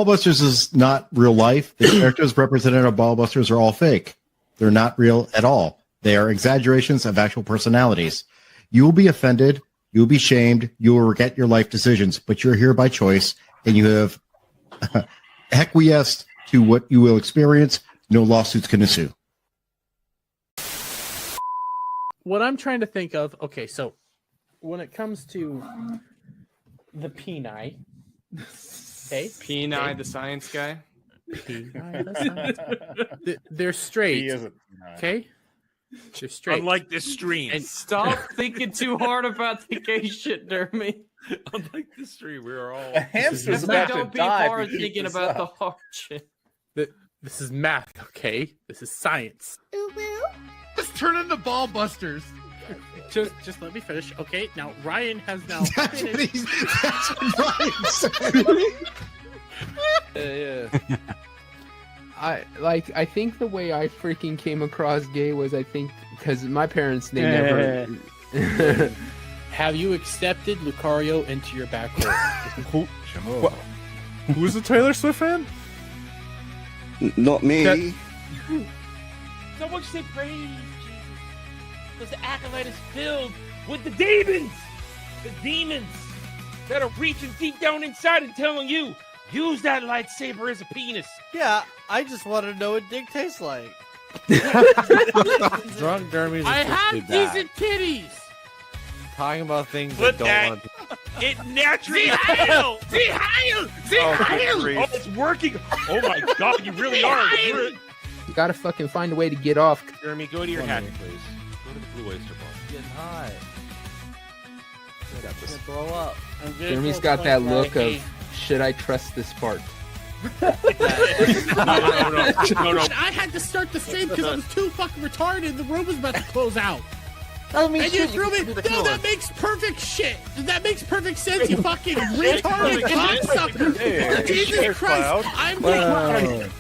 Ballbusters is not real life. The characters represented on Ballbusters are all fake. They're not real at all. They are exaggerations of actual personalities. You will be offended. You will be shamed. You will regret your life decisions, but you're here by choice, and you have acquiesced to what you will experience. No lawsuits can ensue. What I'm trying to think of, okay, so when it comes to the Peni, okay? Peni, the science guy? Peni, the science guy. They're straight, He isn't. okay? They're straight. Unlike this stream. And stop thinking too hard about the gay shit, Dermy. Unlike this stream, we are all... A hamster's Don't about to be die. hard if you keep thinking this about up. the hard shit. This is math, okay? This is science. Let's turn into ball busters. Just let me finish, okay? Now Ryan has now That's finished. what Ryan said. Yeah. I think the way I freaking came across gay was because my parents they never. Have you accepted Lucario into your back hole? Who's a Taylor Swift fan? Not me. Someone say praise Jesus. Because the acolyte is filled with the demons. The demons that are reaching deep down inside and telling you, use that lightsaber as a penis. Yeah, I just want to know what dick tastes like. Drunk Dermy's I have decent titties. Talking about things Put that that- don't want to... It naturally Heil! Oh, it's working! Oh my god, you really are! You gotta fucking find a way to get off. Jeremy, go to your hat, please. Go to the Blue Oyster Bar. Getting high. I got this. Blow up. Jeremy's got that look of, should I trust this part? No. I had to start the stream because I was too fucking retarded. The room was about to close out. And you threw me. No, that makes perfect shit. That makes perfect sense. You fucking retarded cocksucker. Jesus Christ. I'm retarded.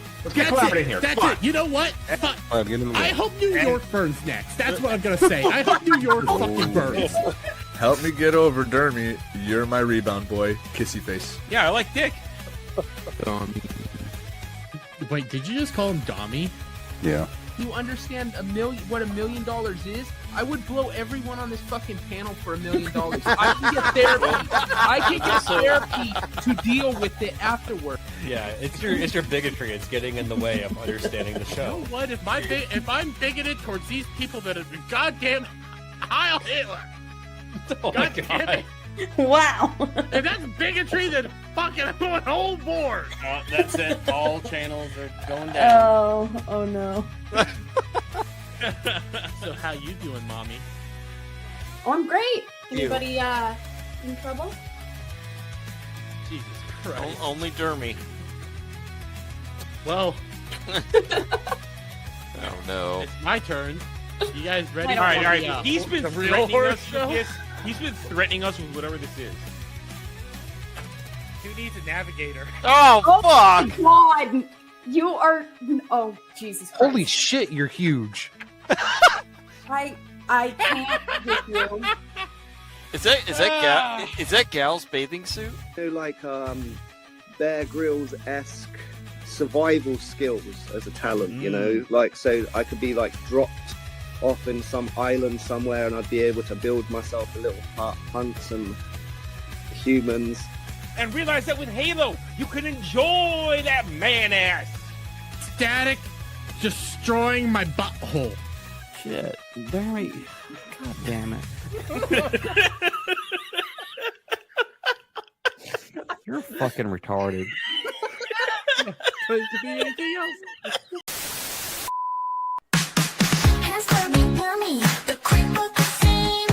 That's it. You know what? Fuck. I hope New York burns next. That's what I'm gonna say. I hope New York fucking burns. Help me get over Dermy. You're my rebound boy. Kissy face. Yeah, I like dick. Wait, did you just call him Dommy? Yeah. You understand what $1 million is? I would blow everyone on this fucking panel for $1 million. I can get therapy. I can get therapy to deal with it afterward. Yeah, it's your bigotry. It's getting in the way of understanding the You show. know what? If I'm bigoted towards these people that have been goddamn Heil Hitler. Oh my God damn it. Wow. If that's bigotry, then fucking I'm going whole board. That's it. All channels are going down. Oh no. So how you doing, mommy? Oh, I'm great. Anybody in trouble? Jesus Christ. Only Dermy. Well, Oh no. it's my turn. You guys ready? All All right. He's been the real threatening horror us show? with this. He's been threatening us with whatever this is. Who needs a navigator? Oh, My God, you are. Oh Jesus Christ! Holy shit, you're huge. I can't with you. Is that Gal's bathing suit? Like Bear Grylls-esque survival skills as a talent, you know, like so I could be like dropped off in some island somewhere and I'd be able to build myself a little hut, hunt some humans. And realize that with Halo, you can enjoy that man ass. Static destroying my butthole. Shit, very. God damn it. You're fucking retarded. Could be anything else. The creep of the scene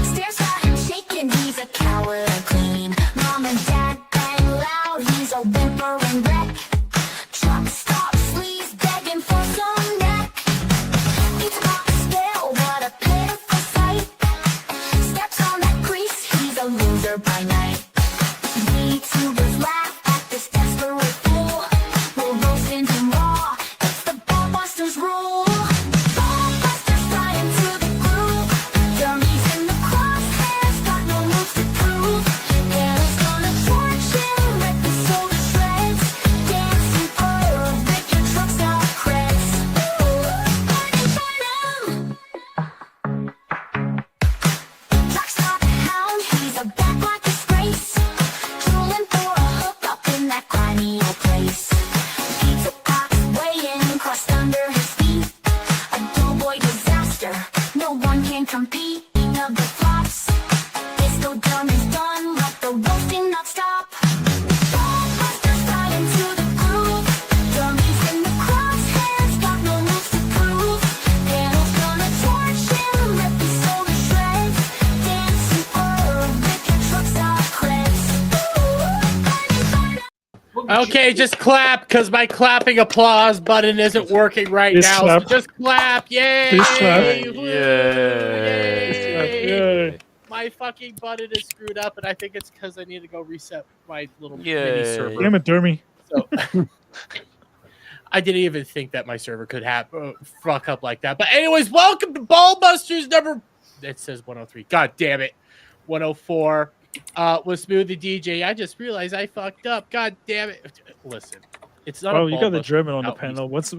stares at him shaking. He's a coward and clean. Mom and dad bang loud. He's a whimpering wreck. Truck stop sleaze begging for some neck. He's got a spell, what a pitiful sight. Steps on that grease, he's a loser by night. VTubers laugh at this desperate fool. We'll roast into more. Okay, just clap because my clapping applause button isn't working right Please now. clap. So just clap. Yay! Please clap. Woo! Yay. Yay. My fucking button is screwed up, and I think it's because I need to go reset my little mini Yay. server. Damn it, Dermy. So I didn't even think that my server could fuck up like that. But anyways, welcome to Ballbusters number. It says 103. God damn it, 104. With Smooth the DJ. I just realized I fucked up. God damn it. Listen, it's not. Oh, a you got the Ballbuster German on the without panel. me. What's the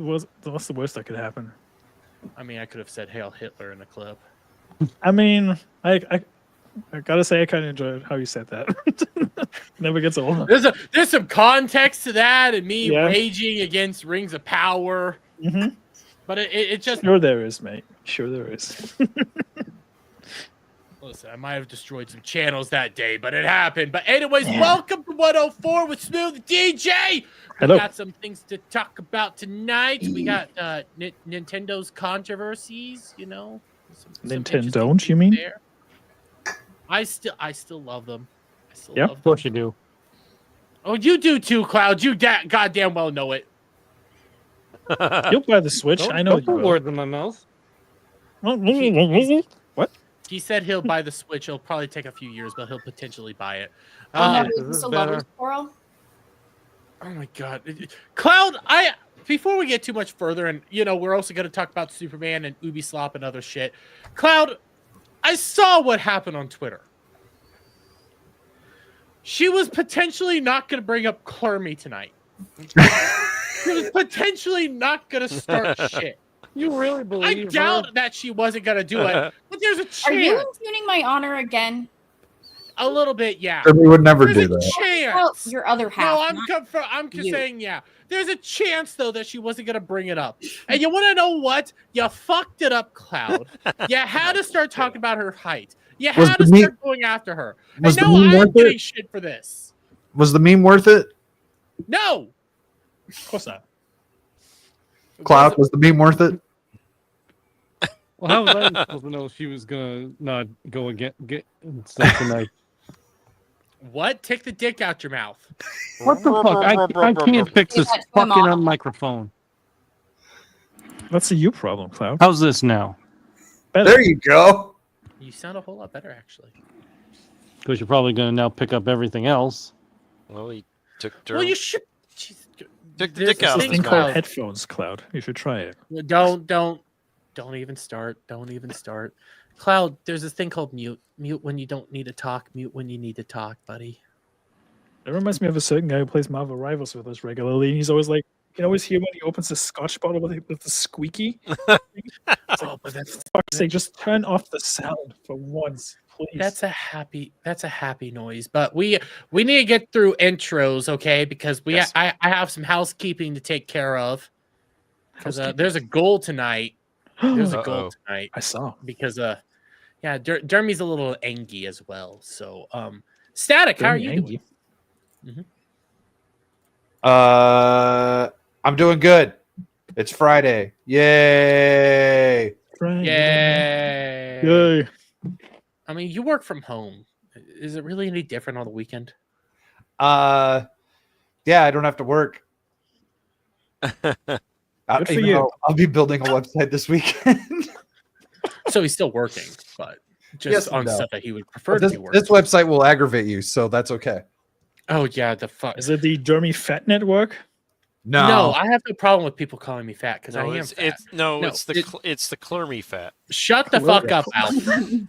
worst that could happen? I mean, I could have said Hail Hitler in the clip. I mean, I gotta say, I kind of enjoyed how you said that. Never gets old. There's some context to that, and me Yeah. raging against Rings of Power. Mm-hmm. But it just Sure there is, mate. Sure there is. listen. I might have destroyed some channels that day, but it happened. But anyways, welcome to 104 with Smooth the DJ. Hello. We got some things to talk about tonight. We got Nintendo's controversies. You know, some Nintendo, you mean? there. I still love them. I still Yeah, love of them. course you do. Oh, you do too, Cloud. You goddamn well know it. You'll buy the Switch. I know Don't you put will. words in my mouth. What? He said he'll buy the Switch. It'll probably take a few years, but he'll potentially buy it. It's a lover's quarrel. Oh my god, Cloud! Before we get too much further, and you know, we're also going to talk about Superman and Ubisoft and other shit. Cloud, I saw what happened on Twitter. She was potentially not going to bring up Clermy tonight. She was potentially not going to start shit. You really believe I doubt that she wasn't going to do it, but there's a chance. Are you impugning my honor again? A little bit, yeah. We would never There's do a that. chance. Well, your other half. No, I'm just you. saying, yeah. There's a chance, though, that she wasn't going to bring it up. And you want to know what? You fucked it up, Cloud. You had to start talking about her height. You Was had to the meme- start going after her. was And the no, meme I'm worth getting it? shit for this. Was the meme worth it? No. Of course not. Cloud, was the meme worth it? Well, how was I supposed to know she was gonna not go and get stuff tonight? What? Take the dick out your mouth. What the fuck? I can't fix this fucking microphone. That's a you problem, Cloud. How's this now? Better. There you go. You sound a whole lot better, actually. Because you're probably gonna now pick up everything else. Well, he took Well, you should. took the There's dick out This of thing his called mouth. headphones, Cloud. You should try it. Don't even start. Don't even start. Cloud, there's this thing called mute. Mute when you don't need to talk. Mute when you need to talk, buddy. It reminds me of a certain guy who plays Marvel Rivals with us regularly. And he's always like, you can always hear when he opens the Scotch bottle with the squeaky. Oh, but that's Fuck's sake, just turn off the sound for once, please. That's a happy noise. But we need to get through intros, okay? Because I have some housekeeping to take care of. Because there's a goal tonight. There's a goal tonight. I saw. Because Dermy's a little angry as well. So Static, how are you doing? I'm doing good. It's Friday. Yay! Yay! Yay! I mean, you work from home. Is it really any different on the weekend? Yeah, I don't have to work. Good for you. I'll be building a website this weekend. So he's still working, but just Yes on and no. stuff that he would prefer this, to be working. this website will aggravate you, so that's okay. Oh yeah, the fuck. Is it the Dermy Fat Network? No, I have no problem with people calling me fat because I No, am it's, fat. it's the Clermy fat. Shut the fuck up, Alf.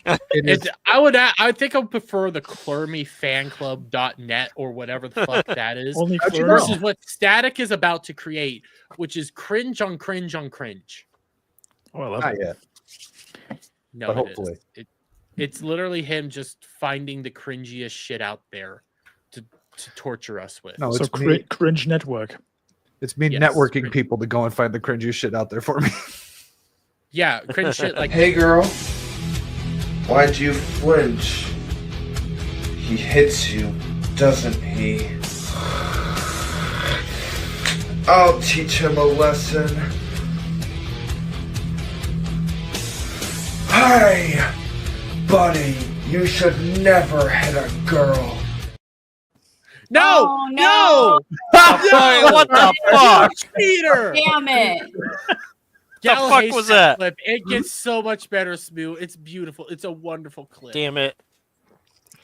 I think I would prefer the ClermyFanClub.net or whatever the fuck that is. Only How'd you Versus know? what Static is about to create, which is cringe on cringe on cringe. Oh, I love Not it. yet. No, But it hopefully. is. It's literally him just finding the cringiest shit out there to torture us with. No, So it's me. Cringe Network. It's me Yes, networking cringe. people to go and find the cringiest shit out there for me. Yeah, cringe shit like Hey girl, why'd you flinch? He hits you, doesn't he? I'll teach him a lesson. Hey, buddy, you should never hit a girl. No! Oh, No! no! What the fuck? Peter! Damn it. Gal fuck hates was that? Clip. It gets so much better, Smoo. It's beautiful. It's a wonderful clip. Damn it.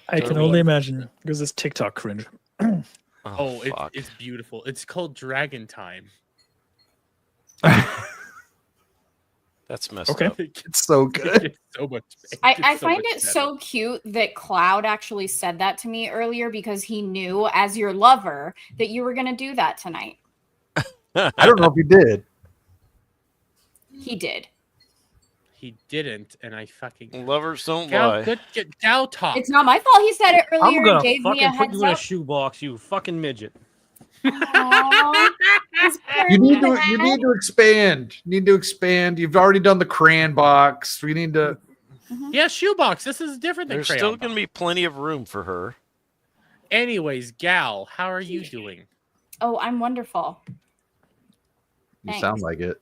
I can only imagine because it's TikTok cringe. Oh, it's beautiful. It's called Dragon Time. That's messed Okay. up. It's so good. It's so much. I find it so cute that Cloud actually said that to me earlier because he knew, as your lover, that you were going to do that tonight. I don't know if you did. He did. He didn't, and I fucking Lovers don't Gal, lie. good Gal talk. It's not my fault he said it earlier I'm and gonna gave me a fucking put heads you in a up. shoebox, you fucking midget. Aw, he's You need very to. You bad. need to expand. You need to expand. You've already done the crayon box. We need to. Yeah, shoebox. This is different than There's crayon still box. going to be plenty of room for her. Anyways, Gal, how are you doing? Oh, I'm wonderful. You Thanks. sound like it.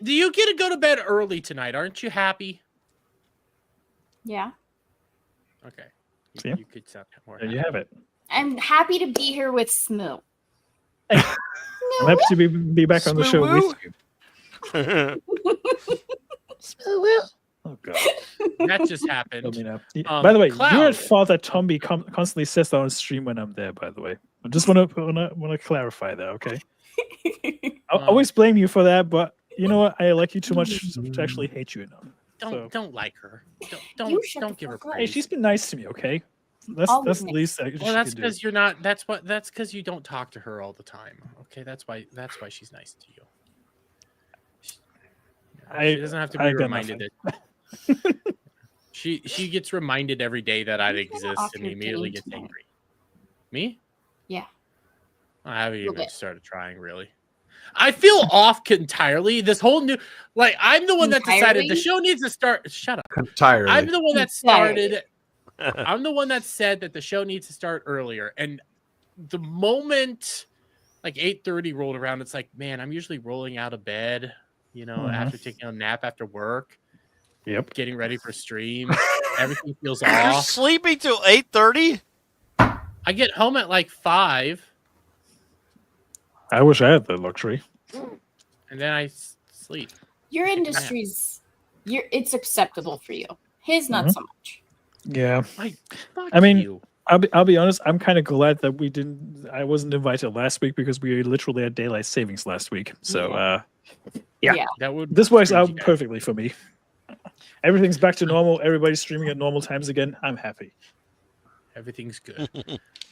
Do you get to go to bed early tonight? Aren't you happy? Yeah. Okay. See? You could sound more There happy. you have it. I'm happy to be here with Smoo. I'm happy to be back on the show with you. Oh god. That just happened. By the way, Cloud. you're at fault that Tomby constantly says that on stream when I'm there. By the way, I just want to clarify that. Okay. I always blame you for that, but you know what? I like you too much to actually hate you enough. Don't like her. You shut Don't the give her fuck up. Hey, praise. she's been nice to me. Okay. That's Always the nice. least that Well, that's she can do. because you're not. That's because you don't talk to her all the time. Okay, that's why she's nice to you. She doesn't have to I be got reminded that. She gets reminded every day that I exist off and your immediately game gets tonight. angry. Me? Yeah. I haven't Little even bit. started trying really. I feel off entirely. This whole new, like, I'm the one that decided the Entirely? show needs to start. Shut up. Entirely. I'm the one that Entirely. started. I'm the one that said that the show needs to start earlier. And the moment like 8:30 rolled around, it's like, man, I'm usually rolling out of bed, after taking a nap after work. Yep. Getting ready for stream. Everything feels You're off. sleeping till 8:30? I get home at like 5, I wish I had that luxury. and then I sleep. Your industry's, it's acceptable for you. His not so much. Yeah. Like, fuck I mean, you. I'll be honest. I'm kind of glad that I wasn't invited last week because we literally had daylight savings last week. So, yeah. That would This works screw out you guys. perfectly for me. Everything's back to normal. Everybody's streaming at normal times again. I'm happy. Everything's good.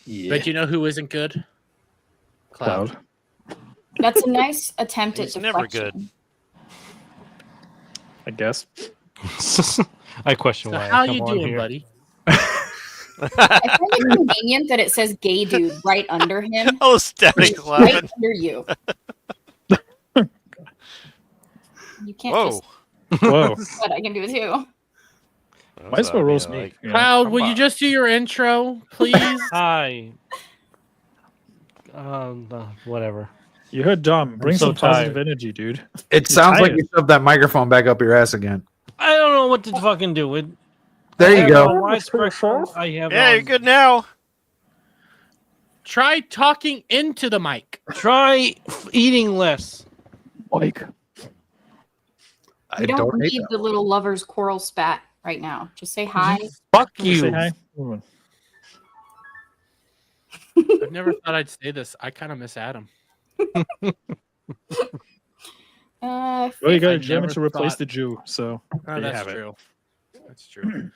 Yeah. But you know who isn't good? Cloud. That's a nice attempt at He's never deflection. good. I guess. I question So why. how I come you on doing, here. buddy? I find it convenient that it says "gay dude" right under him. Oh, static Right laughing. under you. You can't Whoa. just. Whoa. But I can do it too. Might as well roast me. you know. Cloud, will you just do your intro, please? Hi. Whatever. You heard Dom. Bring so some positive tired. energy, dude. It sounds like tired. you shoved that microphone back up your ass again. I don't know what to fucking do. There I you have go. a widespread cold. I have Yeah, you're good now. Try talking into the mic. Try eating less. Mike. You don't need the little lover's quarrel spat right now. Just say hi. Fuck Say you. hi. I've never thought I'd say this. I kind of miss Adam. Well, you got I a German never to replace thought- the Jew, so Oh, there you that's have it. true. That's true.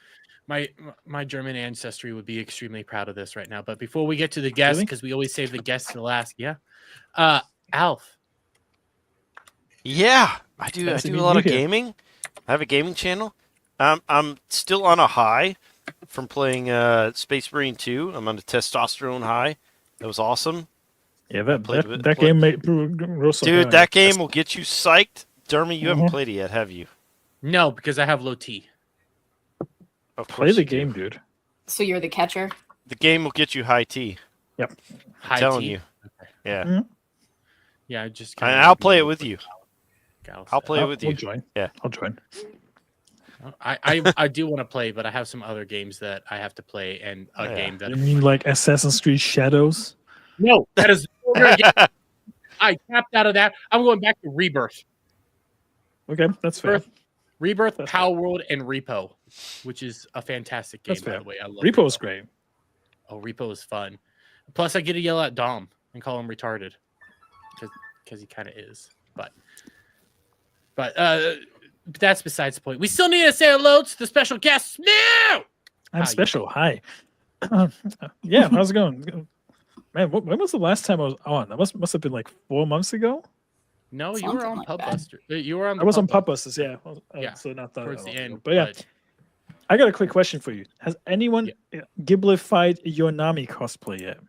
My German ancestry would be extremely proud of this right now. But before we get to the guests, Really? because we always save the guests to last, Alf. Yeah, I do. I Nice to do meet a lot you of here. gaming. I have a gaming channel. I'm still on a high from playing Space Marine 2. I'm on a testosterone high. That was awesome. Yeah, Played with- that game made Russell. Dude, that game will get you psyched. Dermy, you haven't Mhm. played it yet, have you? No, because I have low T. Of Play course the you do. game, dude. So you're the catcher. The game will get you high T. Yep. High I'm telling T? you. Yeah. Mhm. Yeah, I just. And I'll play it with you. Gal I'll play it I'll with you. join. Yeah. I'll join. I do want to play, but I have some other games that I have to play, and a game that You mean like Assassin's Creed Shadows? no, that is I tapped out of that. I'm going back to Rebirth. Okay, that's fair. Rebirth, Power World, and Repo, which is a fantastic game, by the way. I love Repo's great. Oh, Repo is fun. Plus, I get to yell at Dom and call him retarded because he kind of is. But that's besides the point. We still need to say hello to the special guests. No, I'm special. Hi. Yeah, how's it going? Man, when was the last time I was on? That must have been like 4 months ago. No, you were on Pubbuster. You were on. I was on Pubbusters, yeah. Yeah, so not that towards the end. But yeah, I got a quick question for you. Has anyone Ghiblified your Nami cosplay yet?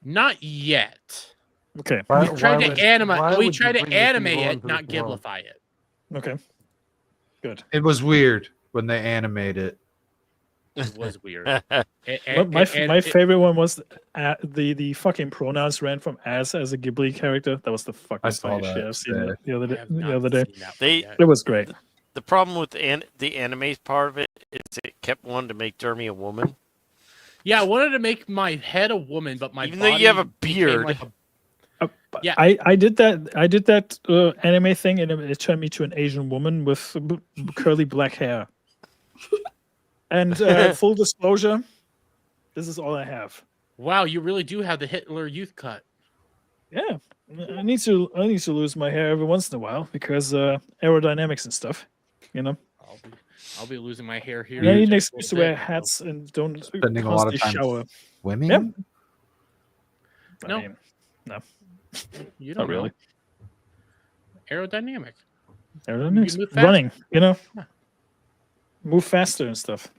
Not yet. Okay. We tried to animate it, not Ghiblify it. Okay. Good. It was weird when they animated it. It was weird. My favorite one was the fucking pronouns ran from as a Ghibli character. That was the fucking funniest shit I've seen the other day. It was great. The problem with the anime part of it is it kept wanting to make Dermy a woman. Yeah, I wanted to make my head a woman, but my even though you have a beard. Yeah, I did that anime thing, and it turned me to an Asian woman with curly black hair. And full disclosure, this is all I have. Wow, you really do have the Hitler Youth cut. Yeah, I need to lose my hair every once in a while because aerodynamics and stuff. You know. I'll be losing my hair here. I need an excuse to wear hats and don't spending a lot of time shower. Swimming? Yep. No. I mean, no. You don't Not really. Aerodynamic. Aerodynamics. You move fast. Running, you know. Move faster and stuff.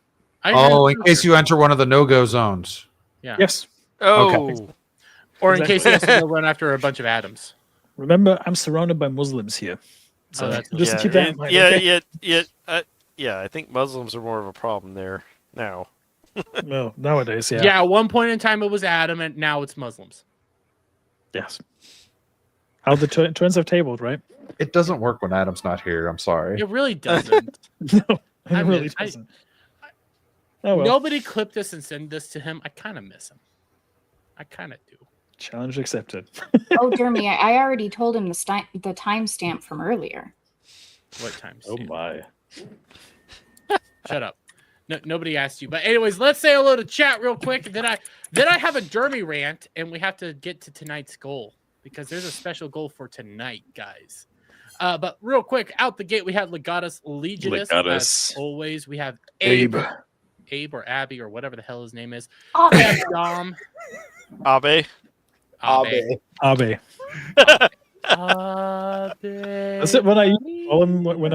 In case you enter one of the no-go zones. Yeah. Yes. Oh. Okay. Or in case he has to go run after a bunch of atoms. Remember, I'm surrounded by Muslims here. So that's just keep that in mind. Okay? Yeah, I think Muslims are more of a problem there now. No, nowadays, yeah. Yeah, at one point in time it was Adam, and now it's Muslims. Yes. How the twins have tabled, right? It doesn't work when Adam's not here. I'm sorry. It really doesn't. No, it really doesn't. Oh, well. Nobody clip this and send this to him. I kind of miss him. I kind of do. Challenge accepted. Oh, Jeremy, I already told him the timestamp from earlier. What time? Oh my! Shut up. No, nobody asked you. But anyways, let's say hello to chat real quick. Then I have a Dermy rant, and we have to get to tonight's goal because there's a special goal for tonight, guys. But real quick, out the gate, we have Legatus Legionus. As always, we have Abe or Abby or whatever the hell his name is. We have Dom. Abe. That's it. When I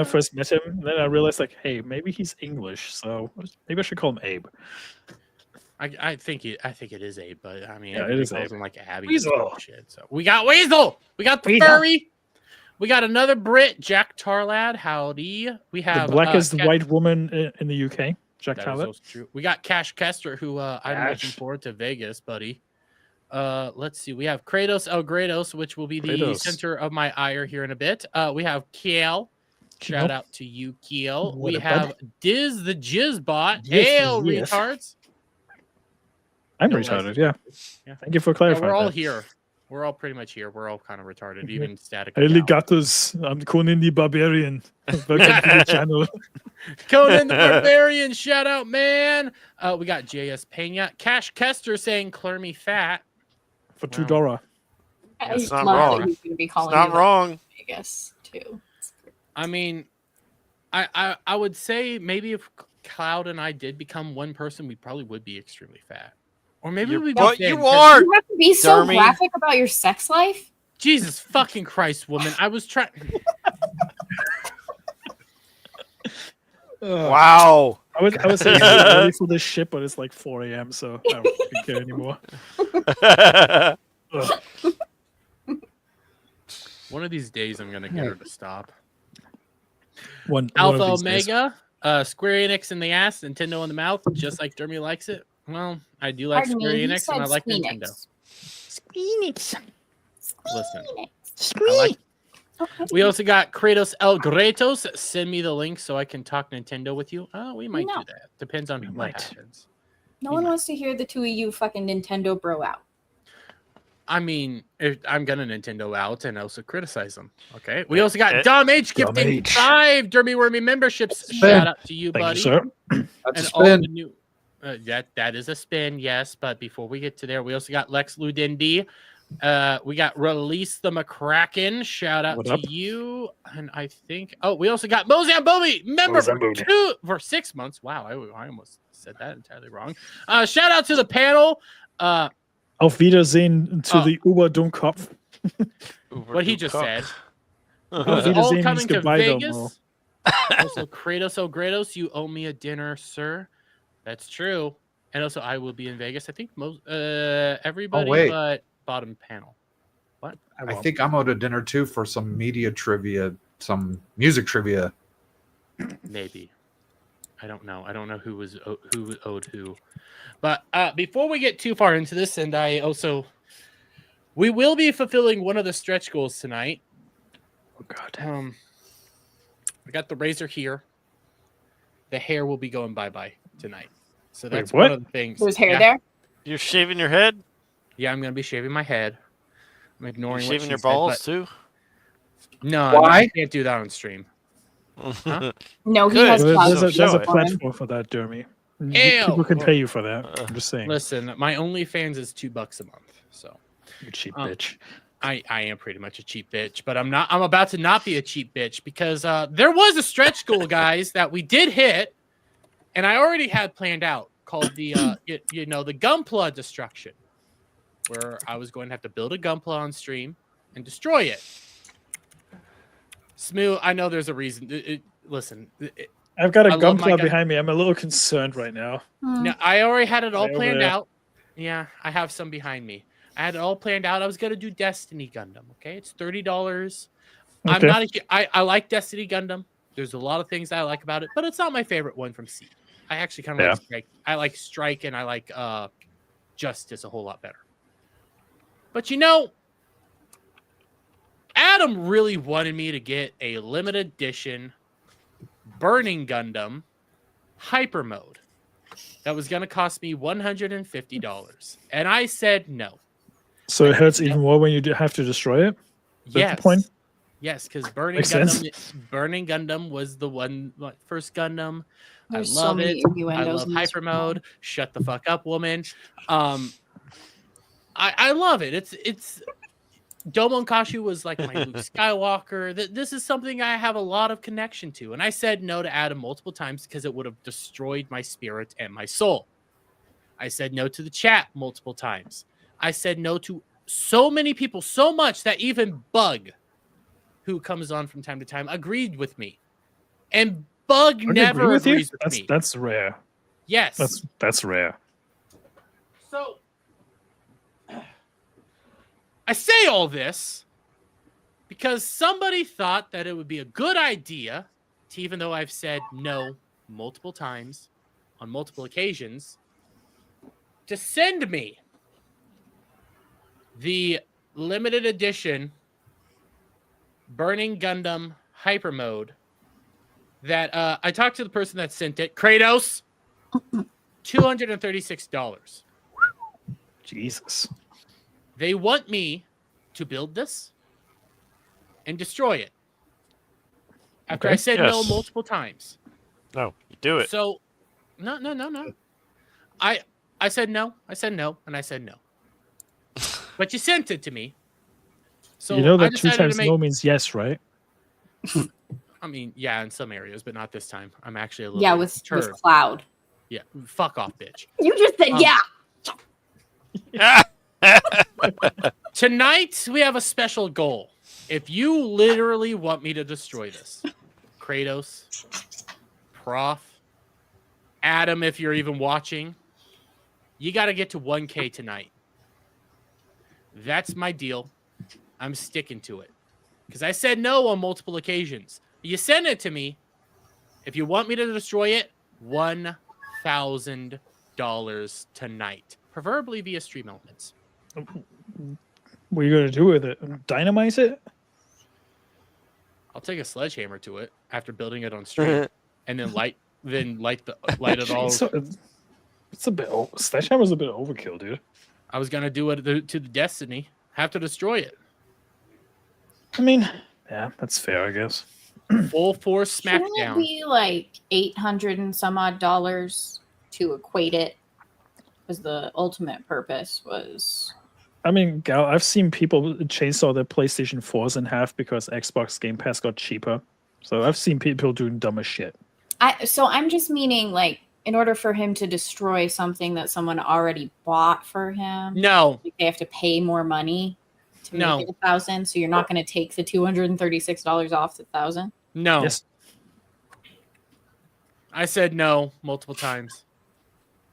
first met him, then I realized like, hey, maybe he's English, so maybe I should call him Abe. I think it is Abe, but I mean, yeah, it is calls Abe. him like Abby. Weasel. Shit, so we got Weasel. We got the furry. We got another Brit, Jack Tarlad. Howdy. We have the blackest white woman in the UK, Jack Tarlad. True. We got Cash Kester, who I'm looking forward to Vegas, buddy. Let's see. We have Kratos El Grados, which will be the center of my ire here in a bit. We have Kiel. Shout out to you, Kiel. We have Diz the Jizzbot. Hail, retards. I'm retarded, yeah. Thank you for clarifying. We're all that. here. We're all pretty much here. We're all kind of retarded, even Static. Hey, Legatus. I'm Conan the Barbarian. Welcome to the channel. Conan the Barbarian, shout out, man. We got JS Pena. Cash Kester saying clear me fat. For $2. It's not wrong. It's not wrong. Vegas too. I mean, I would say maybe if Cloud and I did become one person, we probably would be extremely fat. Or maybe we'd be what thin, you are. You have to be so Dermy. graphic about your sex life. Jesus fucking Christ, woman. I was trying. Wow. I was ready for this shit, but it's like 4 a.m., so I don't care anymore. One of these days, I'm gonna get her to stop. One Alpha of these days. Omega, Square Enix in the ass, Nintendo in the mouth, just like Dermy likes it. Well, I do like Pardon me, Square you Enix and I said like Squeenix. Nintendo. Squeenix. Listen, Squeenix. We also got Kratos El Gretos. Send me the link so I can talk Nintendo with you. Oh, we might do that. Depends on what happens. No one wants to hear the two of you fucking Nintendo bro out. I mean, I'm gonna Nintendo out and also criticize them. Okay. We also got Dom H gifting 5 Derby Wormy memberships. Shout out to you, buddy. Thank you, sir. That's And a all the spin. new that is a spin, yes. But before we get to there, we also got Lex Ludindi. We got Release the McCracken. Shout out to you. And I think we also got Mozambique member for 6 months. Wow, I almost said that entirely wrong. Shout out to the panel. Auf Wiedersehen to the Burbon What he just said. Auf All Wiedersehen coming means to goodbye, Vegas. Domo. Also, Kratos O'Grados, you owe me a dinner, sir. That's true. And also, I will be in Vegas. I think everybody but bottom panel. What? I think I'm owed a dinner too for some media trivia, some music trivia. Maybe. I don't know. I don't know who owed who. But before we get too far into this, and we will be fulfilling one of the stretch goals tonight. Oh God. I got the razor here. The hair will be going bye-bye tonight. So that's Wait, what? one of the things. There's hair there? You're shaving your head? Yeah, I'm going to be shaving my head. I'm ignoring You're what shaving she your said, balls but- too? No, Why? I can't do that on stream. Huh? No, he Good. has There's a Show it. platform for that, Jeremy. Ew. People can pay you for that. I'm just saying. Listen, my OnlyFans is $2 a month. So You cheap bitch. I am pretty much a cheap bitch, but I'm about to not be a cheap bitch because there was a stretch goal, guys, that we did hit, and I already had planned out called the the Gunpla destruction, where I was going to have to build a Gunpla on stream and destroy it. Smoo, I know there's a reason. Listen, I've got a I love my gunpla gun- behind me. I'm a little concerned right now. no, I already had it all Right over planned there. out. Yeah, I have some behind me. I had it all planned out. I was gonna do Destiny Gundam. Okay, it's $30. I'm Okay. not I like Destiny Gundam. There's a lot of things I like about it, but it's not my favorite one from Seed. I actually kind of like Strike. I like Strike and I like Justice a whole lot better. But Adam really wanted me to get a limited edition Burning Gundam Hyper Mode that was going to cost me $150. And I said no. So it hurts even more when you have to destroy it? Is that Yes. the point? Yes, because Burning Makes sense. Burning Gundam was the first Gundam. There's I so love many it. I innuendos love in this Hyper Mode. Shut the fuck up, woman. I love it. It's Domon Kashu was like my Luke Skywalker. This is something I have a lot of connection to. And I said no to Adam multiple times because it would have destroyed my spirit and my soul. I said no to the chat multiple times. I said no to so many people, so much that even Bug, who comes on from time to time, agreed with me. And Bug Would never agree with you? agrees with me. That's rare. Yes. That's rare. So I say all this because somebody thought that it would be a good idea to, even though I've said no multiple times on multiple occasions, to send me the limited edition Burning Gundam Hyper Mode that I talked to the person that sent it, Kratos, $236. Jesus. They want me to build this and destroy it. After I said no multiple times. No, you do it. So, no. I said no, and I said no. But you sent it to me. So you know I that 2 decided times to make, no means yes, right? I mean, yeah, in some areas, but not this time. I'm actually a little Yeah, with perturbed. Cloud. Yeah, fuck off, bitch. You just said yeah. Tonight, we have a special goal. If you literally want me to destroy this, Kratos, Prof, Adam, if you're even watching, you got to get to 1K tonight. That's my deal. I'm sticking to it. Because I said no on multiple occasions. You send it to me. If you want me to destroy it, $1,000 tonight. Preferably via Stream Elements. What are you going to do with it? Dynamite it? I'll take a sledgehammer to it after building it on stream, and then light it all. It's a bit. Sledgehammer's a bit overkill, dude. I was gonna do it to the Destiny. Have to destroy it. I mean, yeah, that's fair, I guess. Full force Shouldn't it smackdown. be like $800 and some odd to equate it? Because the ultimate purpose was. I mean, Gal, I've seen people chainsaw their PlayStation 4s in half because Xbox Game Pass got cheaper. So I've seen people doing dumber shit. So I'm just meaning, like, in order for him to destroy something that someone already bought for him. No, like they have to pay more money to No. make it 1,000. So you're not going to take the $236 off the 1,000. No. Yes. I said no multiple times.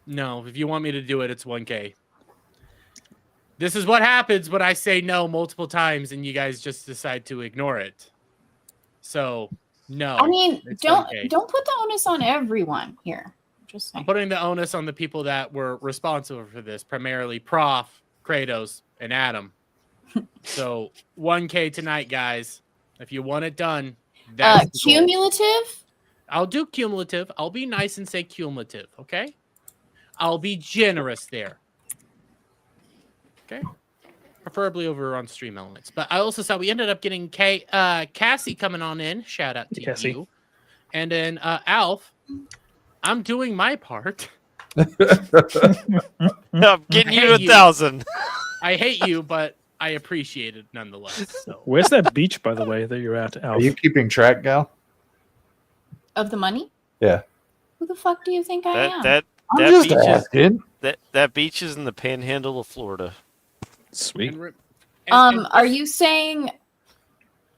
No, if you want me to do it, it's 1K. This is what happens when I say no multiple times and you guys just decide to ignore it. So, no. I mean, it's don't 1K. put the onus on everyone here. Just I'm saying. putting the onus on the people that were responsible for this, primarily Prof, Kratos, and Adam. So 1K tonight, guys. If you want it done, that's the goal. Cumulative? I'll do cumulative. I'll be nice and say cumulative, okay? I'll be generous there. Okay? Preferably over on Stream Elements. But I also saw we ended up getting Cassie coming on in. Shout out to Cassie. you. And then Alf, I'm doing my part. I'm getting you I hate 1,000. I hate you, but I appreciate it nonetheless. So. Where's that beach, by the way, that you're at, Alf? Are you keeping track, Gal? Of the money? Yeah. Who the fuck do you think I am? That I'm just beach asking. that beach is in the panhandle of Florida. Sweet. Are you saying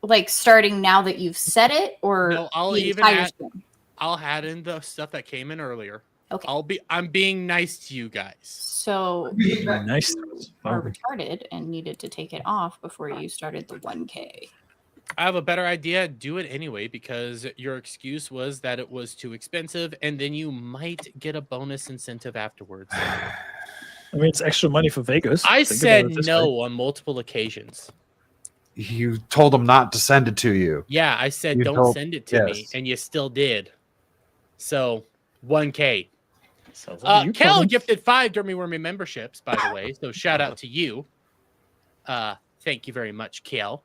like starting now that you've said it, or No, I'll the even entire add, stream? I'll add in the stuff that came in earlier. Okay. I'm being nice to you guys. So Nice. are retarded and needed to take it off before you started the 1K. I have a better idea. Do it anyway because your excuse was that it was too expensive, and then you might get a bonus incentive afterwards. I mean, it's extra money for Vegas. I Think about said it this no way. on multiple occasions. You told them not to send it to you. Yeah, I said You don't told- send it to me, yes. and you still did. So 1K. You Kel probably- gifted 5 Dermy Wormy memberships, by the way. So shout out to you. Thank you very much, Kel.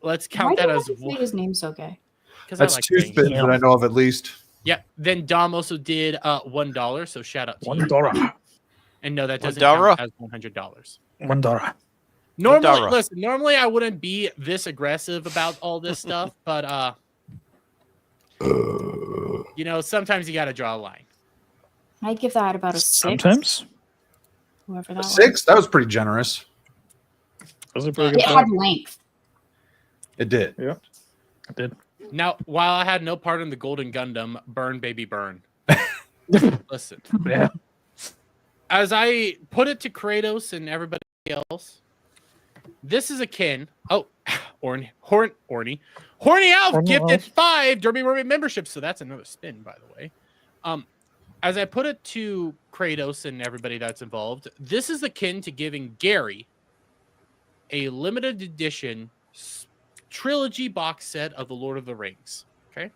Let's Why count do that you as have to say his name so gay? because That's two spins that I know of at least. Yeah. Then Dom also did $1. So shout out to you. $1. And no, that doesn't $1? count as $100. $1. Normally, $1. listen. Normally, I wouldn't be this aggressive about all this stuff, but you know, sometimes you got to draw a line. I'd give that about a 6. Sometimes. Whoever that was. 6? That was pretty generous. That was a pretty good It point. had length. It did. Yeah, I did. Now, while I had no part in the Golden Gundam, burn, baby, burn. Listen, Yeah. as I put it to Kratos and everybody else, this is akin. Oh, Horny Alf Horny gifted Alf. 5 Derby Wormy memberships, so that's another spin, by the way. As I put it to Kratos and everybody that's involved, this is akin to giving Gary a limited edition trilogy box set of the Lord of the Rings. Okay,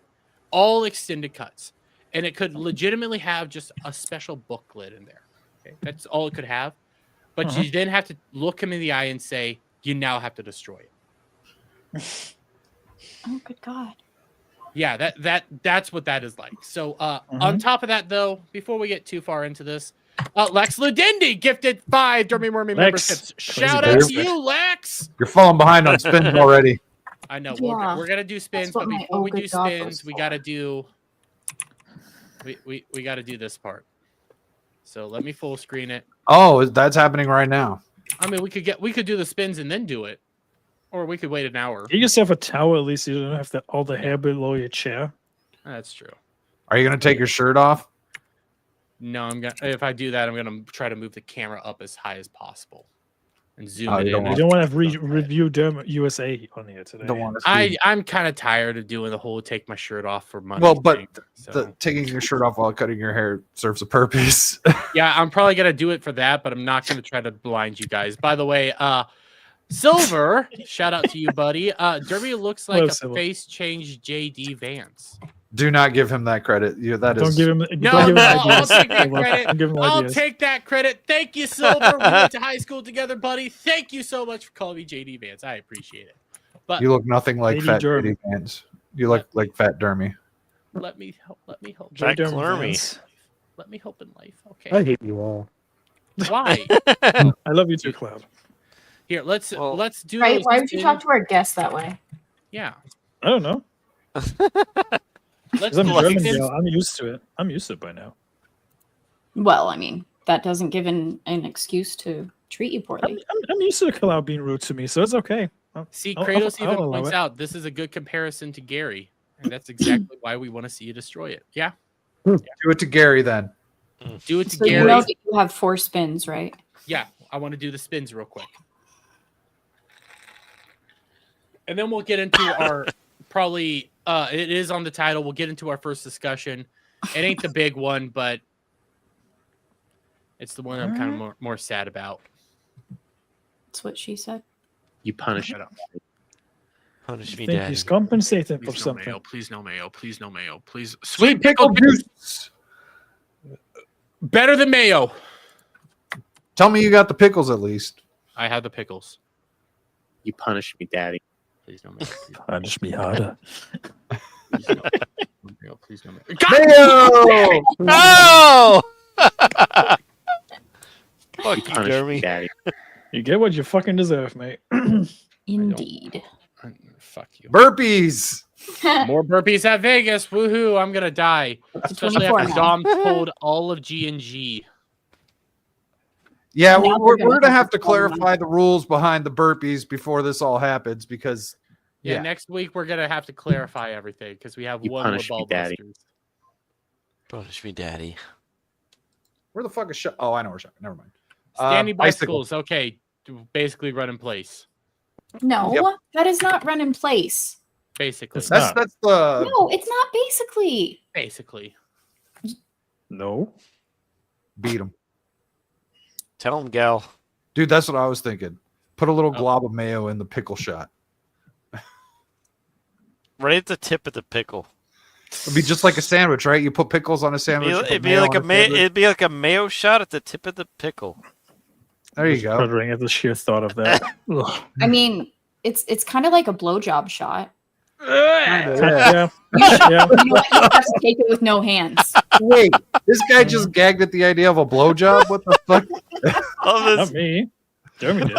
all extended cuts, and it could legitimately have just a special booklet in there. Okay, that's all it could have, but you then have to look him in the eye and say, "You now have to destroy it." Oh, good God. Yeah, that's what that is like. So on top of that, though, before we get too far into this, Lex Ludindi gifted 5 Dermy Wormy Lex. memberships. Crazy Shout out to bastard. you, Lex. You're falling behind on spins already. I know Yeah. we're gonna do spins, That's what but my before oh we good do God spins, was we for. gotta do we gotta do this part. So let me full screen it. Oh, that's happening right now. I mean, we could do the spins and then do it, or we could wait an hour. Get yourself a towel, at least you don't have all the hair below your chair. That's true. Are you going to take your shirt off? No, if I do that, I'm gonna try to move the camera up as high as possible and zoom Oh, it you in. You don't want to review Derm USA on here today. Don't want to see. I'm kind of tired of doing the whole take my shirt off for money. Well, but thing, so. the taking your shirt off while cutting your hair serves a purpose. Yeah, I'm probably gonna do it for that, but I'm not gonna try to blind you guys. By the way, Silver, shout out to you, buddy. Derby looks like Hello, a Silver. face changed JD Vance. Do not give him that credit. That Don't is. give him. No, don't give him I'll ideas. take that Don't credit. give him I'll ideas. take that credit. Thank you, Silver. We went to high school together, buddy. Thank you so much for calling me JD Vance. I appreciate it. But You look nothing like Lady Fat Dermy. JD Vance. You look like Fat Dermy. let me help. Let me help. Jack Dermy Clermy. Vance. Let me help in life. Okay. I hate you all. Why? I love you too, Cloud. Here, let's do. Right? those Why would you in- talk to our guests that way? Yeah. I don't know. Let's 'Cause I'm do German, these in- Gail. I'm used to it. I'm used to it by now. Well, I mean, that doesn't give an excuse to treat you poorly. I'm used to Cloud being rude to me, so it's okay. See, I'll- Kratos I'll even allow points it. out this is a good comparison to Gary, and that's exactly why we want to see you destroy it. Yeah. Do it to Gary then. Do it to So Gary. you know that you have 4 spins, right? Yeah, I want to do the spins real quick. And then we'll get into our probably it is on the title. We'll get into our first discussion. It ain't the big one, but it's the one I'm kind of more sad about. That's what she said. You punish it. Punish I me, think Daddy. he's compensating for Please no something. mayo. Please no mayo. Please no mayo. Please Sweet pickle juice. Better than mayo. Tell me you got the pickles at least. I have the pickles. You punish me, Daddy. Please no mayo. Punish me harder. Please no mayo. Please no mayo. Mayo! No! Fuck you, Punish me, Jeremy. Daddy. You get what you fucking deserve, mate. Indeed. Fuck you. Burpees. More burpees at Vegas. Woohoo! I'm gonna die. Especially 24 after now. Dom told all of G&G. Yeah, Now we're they're gonna going to have have to to call them clarify the rules behind the burpees before this all happens because Yeah, next week we're gonna have to clarify everything because we have You one more punish me, ball Daddy. busters. Punish me, Daddy. where the fuck is shot? Oh, I know where shot. Never mind. Standing Bicycle. bicycles, okay, basically run in place. No, Yep. that is not run in place. Basically, It's That's not. that's the No, it's not basically. basically. No. beat him, Tell him, gal. dude. That's what I was thinking. Put a little Oh. glob of mayo in the pickle shot. Right at the tip of the pickle. It'd be just like a sandwich, right? You put pickles on a sandwich. you put It'd be mayo like on a sandwich. it'd be like a mayo shot at the tip of the pickle. There you Just go. shuddering at the sheer thought of that. Ugh. I mean, it's kind of like a blowjob shot. Yeah. You should, Yeah. you know what? You have to take it with no hands. Wait, this guy just gagged at the idea of a blowjob. What the fuck? Oh, Not me. Jeremy did.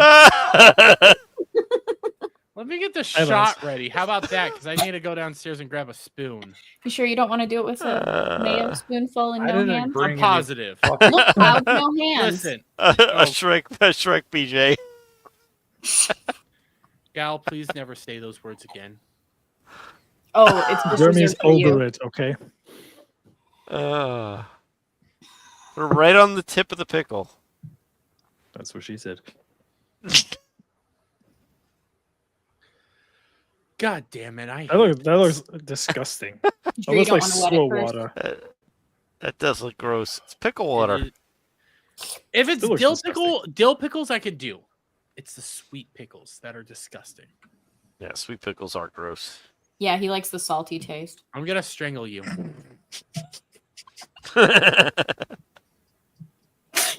Let me get the I shot lost. ready. How about that? Because I need to go downstairs and grab a spoon. You sure you don't want to do it with a mayo spoonful and I no didn't hands? bring I'm any positive. fucking- Look, Cloud, no hands. Listen, a Shrek BJ. gal, please never say those words again. Oh, it's just Jeremy's reserved for you. over it, okay? We're right on the tip of the pickle. That's what she said. God damn it! That looks disgusting. You That sure you looks don't like want to wet slow it first? water. That does look gross. It's pickle water. If it's It looks dill pickles, I could do. It's the sweet pickles that are disgusting. Yeah, sweet pickles are gross. Yeah, he likes the salty taste. I'm gonna strangle you.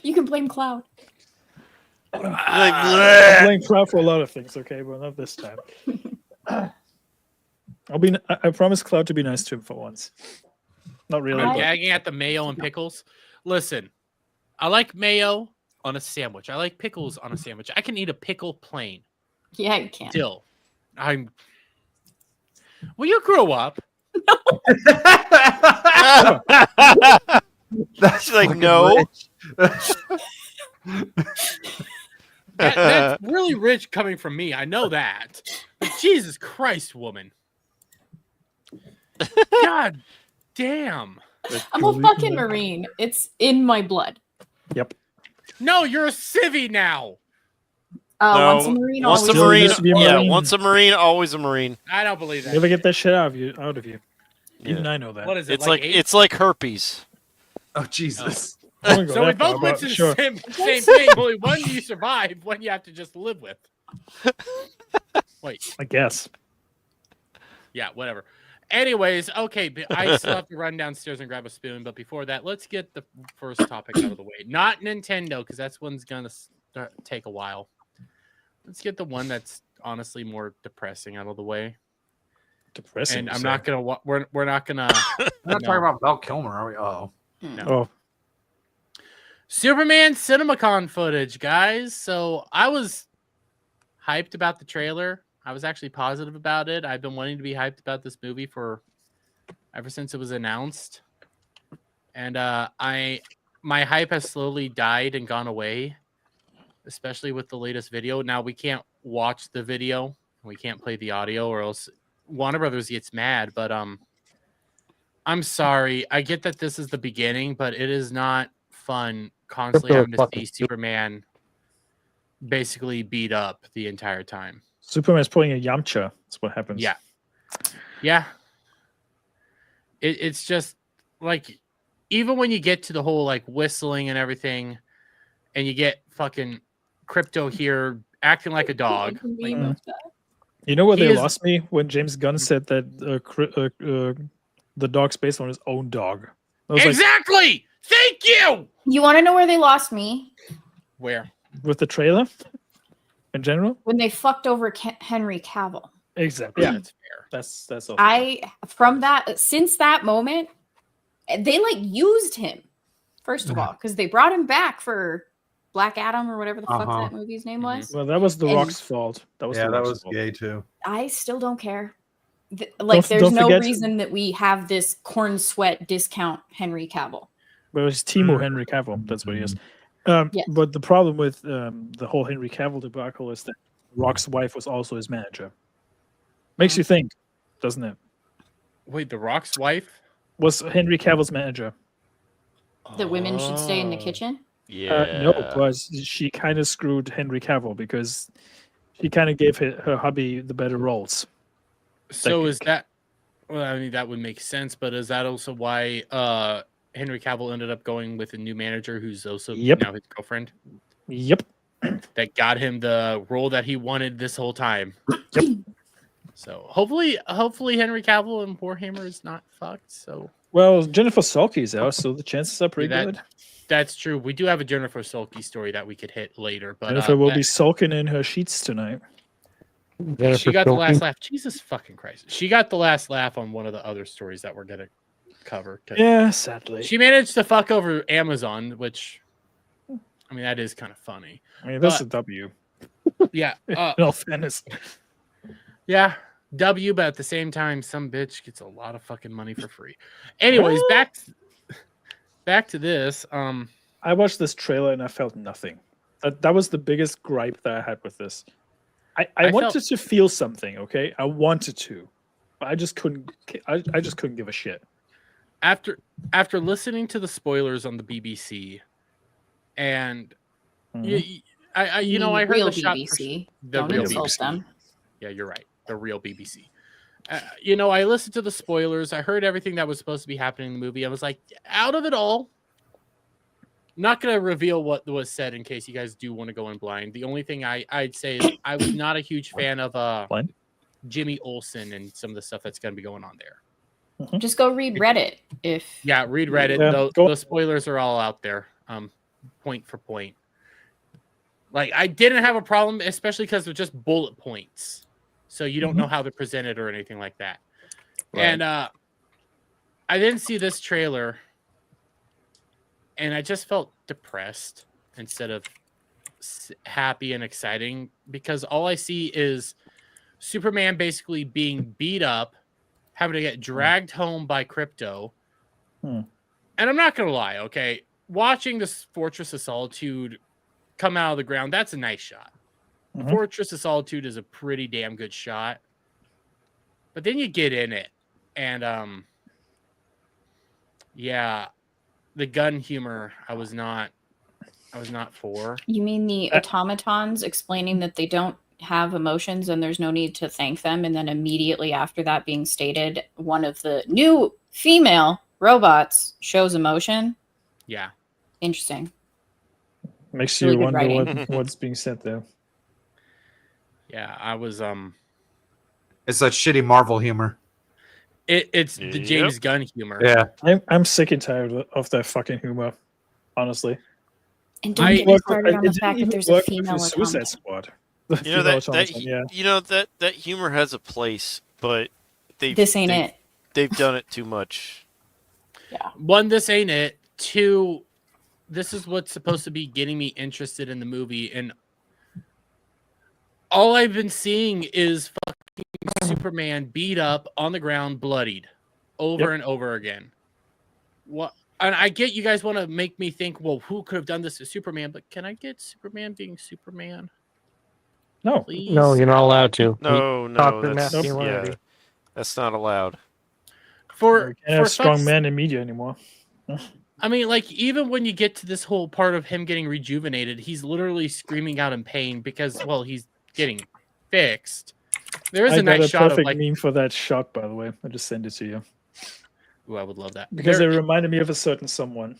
You can blame Cloud. I blame Cloud for a lot of things, okay, but not this time. I promise Cloud to be nice to him for once. Not really. I'm but- gagging at the mayo and pickles. Listen, I like mayo on a sandwich. I like pickles on a sandwich. I can eat a pickle plain. Yeah, you can. Still, I'm. Will you grow up? That's like, fucking no. rich. That's really rich coming from me. I know that. But Jesus Christ, woman. God damn. I'm a fucking Marine. It's in my blood. Yep. No, you're a civvy now. No, Once a Marine, once a always a Marine, used to be a yeah, Marine. once a Marine, always a Marine. I don't believe that. Never get that shit out of you. Yeah. Even I know that. What is it? It's like eight? it's like herpes. Oh Jesus! I wouldn't go So we that far, both went but to the sure. same thing. Only one you survive, one you have to just live with. Wait. I guess. Yeah, whatever. Anyways, okay, I still have to run downstairs and grab a spoon. But before that, let's get the first topic out of the way. Not Nintendo, because that's one's gonna take a while. Let's get the one that's honestly more depressing out of the way. Depressing. And I'm not gonna. We're not gonna. We're not talking about Val Kilmer, are we? Oh. No. Oh. Superman CinemaCon footage, guys. So I was hyped about the trailer. I was actually positive about it. I've been wanting to be hyped about this movie ever since it was announced. And my hype has slowly died and gone away, especially with the latest video. Now we can't watch the video. We can't play the audio or else Warner Brothers gets mad. But I'm sorry. I get that this is the beginning, but it is not fun constantly having to see Superman basically beat up the entire time. Superman's pulling a Yamcha. That's what happens. Yeah. Yeah. It's just like, even when you get to the whole like whistling and everything, and you get fucking Crypto here acting like a dog. Like, you know where they lost me? When James Gunn said that the dog's based on his own dog. I was exactly! Thank you! You want to know where they lost me? Where? With the trailer? In general? When they fucked over Henry Cavill. Exactly. Yeah, that's fair. That's all. Since that moment, they like used him. First of all, because they brought him back for Black Adam or whatever the fuck that movie's name was. Well, that was The Rock's fault. That was gay too. I still don't care. There's no reason that we have this corn sweat discount Henry Cavill. Well, it's Timo Henry Cavill. That's what he is. But the problem with the whole Henry Cavill debacle is that Rock's wife was also his manager. Makes you think, doesn't it? Wait, The Rock's wife was Henry Cavill's manager. That women should stay in the kitchen? Yeah. No, but she kind of screwed Henry Cavill because she kind of gave her hubby the better roles. So is that? Well, I mean that would make sense, but is that also why Henry Cavill ended up going with a new manager who's also now his girlfriend? Yep. That got him the role that he wanted this whole time. Yep. So hopefully Henry Cavill and Warhammer is not fucked. So well, Jennifer Sulky's out, so the chances are pretty good. That's true. We do have a Jennifer Sulky story that we could hit later, but Jennifer will be sulking in her sheets tonight. She got the last laugh. Jesus fucking Christ! She got the last laugh on one of the other stories that we're gonna cover. Yeah, sadly, she managed to fuck over Amazon, which I mean that is kind of funny. I mean that's a W. Yeah. In all fairness. Yeah, W, but at the same time, some bitch gets a lot of fucking money for free. Anyways, back to this. I watched this trailer and I felt nothing. That was the biggest gripe that I had with this. I wanted to feel something, okay? I wanted to, but I just couldn't. I just couldn't give a shit. After listening to the spoilers on the BBC, and I heard real the shot BBC. The real BBC. Them. Yeah, you're right. The real BBC. I listened to the spoilers. I heard everything that was supposed to be happening in the movie. I was like, out of it all, not going to reveal what was said in case you guys do want to go in blind. The only thing I'd say is I was not a huge fan of Jimmy Olsen and some of the stuff that's going to be going on there. Just go read Reddit. Read Reddit. The spoilers are all out there, point for point. Like, I didn't have a problem, especially because they're just bullet points. So you don't know how they're presented or anything like that. Right. And I didn't see this trailer, and I just felt depressed instead of happy and exciting because all I see is Superman basically being beat up, having to get dragged home by Crypto. And I'm not going to lie, okay? Watching this Fortress of Solitude come out of the ground, that's a nice shot. Fortress of Solitude is a pretty damn good shot. But then you get in it, and the gun humor I was not for. You mean the automatons explaining that they don't have emotions and there's no need to thank them, and then immediately after that being stated, one of the new female robots shows emotion? Yeah. Interesting. Makes you wonder what's being said there. Yeah, I was It's that shitty Marvel humor. It's the James Gunn humor. Yeah. I'm sick and tired of that fucking humor, honestly. And don't get me started on the fact that there's a female Suicide automaton. Squad. You know that humor has a place, but This ain't it. They've done it too much. Yeah. One, this ain't it. Two, this is what's supposed to be getting me interested in the movie, and all I've been seeing is fucking Superman beat up on the ground, bloodied, over and over again. What? And I get you guys want to make me think, well, who could have done this to Superman? But can I get Superman being Superman? No, please? No, you're not allowed to. No, Toxic that's masculinity. yeah, that's not allowed. You can't have strong men in media anymore. I mean, like, even when you get to this whole part of him getting rejuvenated, he's literally screaming out in pain because, well, he's getting fixed. There is a nice shot of perfect like, meme for that shot, by the way. I just sent it to you. ooh, I would love that Because it reminded me of a certain someone.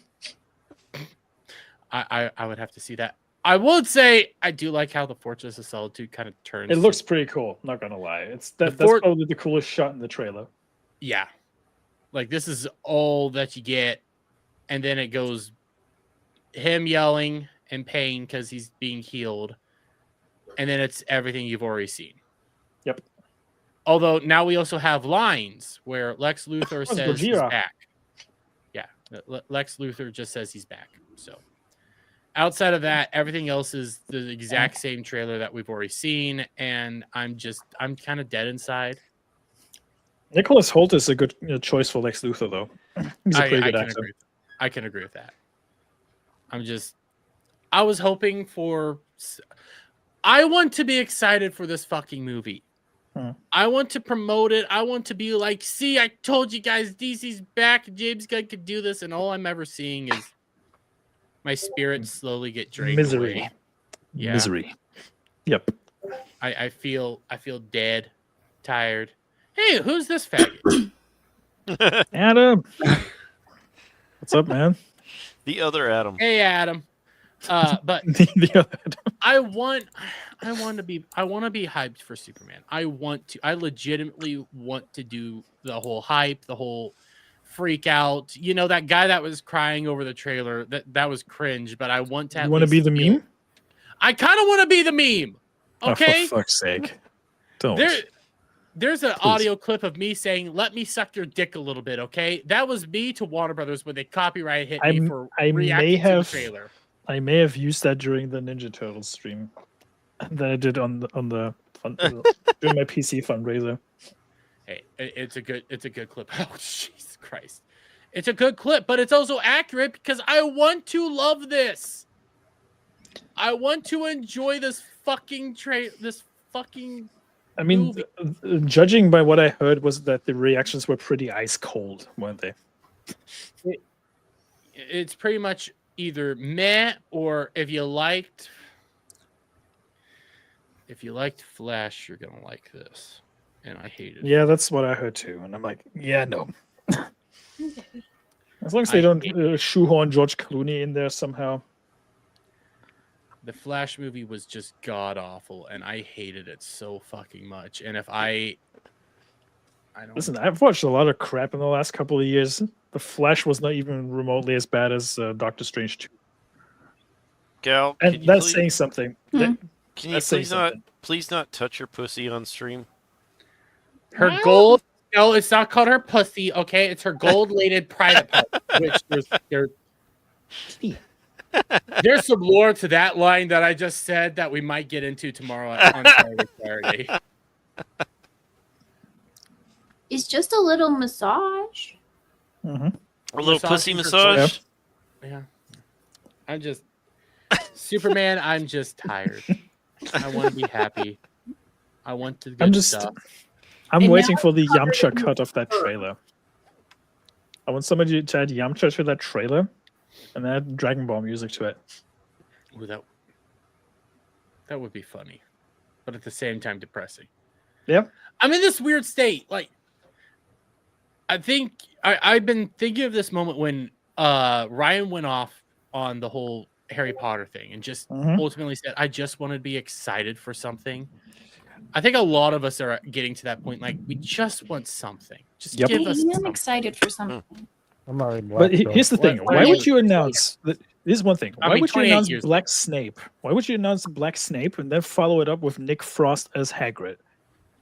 I would have to see that. I would say I do like how the Fortress of Solitude kind of turns. It looks pretty cool. Not gonna lie, that's probably the coolest shot in the trailer. Yeah, like this is all that you get, and then it goes him yelling in pain because he's being healed, and then it's everything you've already seen. Yep. Although now we also have lines where Lex Luthor says he's back. Yeah, Lex Luthor just says he's back. So outside of that, everything else is the exact same trailer that we've already seen, and I'm kind of dead inside. Nicholas Hoult is a good choice for Lex Luthor, though. He's a pretty good actor. I can agree with that. I was hoping for. I want to be excited for this fucking movie. I want to promote it. I want to be like, see, I told you guys, DC's back. James Gunn could do this, and all I'm ever seeing is my spirit slowly get drained Misery. away. Yeah. Misery. Yep. I feel dead, tired. Hey, who's this faggot? Adam. What's up, man? The other Adam. Hey, Adam. But the other Adam. I want to be hyped for Superman. I legitimately want to do the whole hype, the whole freak out. You know, that guy that was crying over the trailer, that was cringe, but I want to. You want to be the meme? I kind of want to be the meme. Okay. Oh, for fuck's sake. Don't. There's an audio clip of me saying, "Let me suck your dick a little bit." Okay. That was me to Warner Brothers when they copyright hit me for reacting to the trailer. I may have used that during the Ninja Turtles stream that I did on the during my PC fundraiser. Hey, it's a good clip. Oh, Jesus Christ. It's a good clip, but it's also accurate because I want to love this. I want to enjoy this fucking I mean, judging by what I heard was that the reactions were pretty ice cold, weren't they? It's pretty much either meh or if you liked Flash, you're gonna like this. And I hate it. Yeah, that's what I heard too. And I'm like, yeah, no. As long as they don't shoehorn George Clooney in there somehow. The Flash movie was just god awful, and I hated it so fucking much. And if I don't listen, I've watched a lot of crap in the last couple of years. The Flash was not even remotely as bad as Doctor Strange 2. Gal, and that's saying something. Can you please not touch your pussy on stream? Her gold. No, it's not called her pussy. Okay, it's her gold-lated private part. Which there's some lore to that line that I just said that we might get into tomorrow on Saturday. It's just a little massage. Mm-hmm. A little pussy massage. Yeah. I'm just Superman. I'm just tired. I want to be happy. I want to get stuff. I'm waiting for the Yamcha cut of that trailer. I want somebody to add Yamcha to that trailer and add Dragon Ball music to it. Ooh, that would be funny, but at the same time depressing. Yep. I'm in this weird state. Like, I think I've been thinking of this moment when Ryan went off on the whole Harry Potter thing and just ultimately said, I just want to be excited for something. I think a lot of us are getting to that point. Like, we just want something. Just Yep. give us I'm something. excited for something. I'm already But here's the thing: What why are would you- you announce that? This is one thing. I Why mean, would you 28 announce years. Black Snape? Why would you announce Black Snape and then follow it up with Nick Frost as Hagrid?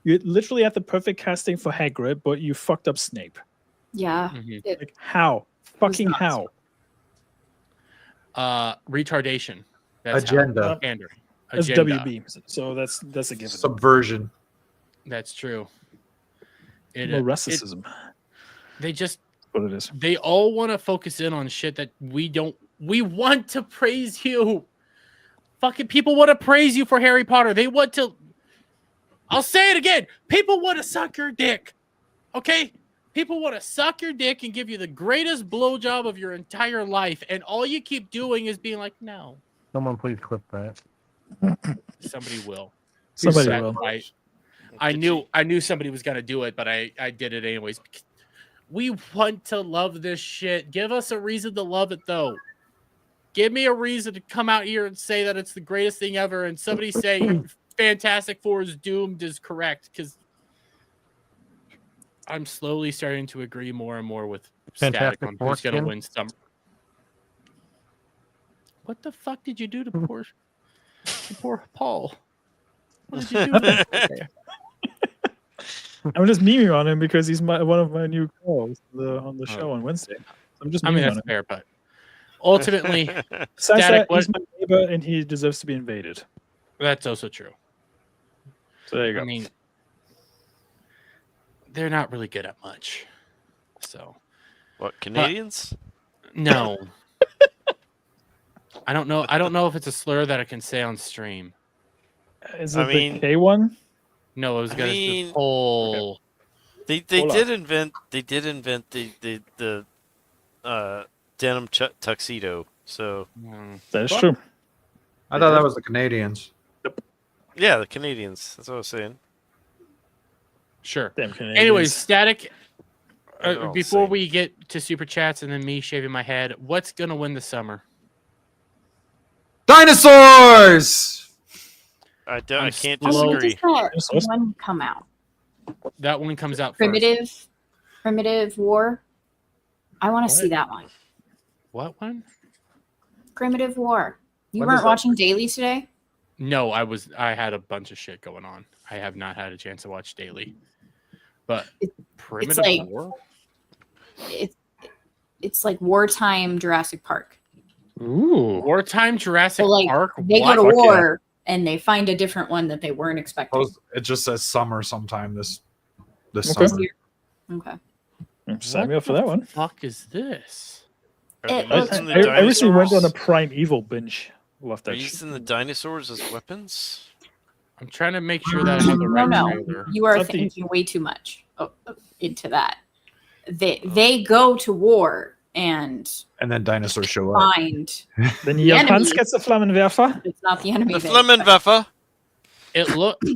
You literally had the perfect casting for Hagrid, but you fucked up Snape. Yeah. Mhm. It Like how? Fucking nuts. how? Retardation. Agenda. How. Pandering. That's Agenda. WB. So that's a given. Subversion. That's true. More racism. They just what it is. They all want to focus in on shit that we don't. We want to praise you. Fucking people want to praise you for Harry Potter. They want to. I'll say it again. People want to suck your dick. Okay? People want to suck your dick and give you the greatest blowjob of your entire life. And all you keep doing is being like, no. Someone please clip that. Somebody will. Somebody That's will. right. I knew somebody was gonna do it, but I did it anyways. We want to love this shit. Give us a reason to love it, though. Give me a reason to come out here and say that it's the greatest thing ever, and somebody say Fantastic Four is doomed is correct, because I'm slowly starting to agree more and more with Static Fantastic on Four who's gonna skin? win some. What the fuck did you do to poor Paul? What did you do to him? I'm just memeing on him because he's one of my new calls on the show on Wednesday. I'm just memeing I mean, on that's him. fair, but ultimately, Besides Static, that, he's my neighbor and he deserves to be invaded. that's also true. So there you go. I mean, they're not really good at much. So, What, Canadians? No. I don't know. I don't know if it's a slur that I can say on stream. Is I it mean- the K one? No, it was I gonna mean- the whole. They Hold did invent the denim tuxedo. So That is true. I thought that was the Canadians. yeah, the Canadians. That's what I was saying. Sure. Damn Canadians. Anyways, Static. They're all Before same. we get to super chats and then me shaving my head, what's gonna win the summer? Dinosaurs! I I'm can't slow- When disagree. does that one come out? That one comes out first. Primitive War. I want to see that one. What one? Primitive War. You When weren't does that- watching Daily today? No, I had a bunch of shit going on. I have not had a chance to watch Daily. But Primitive like- War? It's like wartime Jurassic Park. Ooh. Wartime Jurassic So like Park? they What? go to Fuck yeah. war and they find a different one that they weren't expecting. It just says summer sometime this Okay. summer. Okay. Sign me up for that one. Fuck is this? Are they It looks- using the I recently went on a dinosaurs? Prime Evil binge. Love Are that you shit. using the dinosaurs as weapons? I'm trying to make sure that I have the right No, trailer. you are Not the- thinking way too much into that. They go to war and And then dinosaurs show up. find Then The you enemy- Hans gets the Flammenwerfer. it's not the enemy. The they Flammenwerfer.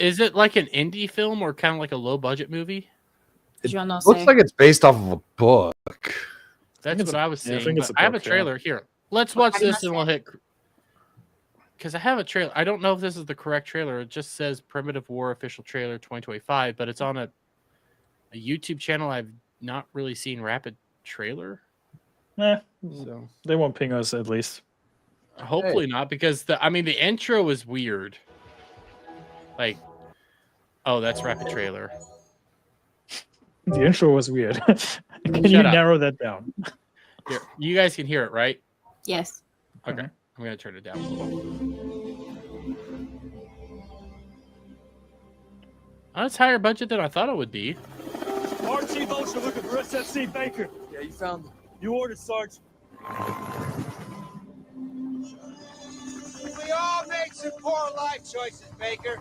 Is it like an indie film or kind of like a low budget movie? Did you know Looks like it's based off of a book. That's it's what I was yeah, I saying. think it's but a I have a book, yeah. trailer here. Let's watch How do you this and say we'll hit. Because I have a trailer. I don't know if this is the correct trailer. It just says Primitive War official trailer 2025, but it's on a YouTube channel I've not really seen rapid trailer. Nah, So they won't ping us at least. hopefully not, because the intro is weird. Like, oh, that's rapid trailer. The intro was weird. Can you Shut up. narrow that down? Here, you guys can hear it, right? Yes. Okay, I'm gonna turn it down a little. Oh, it's higher budget than I thought it would be. RT Vulture looking for SFC Baker. Yeah, you found them. You ordered, Sarge. We all make some poor life choices, Baker.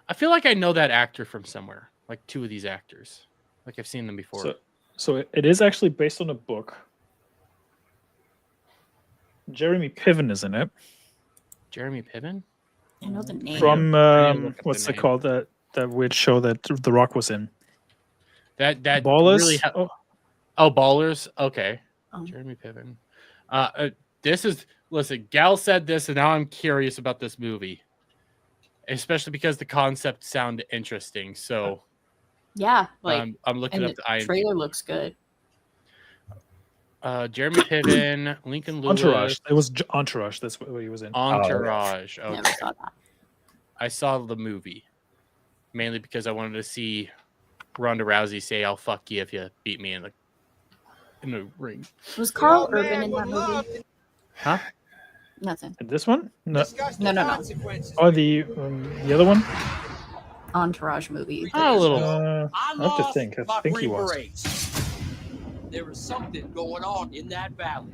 I feel like I know that actor from somewhere. Like two of these actors. Like I've seen them before. So it is actually based on a book. Jeremy Piven is in it. Jeremy Piven? I know the name. From I need to look up what's the it name. called? That weird show that The Rock was in. That Ballers? really Ballers. Okay. Jeremy Piven. Listen, Gal said this, and now I'm curious about this movie. especially because the concept sounded interesting. So Yeah, like I'm looking and up the the trailer looks good. Jeremy Piven, Lincoln Lewis. Entourage. It was Entourage. That's what he was in. Entourage. Never Okay. saw that. I saw the movie mainly because I wanted to see Ronda Rousey say, "I'll fuck you if you beat me in the ring." Was Carl Urban in that movie? Huh? Nothing. And this one? No. No. Oh, the other one? Entourage movie. A little. I have to think. I think he was. There is something going on in that valley.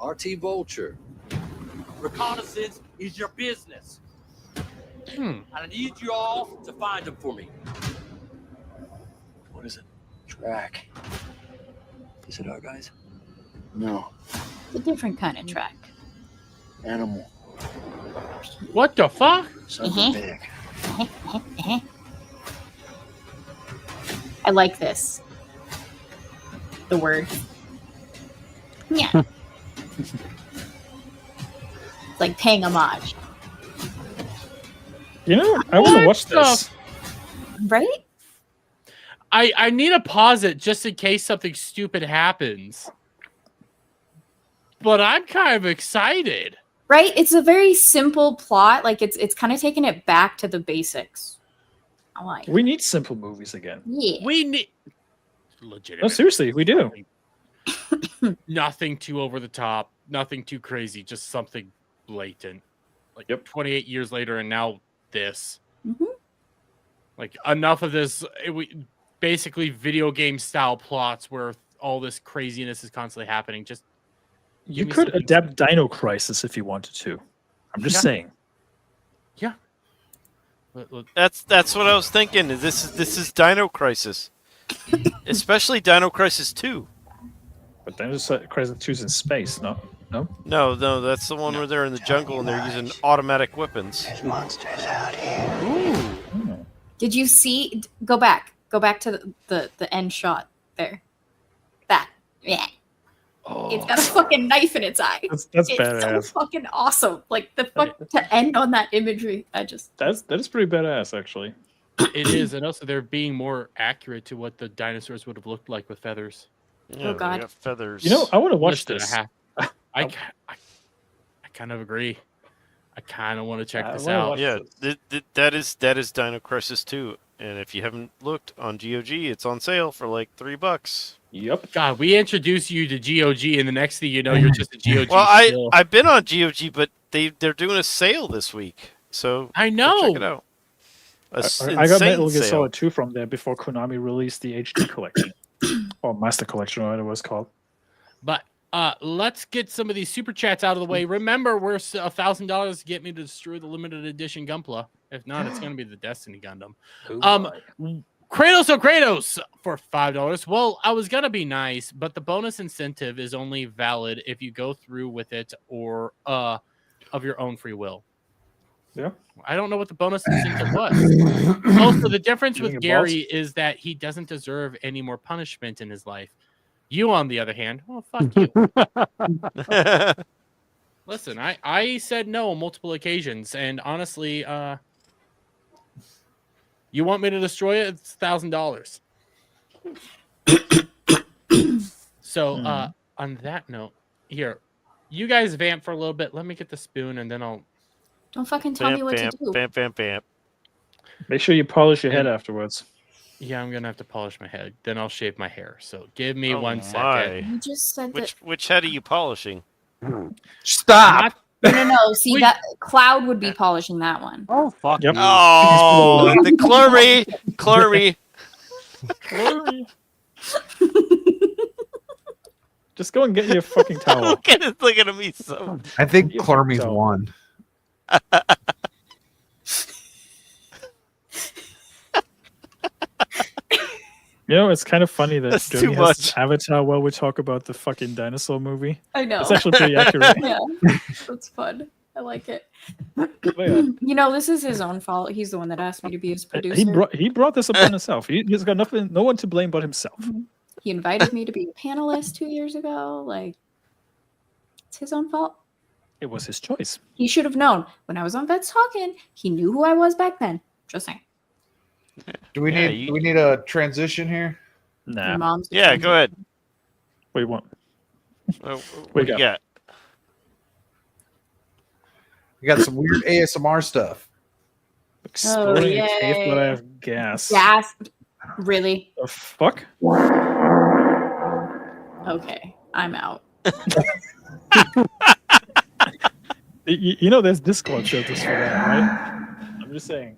RT Vulture. Reconnaissance is your business. And I need you all to find them for me. What is it? Track. Is it our guys? No. It's a different kind of track. Animal. What the fuck? Something big. I like this. The word. Yeah. It's like paying homage. You know, I want to watch this. Right? I need to pause it just in case something stupid happens. But I'm kind of excited. Right? It's a very simple plot. Like it's kind of taking it back to the basics. I like. We need simple movies again. Yeah. We need legitimate. No, seriously, we do. Nothing too over the top, nothing too crazy, just something blatant. Like 28 years later, and now this. Like enough of this. Basically, video game style plots where all this craziness is constantly happening. Just You could adapt Dino Crisis if you wanted to. I'm just saying. Yeah. That's what I was thinking. This is Dino Crisis, especially Dino Crisis 2. But Dino Crisis 2 is in space, no? No, that's the one where they're in the jungle and they're using automatic weapons. There's monsters out here. Ooh. Did you see? Go back to the end shot there. That. Yeah. Oh. It's got a fucking knife in its eye. That's it's badass. so fucking awesome. Like the fuck to end on that imagery. That is pretty badass, actually. It is, and also they're being more accurate to what the dinosaurs would have looked like with feathers. Yeah, God. they got feathers. You know, I want to watch Listen, this. I kind of agree. I kind of want to check this wanna out. watch Yeah, that is Dino Crisis 2, and if you haven't looked on GOG, it's on sale for like $3. Yep. God, we introduce you to GOG, and the next thing you know, you're just a GOG. Well, I've been on GOG, but they're doing a sale this week, so I know. go check it out. I got Metal Gear Solid 2 from there before Konami released the HD collection. Or Master Collection, or whatever it was called. But let's get some of these super chats out of the way. Remember, we're $1,000 to get me to destroy the limited edition Gunpla. If not, it's going to be the Destiny Gundam. Kratos for $5. Well, I was going to be nice, but the bonus incentive is only valid if you go through with it or of your own free will. Yeah. I don't know what the bonus incentive was. Also, the difference with Gary is that he doesn't deserve any more punishment in his life. You, on the other hand, well, fuck you. Listen, I said no on multiple occasions, and honestly, you want me to destroy it? It's $1,000. So, on that note, here, you guys vamp for a little bit. Let me get the spoon, and then I'll. Don't fucking tell me what to do. Vamp. Make sure you polish your head afterwards. Yeah, I'm gonna have to polish my head. Then I'll shave my hair. So give me 1 second. You just said that. Which head are you polishing? Stop. No. See, that Cloud would be polishing that one. Oh fuck. Yep. Oh, the Chlorby. Just go and get your fucking towel. Look at me so. I think Clormy's won. You know, it's kind of funny that That's Jeremy too has much. this avatar while we talk about the fucking dinosaur movie. I know. It's actually pretty accurate. Yeah, that's fun. I like it. Yeah. You know, this is his own fault. He's the one that asked me to be his producer. He brought this upon himself. He's got no one to blame but himself. He invited me to be a panelist 2 years ago. Like, it's his own fault. It was his choice. He should have known. When I was on Vets Talking, he knew who I was back then. Just saying. Do we need a transition here? Nah. Your mom's the Yeah, transit. go ahead. What do you want? What do you got? We got some weird ASMR stuff. Exploring a cave, yay. but I have gas. Gas. Really? The fuck? Okay, I'm out. You know there's Discord shelters for that, right? I'm just saying.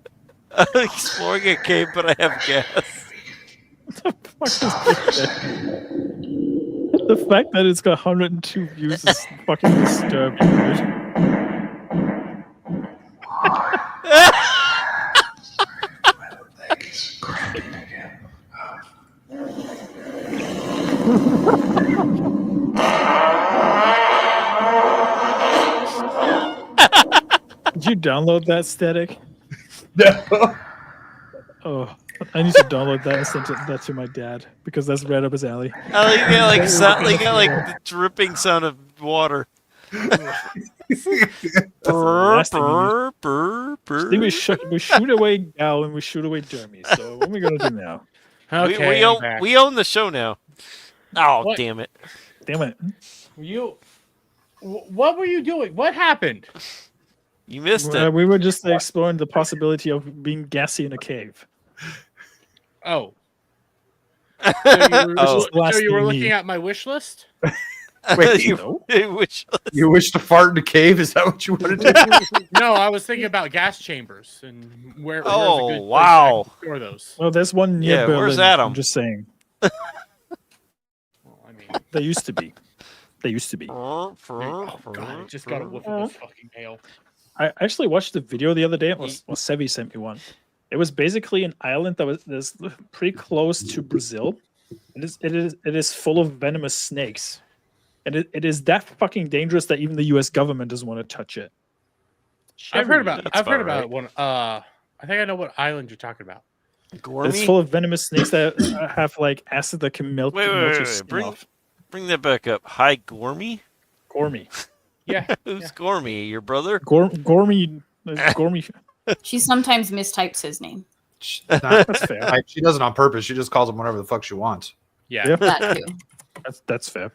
Exploring a cave, but I have gas. The fact that it's got 102 views is fucking disturbing, dude. Did you download that, Static? No. Oh, I need to download that and send that to my dad because that's right up his alley. Oh, you got like the dripping sound of water. I think we shoot away Gal and we shoot away Dermy. So what are we gonna do now? Okay, we own the show now. Oh, What? damn it! Damn it! What were you doing? What happened? You missed it. We were just exploring the possibility of being gassy in a cave. Oh. So last you were thing looking me. at my wish list? Wait, No? you wish to fart in a cave? Is that what you want to do? No, I was thinking about gas chambers and where's a Oh, good place wow. I can store those. Well, there's one near Berlin. where's Adam? I'm just saying. They used to be. Oh god, I just got a whiff of this fucking nail. I actually watched the video the other day. Well, Sevi sent me one. It was basically an island that's pretty close to Brazil. It is full of venomous snakes, and it is that fucking dangerous that even the U.S. government doesn't want to touch it. I've heard about one. I think I know what island you're talking about. It's full of venomous snakes that have like acid that can melt. Wait, melt your skin off. Bring that back up. Hi, Gormy. Gormy. Yeah. Who's Gormy? Your brother? Gormy. Gormy. She sometimes mistypes his name. That's fair. She does it on purpose. She just calls him whatever the fuck she wants. Yeah. That too. That's fair.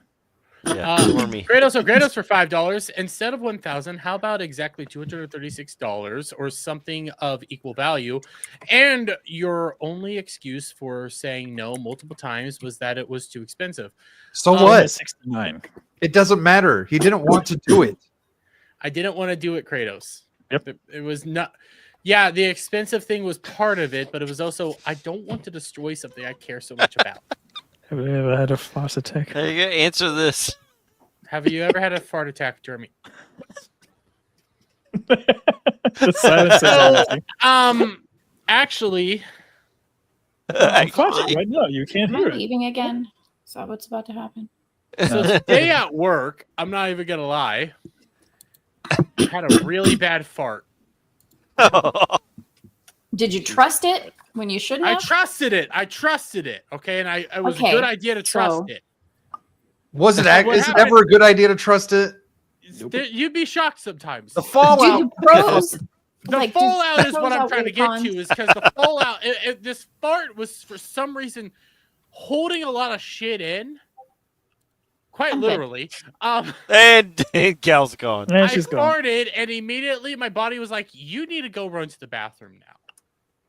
Yeah, Gormy. Kratos for $5 instead of $1,000. How about exactly $236 or something of equal value? And your only excuse for saying no multiple times was that it was too expensive. So what? 69. It doesn't matter. He didn't want to do it. I didn't want to do it, Kratos. Yep. It was not. Yeah, the expensive thing was part of it, but it was also I don't want to destroy something I care so much about. Have you ever had a fart attack? Hey, you gotta answer this. Have you ever had a fart attack, Jeremy? The silence says everything. Actually, I'm farting right now. You can't Am hear I it. leaving again? Is that what's about to happen? so today at work, I'm not even gonna lie, I had a really bad fart. Did you trust it when you shouldn't I have? trusted it. Okay, and it was Okay, a good idea to trust so- it. Was it? So what Is it happened- ever a good idea to trust it? You'd be shocked sometimes. The fallout. Do pros? The like, do fallout is pros what I'm trying to outweigh get cons? to, is because the fallout, this fart was for some reason holding a lot of shit in, quite Okay. literally. And Gal's gone. And I she's gone. farted, and immediately my body was like, "You need to go run to the bathroom now."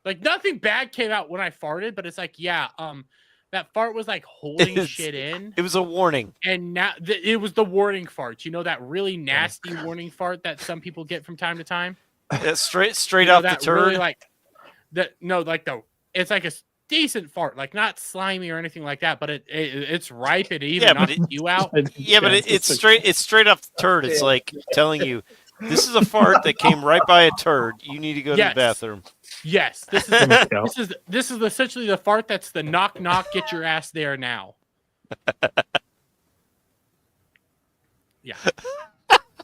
Like nothing bad came out when I farted, but it's like, yeah, that fart was like holding shit in. It was a warning. And now it was the warning fart. You know that really nasty warning fart that some people get from time to time. That's straight You know, off the that turd. really, like it's like a decent fart, like not slimy or anything like that, but it's ripe. It even knocks you out. Yeah, but it's straight off the turd. It's like telling you, this is a fart that came right by a turd. You need to go to Yes. the bathroom. Yes, this is essentially the fart that's the knock knock. Get your ass there now. Yeah.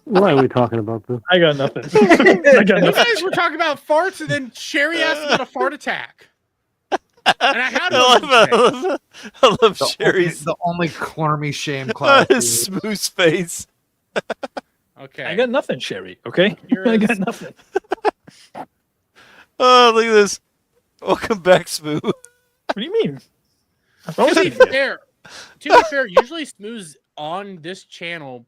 Why are we talking about this? I got nothing. You guys were talking about farts, and then Sherry asked about a fart attack. And I had one. I love Sherry's The only Clormy shame cloud. his smooth face. Okay. I got nothing, Sherry. Okay, I got nothing. Oh, look at this. Welcome back, Smooth. What do you mean? To be fair, usually Smooth's on this channel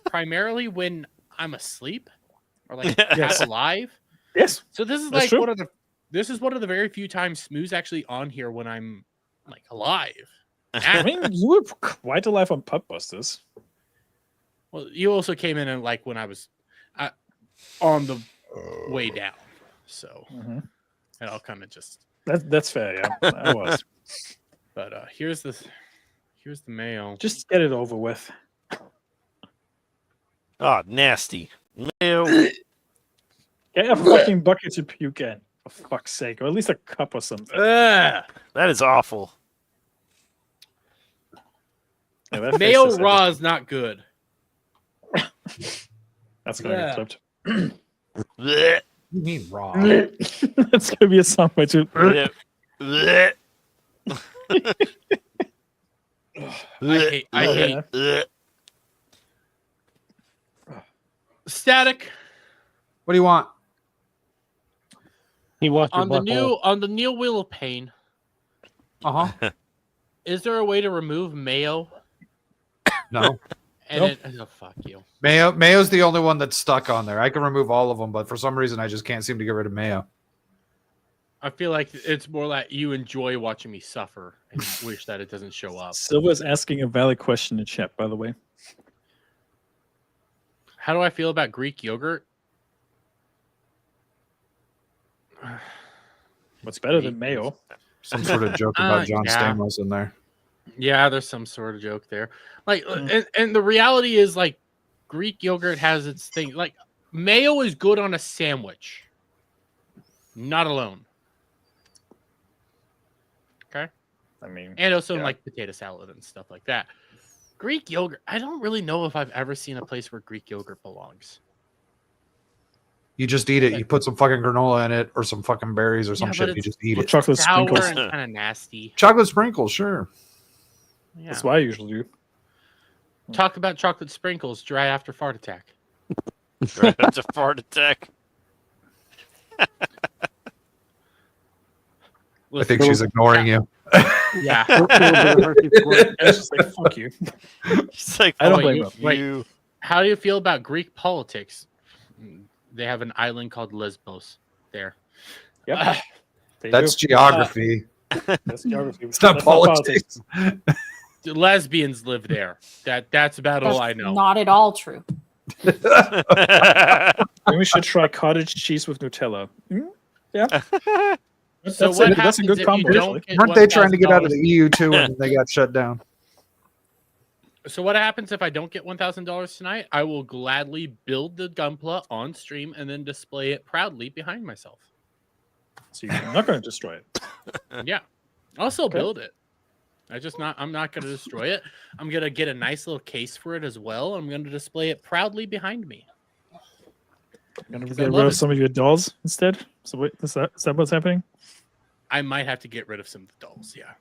primarily when I'm asleep or like half alive. Yes. So this is That's like true. one of the very few times Smooth's actually on here when I'm like alive. I mean, you were quite alive on Puppbusters. Well, you also came in and like when I was on the way down, so and I'll kind of just that's fair. Yeah, I was. But here's the mail. Just get it over with. Oh, nasty. Mail. Get a fucking bucket to puke in, for fuck's sake, or at least a cup or something. That is awful. Yeah, that Mayo face is- raw is not good. That's gonna get clipped. Blech. You mean raw? That's gonna be a soundbite too. Blech. Blech. I hate Blech. Static. What do you want? He watched On the new Wheel of Pain. Is there a way to remove mayo? No. And oh, fuck you. Mayo's the only one that's stuck on there. I can remove all of them, but for some reason I just can't seem to get rid of mayo. I feel like it's more like you enjoy watching me suffer and wish that it doesn't show up. Silva's asking a valid question in chat, by the way. How do I feel about Greek yogurt? What's better than mayo? Some sort of joke about John Stamos in there. Yeah, there's some sort of joke there. Like, and the reality is, like, Greek yogurt has its thing. Like, mayo is good on a sandwich, not alone. Okay. I mean, and also in like potato salad and stuff like that. Greek yogurt. I don't really know if I've ever seen a place where Greek yogurt belongs. You just eat it. You put some fucking granola in it or some fucking berries or some shit. You just eat it. Chocolate sprinkles. Kind of nasty. Chocolate sprinkles, sure. Yeah. That's what I usually do. Talk about chocolate sprinkles dry after fart attack. Right after fart attack. I think she's ignoring you. Yeah. It's just like, fuck you. She's like, I don't blame her. Wait, how do you feel about Greek politics? They have an island called Lesbos there. Yep. That's geography. That's geography. It's not politics. Lesbians live there. That's about all I know. Not at all true. Maybe we should try cottage cheese with Nutella. Yeah. So That's what it. That's a happens good if combo. you don't get Weren't they trying to get out of the $1,000? EU too and they got shut down? So what happens if I don't get $1,000 tonight? I will gladly build the Gunpla on stream and then display it proudly behind myself. So you're not going to destroy it. Yeah. I'll still build it. I'm not going to destroy it. I'm going to get a nice little case for it as well. I'm going to display it proudly behind me. You're going to get rid of some of your dolls instead? So wait, is that what's happening? I might have to get rid of some of the dolls, yeah.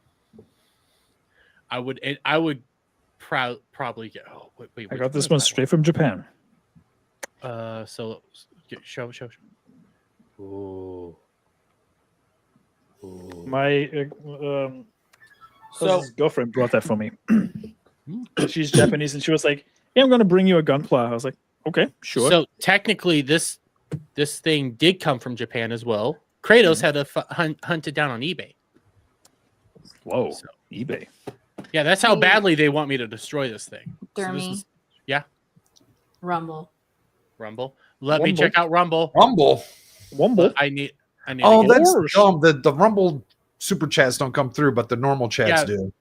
I would probably get. Oh wait! I got this one straight from Japan. So show. Ooh. My So- girlfriend brought that for me. She's Japanese, and she was like, "Yeah, I'm going to bring you a gunpla." I was like, "Okay, sure." So technically, this thing did come from Japan as well. Kratos had to hunt it down on eBay. Whoa, eBay. Yeah, that's how badly they want me to destroy this thing. Dermy. Yeah, Rumble. Rumble. Let me Rumble. check out Rumble. Rumble. I need. Oh, to get that's dumb. The Rumble super chats don't come through, but the normal chats Yeah. do.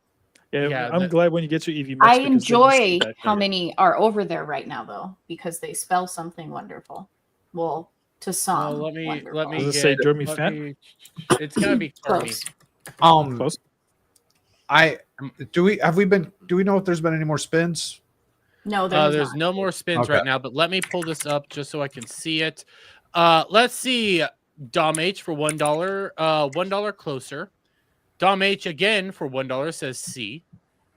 Yeah, I'm glad when you get to EV. I enjoy how many are over there right now, though, because they spell something wonderful. Well, to some. let me Does it say Dermy let Fat? me- It's gonna be Dermy. Close. Close. Do we know if there's been any more spins? No, There's no more spins Okay. right now, but let me pull this up just so I can see it. Let's see. Dom H for $1. $1 closer. Dom H again for $1 says C.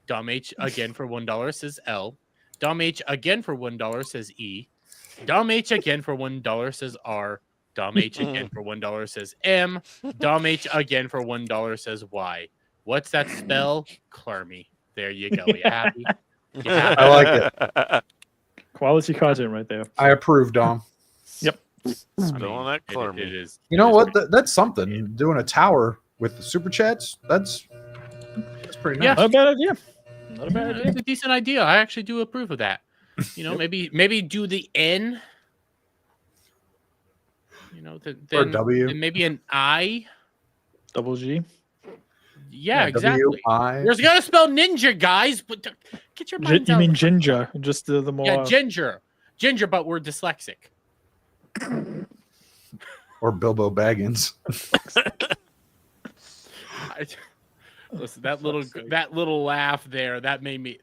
Dom H again for $1 says L. Dom H again for $1 says E. Dom H again for $1 says R. Dom H again for $1 says M. Dom H again for $1 says Y. What's that spell? Clarmy. There you go. You happy? You happy? I like it. Quality content right there. I approve, Dom. Yep. Spelling that Clarmy. It is. You know what? That's something. Doing a tower with the super chats. That's pretty nice. Yeah. Not a bad idea. Not a bad idea. It's a decent idea. I actually do approve of that. You know, maybe do the N. You know, Or W. then maybe an I. Double G. Yeah, exactly. W-I. There's gotta spell ninja, guys. But get your mind You out. mean ginger? Just the more. Yeah, ginger, but we're dyslexic. Or Bilbo Baggins. Listen, that little laugh there, that made me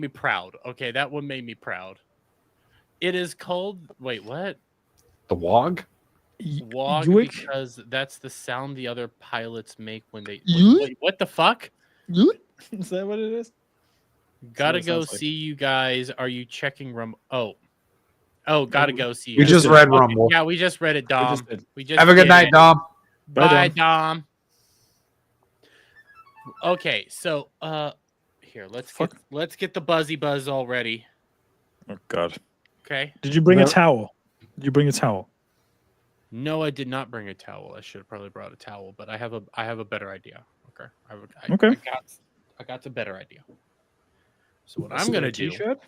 proud. Okay, that one made me proud. It is called. Wait, what? The Wog. Wog, Yoik? because that's the sound the other pilots make when they. Yoik? Wait, what the fuck? Is that what it is? Gotta what it go sounds like. see you guys. Are you checking Oh, gotta go see you. We guys. just read Okay, Rumble. Yeah, we just read it, Dom. We just Have a good did night, it. Dom. Bye, Dom. Okay, so here, let's get the buzzy buzz all ready. Oh God. Okay. Did you bring a No. towel? Did you bring a towel? No, I did not bring a towel. I should have probably brought a towel, but I have a better idea. Okay. Okay. I got the better idea. So what Is I'm it gonna a do. T-shirt?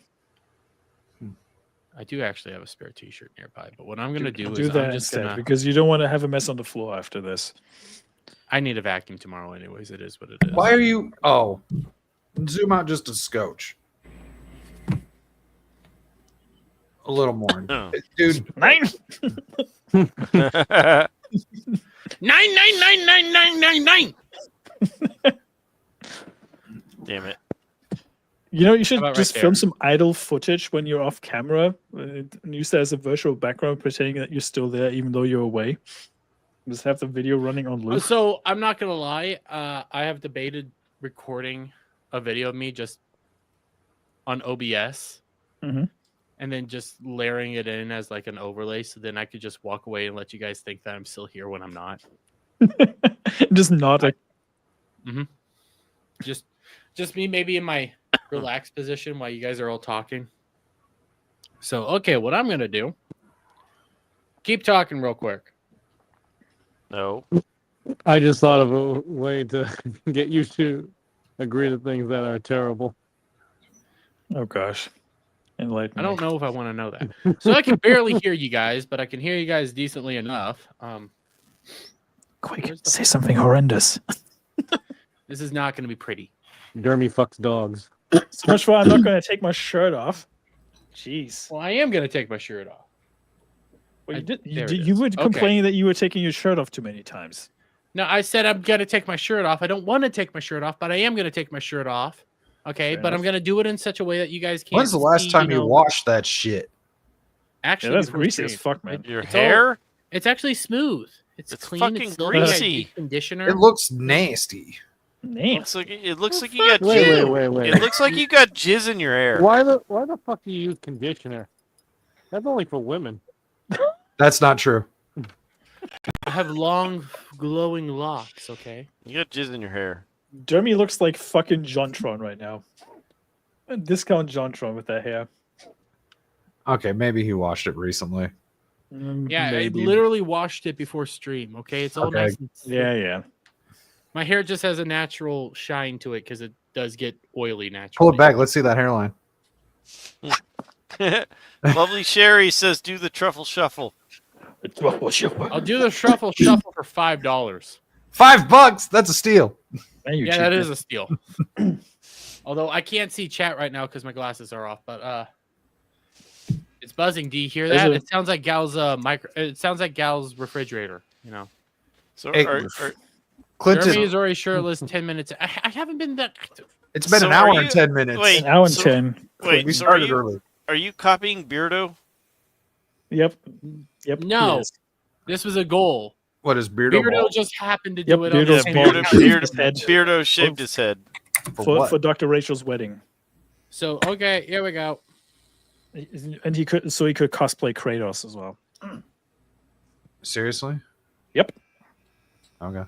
I do actually have a spare T-shirt nearby, but what I'm gonna do Do is that I'm just instead gonna. because you don't want to have a mess on the floor after this. I need a vacuum tomorrow, anyways. It is what it is. Why are you? Oh, zoom out just a scotch. A little more, dude. 9. 9999999. Damn it. You know, you should How about just right film there? some idle footage when you're off camera and use that as a virtual background, pretending that you're still there even though you're away. Just have the video running on loop. So I'm not gonna lie. I have debated recording a video of me just on OBS, Mhm. and then just layering it in as like an overlay, so then I could just walk away and let you guys think that I'm still here when I'm not. Just nodding. Just me, maybe in my relaxed position while you guys are all talking. So okay, what I'm gonna do? Keep talking real quick. No. I just thought of a way to get you to agree to things that are terrible. Oh gosh. Enlighten I me. don't know if I want to know that. So I can barely hear you guys, but I can hear you guys decently enough. Quick, say something horrendous. This is not going to be pretty. Dermy fucks dogs. So much for I'm not going to take my shirt off. Jeez. Well, I am going to take my shirt off. Well, you did. there it You is. were Okay. complaining that you were taking your shirt off too many times. No, I said I'm going to take my shirt off. I don't want to take my shirt off, but I am going to take my shirt off. Okay, Fair but I'm enough. going to do it in such a way that you guys can't. When's the last see, time you know- washed that shit? Actually, Yeah, that's before greasy as stream. fuck, man. Your It's all- hair? It's actually smooth. It's clean. fucking It's silky. I greasy. deep conditioner. It looks nasty. Looks like it looks like you got Wait, jizz. wait. It looks like you got jizz in your hair. Why the fuck do you use conditioner? That's only for women. That's not true. I have long, glowing locks. Okay. You got jizz in your hair. Jeremy looks like fucking Jontron right now. Discount Jontron with that hair. Okay, maybe he washed it recently. Yeah, Maybe. I literally washed it before stream. Okay, it's all Okay. nice. And Yeah, yeah. My hair just has a natural shine to it because it does get oily naturally. Pull it back. Let's see that hairline. Lovely Sherry says, "Do the truffle shuffle." I'll do the shuffle shuffle for $5. $5? That's a steal. Yeah, that is a steal. Although I can't see chat right now because my glasses are off, but it's buzzing. Do you hear There's that? a- It sounds like Gal's It sounds like Gal's refrigerator. You know. So Hey, Clinton, Jeremy is already shirtless. 10 minutes. I haven't been that. it's been So an are hour you- and 10 minutes. Wait, An hour and so- 10. Wait, We so started early. Are you copying Beardo? Yep. Yep. No, he is. this was a goal. What is Beardo? Beardo bald? just happened to Yep, do it. Beardo's on the bald. same Beardo, time. Shaved his head. Beardo shaved his head. For For what? Dr. Rachel's wedding. So okay, here we go. And he could cosplay Kratos as well. Seriously? Yep. Okay.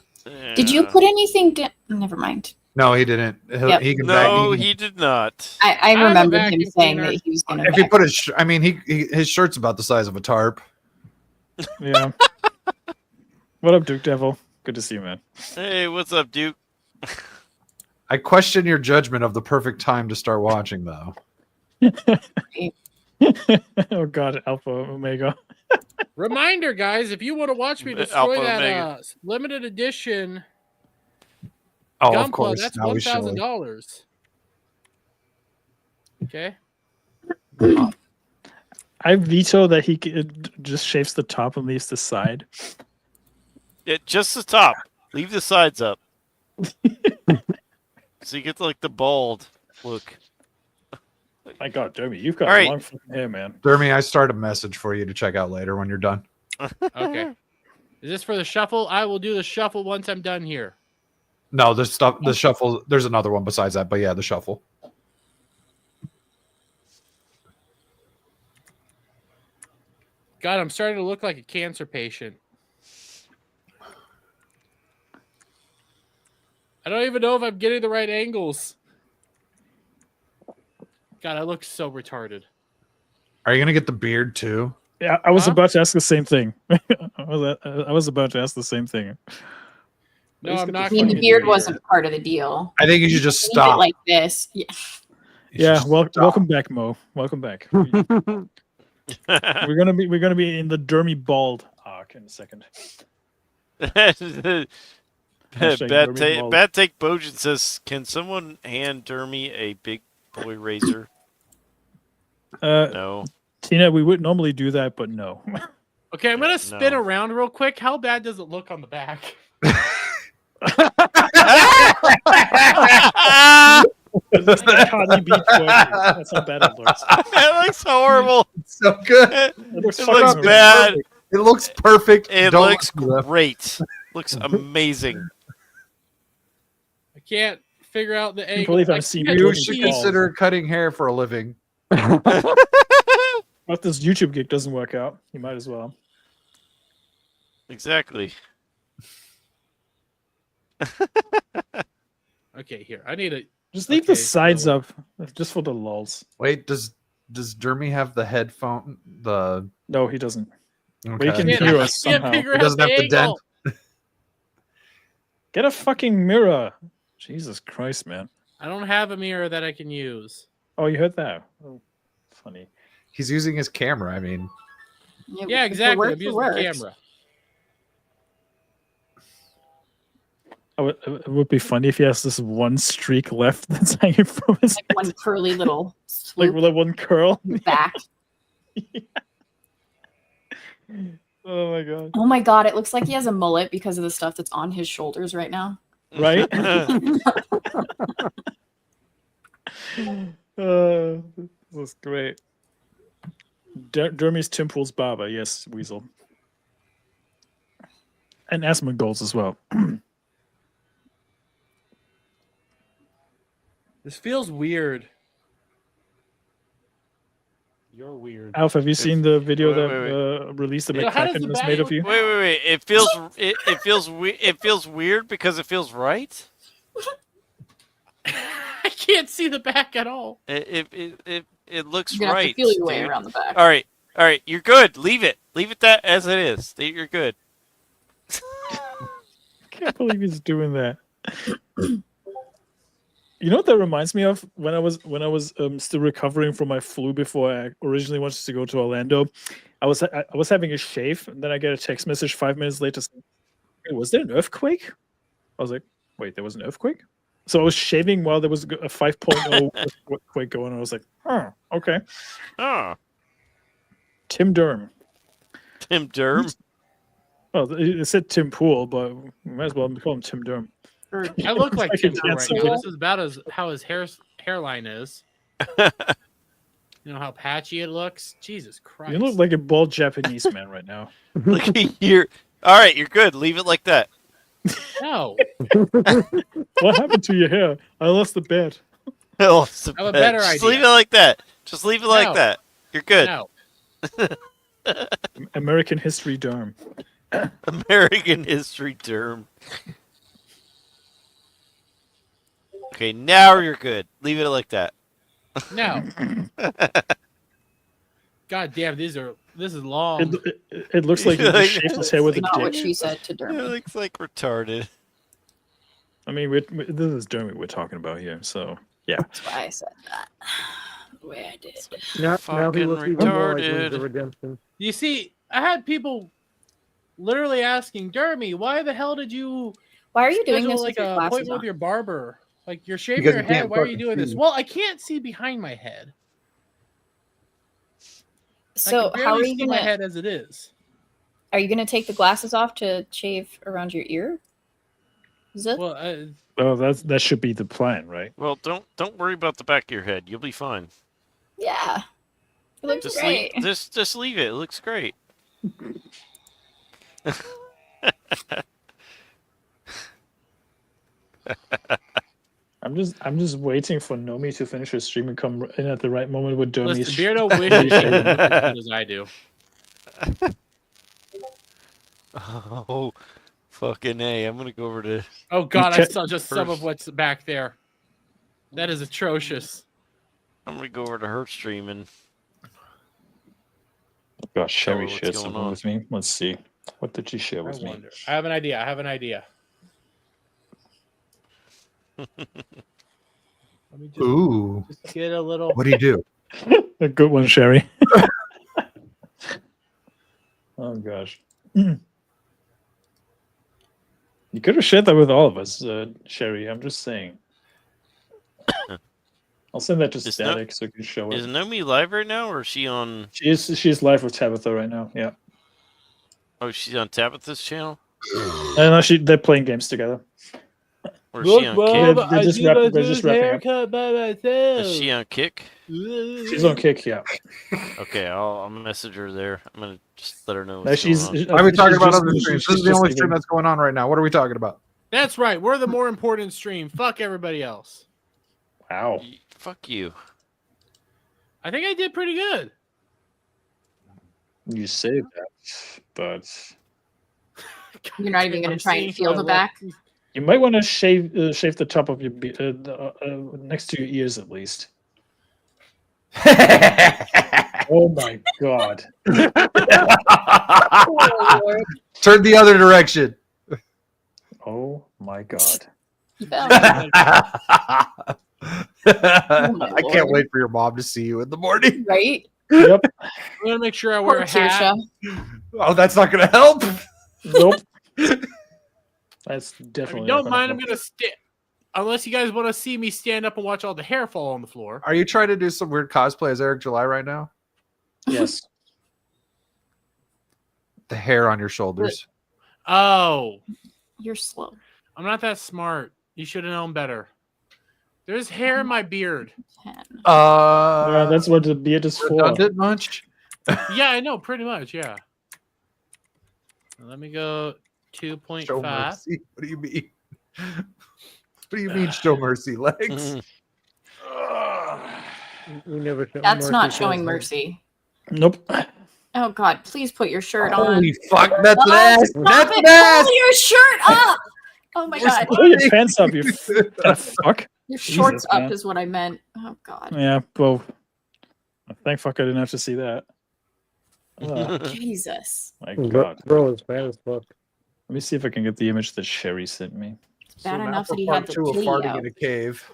Did you put anything down? Never mind. No, he didn't. Yep. He can No, he did not. I have a remember him vacuum saying cleaner. that he was going If he put his, I mean, his shirt's about the size of a tarp. Yeah. What up, Duke Devil? Good to see you, man. Hey, what's up, Duke? I question your judgment of the perfect time to start watching, though. Oh God, Alpha Omega. Reminder, guys, if you want to watch me destroy Alpha that Omega. limited edition Oh, of Gunpowder, course. that's Now he's showing. $1,000. Okay. I veto that he just shaves the top and leaves the side. Yeah, just the top. Leave the sides up. So you get like the bald look. My God, Dermy, you've got All right. long fucking hair, man. Dermy, I start a message for you to check out later when you're done. Okay. Is this for the shuffle? I will do the shuffle once I'm done here. No, the shuffle. There's another one besides that, but yeah, the shuffle. God, I'm starting to look like a cancer patient. I don't even know if I'm getting the right angles. God, I look so retarded. Are you gonna get the beard too? Yeah, I was about to ask the same thing. I was about to ask the same thing. No, I'm not. I mean, the beard wasn't part of the deal. I think you should just Leave it stop. like this. Yeah. Yeah, welcome back, Mo. Welcome back. we're gonna be in the Dermy bald arc in a second. Bad Dermy bald. Take Bojan says, "Can someone hand Dermy a big boy razor?" No. Tina, we would normally do that, but no. Okay, I'm gonna spin around real quick. How bad does it look on the back? That's how bad it looks. It looks horrible. It's so good. It looks looks bad. It looks perfect. It Don't looks look great. Looks amazing. I can't figure out the angle. believe I've I seen can't You Dermy should see- bald. consider cutting hair for a living. If this YouTube gig doesn't work out, you might as well. Exactly. Okay, here. I need a. Just leave the Okay, sides so- up, just for the lulls. Wait, does Dermy have the headphone? The No, he doesn't. okay. But he can Can't- hear I us can't somehow. figure He out doesn't the have the dent. angle. Get a fucking mirror. Jesus Christ, man. I don't have a mirror that I can use. Oh, you heard that? Oh, funny. He's using his camera. I mean, Yeah, exactly. I'm using the camera. It would be funny if he has this one streak left that's hanging from his Like one curly little like swoop with one curl. back. Oh my god! Oh my God, it looks like he has a mullet because of the stuff that's on his shoulders right now. Right? That's great. Dermy's Tim Pool's barber, yes, Weasel, and Asmongold's as well. This feels weird. You're weird. Alf, have you seen the video Wait, that released that So how does McCracken the has bag made of look? you? Wait. It feels weird because it feels right. I can't see the back at all. It looks You're gonna have right. to feel your way dude. around the back. All right. You're good. Leave it that as it is. You're good. Can't believe he's doing that. You know what that reminds me of? When I was still recovering from my flu before I originally wanted to go to Orlando, I was having a shave, and then I get a text message 5 minutes later saying, "Hey, was there an earthquake?" I was like, "Wait, there was an earthquake?" So I was shaving while there was a 5.0 earthquake going on. I was like, "Huh, okay." Oh, Tim Durham. Tim Durham. Well, it said Tim Pool, but we might as well call him Tim Durham. I look like Like Tim a Pool right dancer. now. This is about how his hairline is. You know how patchy it looks? Jesus Christ. You look like a bald Japanese man right now. Look at here. All right, you're good. Leave it like that. No. What happened to your hair? I lost the bet. Elf's the I have a best. better Just idea. leave it like that. Just leave it like No. that. You're good. No. American history term. American history term. Okay, now you're good. Leave it like that. No. God damn, this is long. It looks like he just shaved his head with a Not what dick. she said to It Dermot. looks like retarded. I mean, this is Dermot we're talking about here, so yeah. That's why I said that. Where I did. Now he Fucking looks even more like retarded. Wings of Redemption. You see, I had people literally asking, Dermy, why the hell did you Why are you doing schedule this like with your a glasses appointment on? with your barber? Like you're shaving Because your you head. can't Why are you fucking doing this? see. Well, I can't see behind my head. So I can how are barely you see my gonna? head as it is? Are you gonna take the glasses off to shave around your ear? Is it? Well, Well, that should be the plan, right? Well, don't worry about the back of your head. You'll be fine. Yeah. It looks Just great. just leave it. It looks great. I'm just waiting for Nomi to finish her stream and come in at the right moment with Dermy. listen, Beardo wishes he could look as good as I do. Oh, fucking A. I'm going to go over to... Oh God, I Okay. saw just some of what's back there. That is atrocious. I'm going to go over to her stream and... Gosh, Sherry what's shared going something on. with me. Let's see. What did she share I with me? wonder. I have an idea. I have an idea. Let me Ooh. just get a little. What do you do? A good one, Sherry. Oh gosh. You could have shared that with all of us, Sherry. I'm just saying. I'll send that to Is Static so you can show Is it. Nomi live right now, or is she on... She's live with Tabitha right now. Yeah. Oh, she's on Tabitha's channel? No, they're playing games together. Or is she on Kick? They're just wrapping up. by myself. Is she on Kick? She's on Kick, yeah. Okay, I'll message her there. I'm going to just let her know No, what's she's. going on. Why are we talking she's about just- other streams? she's This is the just only leaving. stream that's going on right now. What are we talking about? That's right. We're the more important stream. Fuck everybody else. Wow. Fuck you. I think I did pretty good. You say that, but You're not even gonna I'm try seeing and feel my the work. back. you might want to shave the top of your next to your ears at least. Oh my god! Oh, Lord. Turn the other direction. Oh my god! You fell. I can't Lord. wait for your mom to see you in the morning. Right? Yep. I'm gonna make sure I Poor wear a hat. Kirsha. Oh, that's not going to help. Nope. That's If you definitely. don't not mind, gonna I'm gonna stand. Unless you guys want to see me stand up and watch all the hair fall on the floor. Are you trying to do some weird cosplay as Eric July right now? help. Yes. The hair on your shoulders. Oh, You're slow. I'm not that smart. You should have known better. There's hair in my beard. Yeah, that's what the beard is for. Redundant much? Yeah, I know, pretty much. Yeah. Let me go Show 2.5. mercy. What do you mean? What do you mean, show mercy? Legs? We never show That's mercy not to showing us. mercy. Nope. Oh God! Please put your shirt on. Holy fuck, that's an Oh, ass. stop That's it. an ass. Pull your shirt up. Oh my God! Pull your pants up, you fuck. Your shorts Jesus, up man. is what I meant. Oh God! Yeah, well, thank fuck I didn't have to see that. Jesus! My Bro, god. bro is bad as fuck. Let me see if I can get the image that Sherry sent me. Bad now enough for that he part had the two of titty farting out. in a cave.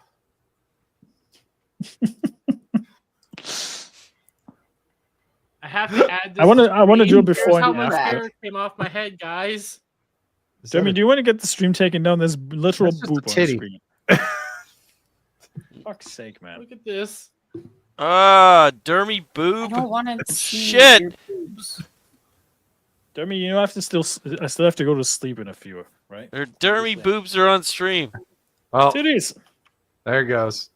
I have to add this. I wanna do it Here's before how and much after. hair came off my head, guys. Jeremy, do you want to get the stream taken down? There's literal That's just a boob on the titty. screen. Fuck's sake, man. Look at this. Dermy boob. I don't want to see Shit. your boobs. Jeremy, you know I still have to go to sleep in a few, right? Her dermy boobs are on stream. Oh, Titties. there it goes.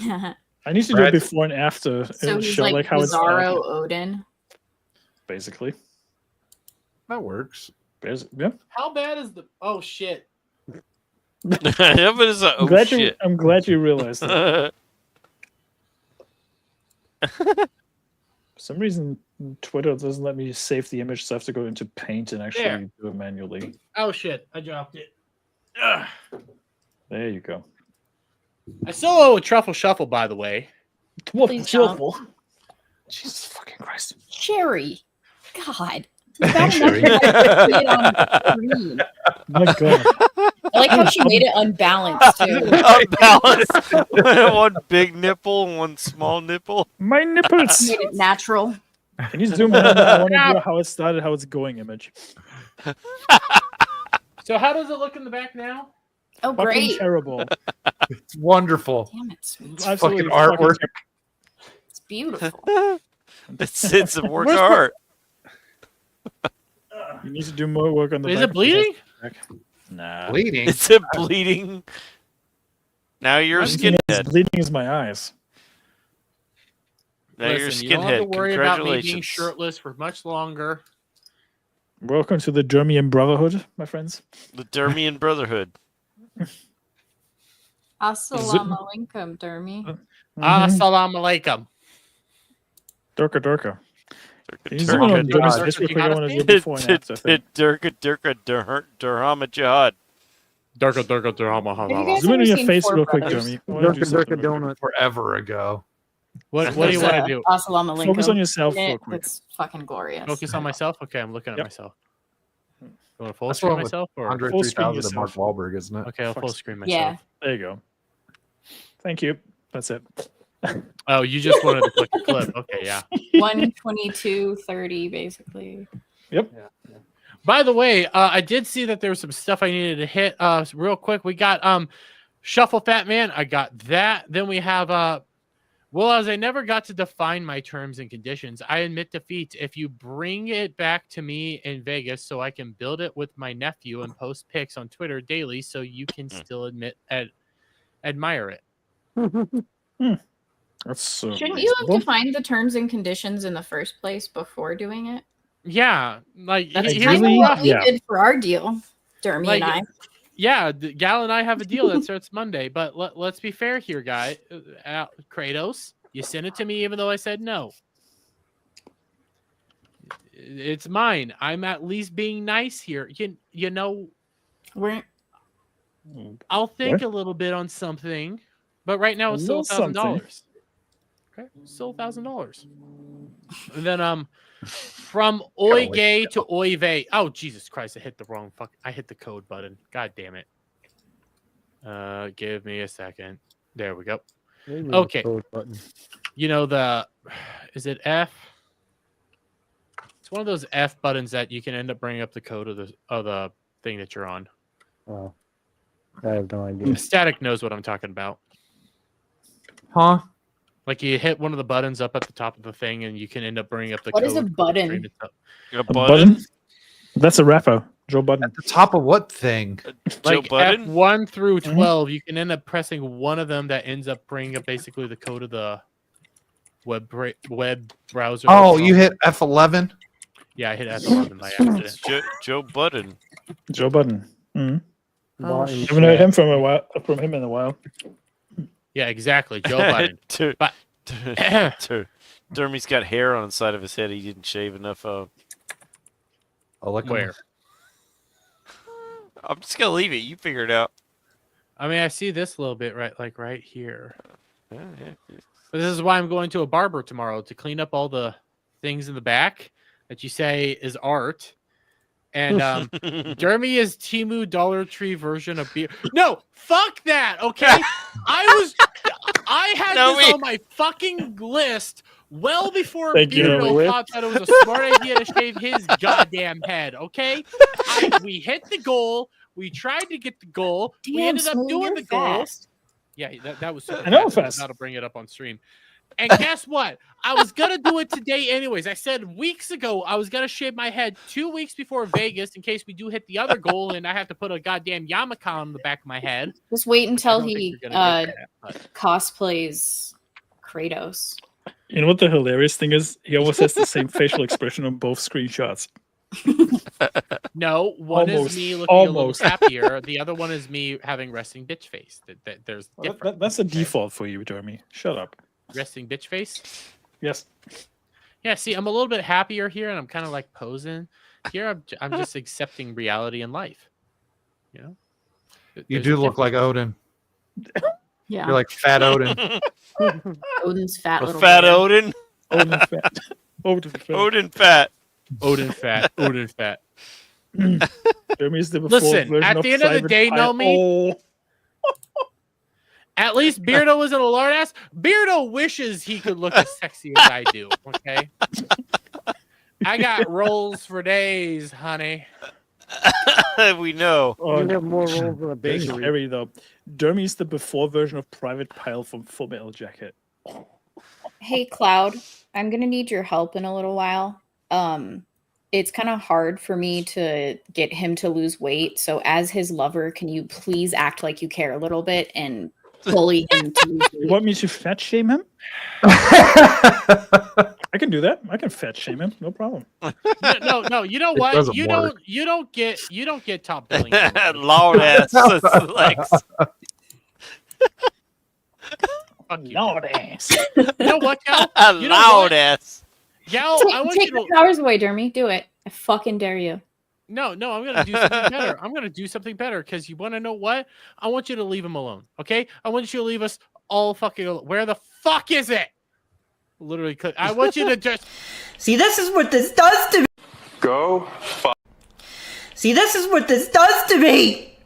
I need to do Brad- it before and after. So and he's show like how it's Bizarro Odin. basically. That works. Yeah. How bad is the? Oh shit! Yeah, but it's I'm glad you realized that. For some reason, Twitter doesn't let me save the image, so I have to go into Paint and actually There. do it manually. Oh shit! I dropped it. Ugh. There you go. I solo a truffle shuffle, by the way. Please don't. Jesus fucking Christ. Sherry. God. Sherry. My God. I like how she made it unbalanced too. Unbalanced. One big nipple, one small nipple. My nipples. Made it natural. Can you zoom in? I want to do how it started, how it's going image. So how does it look in the back now? Oh, Fucking great. terrible. It's wonderful. Damn it, sweet. It's fucking artwork. It's beautiful. It's a work of art. You need to do more work on the Is back. it bleeding? Nah. Bleeding? It's a bleeding. Now you're a skinhead. Bleeding is my eyes. Now you're a Listen, you don't have to skinhead. worry about me being Congratulations. shirtless for much longer. Welcome to the Dermian Brotherhood, my friends. The Dermian Brotherhood. Assalamu alaikum, Dermy. Assalamu alaikum. Durka. Can you zoom in on Dermy's face real quick? I want to do before and after thing. Durka, Durham Jihad. Durga, Zoom in on your face real quick, Dermy. I wanna do something real quick. Donut forever ago. What do you want to do? Assalamu alaikum. Focus on yourself real quick. It's fucking glorious. Focus on myself? Okay, I'm looking at myself. You want to full That's screen wrong with myself? Or? Andre Full screen 3000 and Mark yourself. Wahlberg, isn't it? Okay, I'll full screen myself. Yeah. There you go. Thank you. That's it. Oh, you just wanted to click a clip. Okay, yeah. 122:30, basically. Yep. By the way, I did see that there was some stuff I needed to hit real quick. We got Shuffle Fat Man. I got that. Then we have well, as I never got to define my terms and conditions, I admit defeat. If you bring it back to me in Vegas so I can build it with my nephew and post pics on Twitter daily so you can still admire it. That's so Shouldn't you have defined the terms and conditions in the first place before doing it? Yeah, like That's here's kind of the what we did for our deal, Dermy Like, and I. Yeah, Gal and I have a deal that starts Monday, but let's be fair here, guy. Kratos, you sent it to me even though I said no. It's mine. I'm at least being nice here. You know, I'll think a little bit on something, but right now it's still $1,000. Okay, still $1,000. And then from Oi Gay to Oi Vey. Oh Jesus Christ! I hit the wrong I hit the code button. God damn it. Give me a second. There we go. Okay. You know is it F? It's one of those F buttons that you can end up bringing up the code of the thing that you're on. Oh, I have no idea. Static knows what I'm talking about. Huh? Like you hit one of the buttons up at the top of the thing, and you can end up bringing up the What code. is a button? A button? That's a rapper. Joe Budden. At the top of what thing? Like Budden? F1 through 12, you can end up pressing one of them that ends up bringing up basically the code of the web browser. Oh, you hit F11? Yeah, I hit F11 by accident. Joe Budden. Joe Budden. Mm-hmm. Oh, haven't heard him from him in a while. Yeah, exactly. Joe Budden. Dermy's got hair on the side of his head he didn't shave enough of. Where? I'm just gonna leave it. You figure it out. I mean, I see this a little bit right here. But this is why I'm going to a barber tomorrow to clean up all the things in the back that you say is art. And Dermy is Temu Dollar Tree version of beer. No, fuck that. Okay, I had this on my fucking list well before Beardo thought that it was a smart idea to shave his goddamn head. Okay, we hit the goal. We tried to get the goal. We ended up doing the goal. Yeah, that was. I know fast. How to bring it up on stream. And guess what? I was going to do it today anyways. I said weeks ago I was going to shave my head 2 weeks before Vegas in case we do hit the other goal and I have to put a goddamn yarmulke on the back of my head. Just wait until he cosplays Kratos. You know what the hilarious thing is? He almost has the same facial expression on both screenshots. No, one Almost, is me looking a almost. little happier. The other one is me having resting bitch face. There's different. That's a default for you, Jeremy. Shut up. Resting bitch face. Yes. Yeah. See, I'm a little bit happier here, and I'm kind of like posing. Here, I'm just accepting reality in life. You know. You There's do a look like Odin. Yeah. You're like fat Odin. Odin's fat little Fat bear. Odin. Odin fat. Odin fat. Odin fat. Odin fat. Odin fat. Jeremy's the before Listen, version at the end of the Private day, Eye. Nomi. At least Beardo isn't a lard ass. Beardo wishes he could look as sexy as I do. Okay. I got rolls for days, honey. We know. Oh, You have more rolls than a That's bakery. scary though. Jeremy's the before version of Private Pile from Full Metal Jacket. Hey, Cloud, I'm gonna need your help in a little while. It's kind of hard for me to get him to lose weight. So, as his lover, can you please act like you care a little bit and bully him to lose You weight? want me to fat shame him? I can do that. I can fat shame him. No problem. No. You know It what? doesn't You work. don't get top billing. Lord ass. Lex. Fuck you. Lord ass. You know what, Cal? You know Loud what? ass. Gal, I want Take you the to. powers away, Jeremy. Do it. I fucking dare you. No, I'm gonna do something better. I'm gonna do something better because you want to know what? I want you to leave him alone. Okay? I want you to leave us all fucking alone. Where the fuck is it? Literally, I want you to just. See, this is what this does to me. Go. See, this is what this does to me.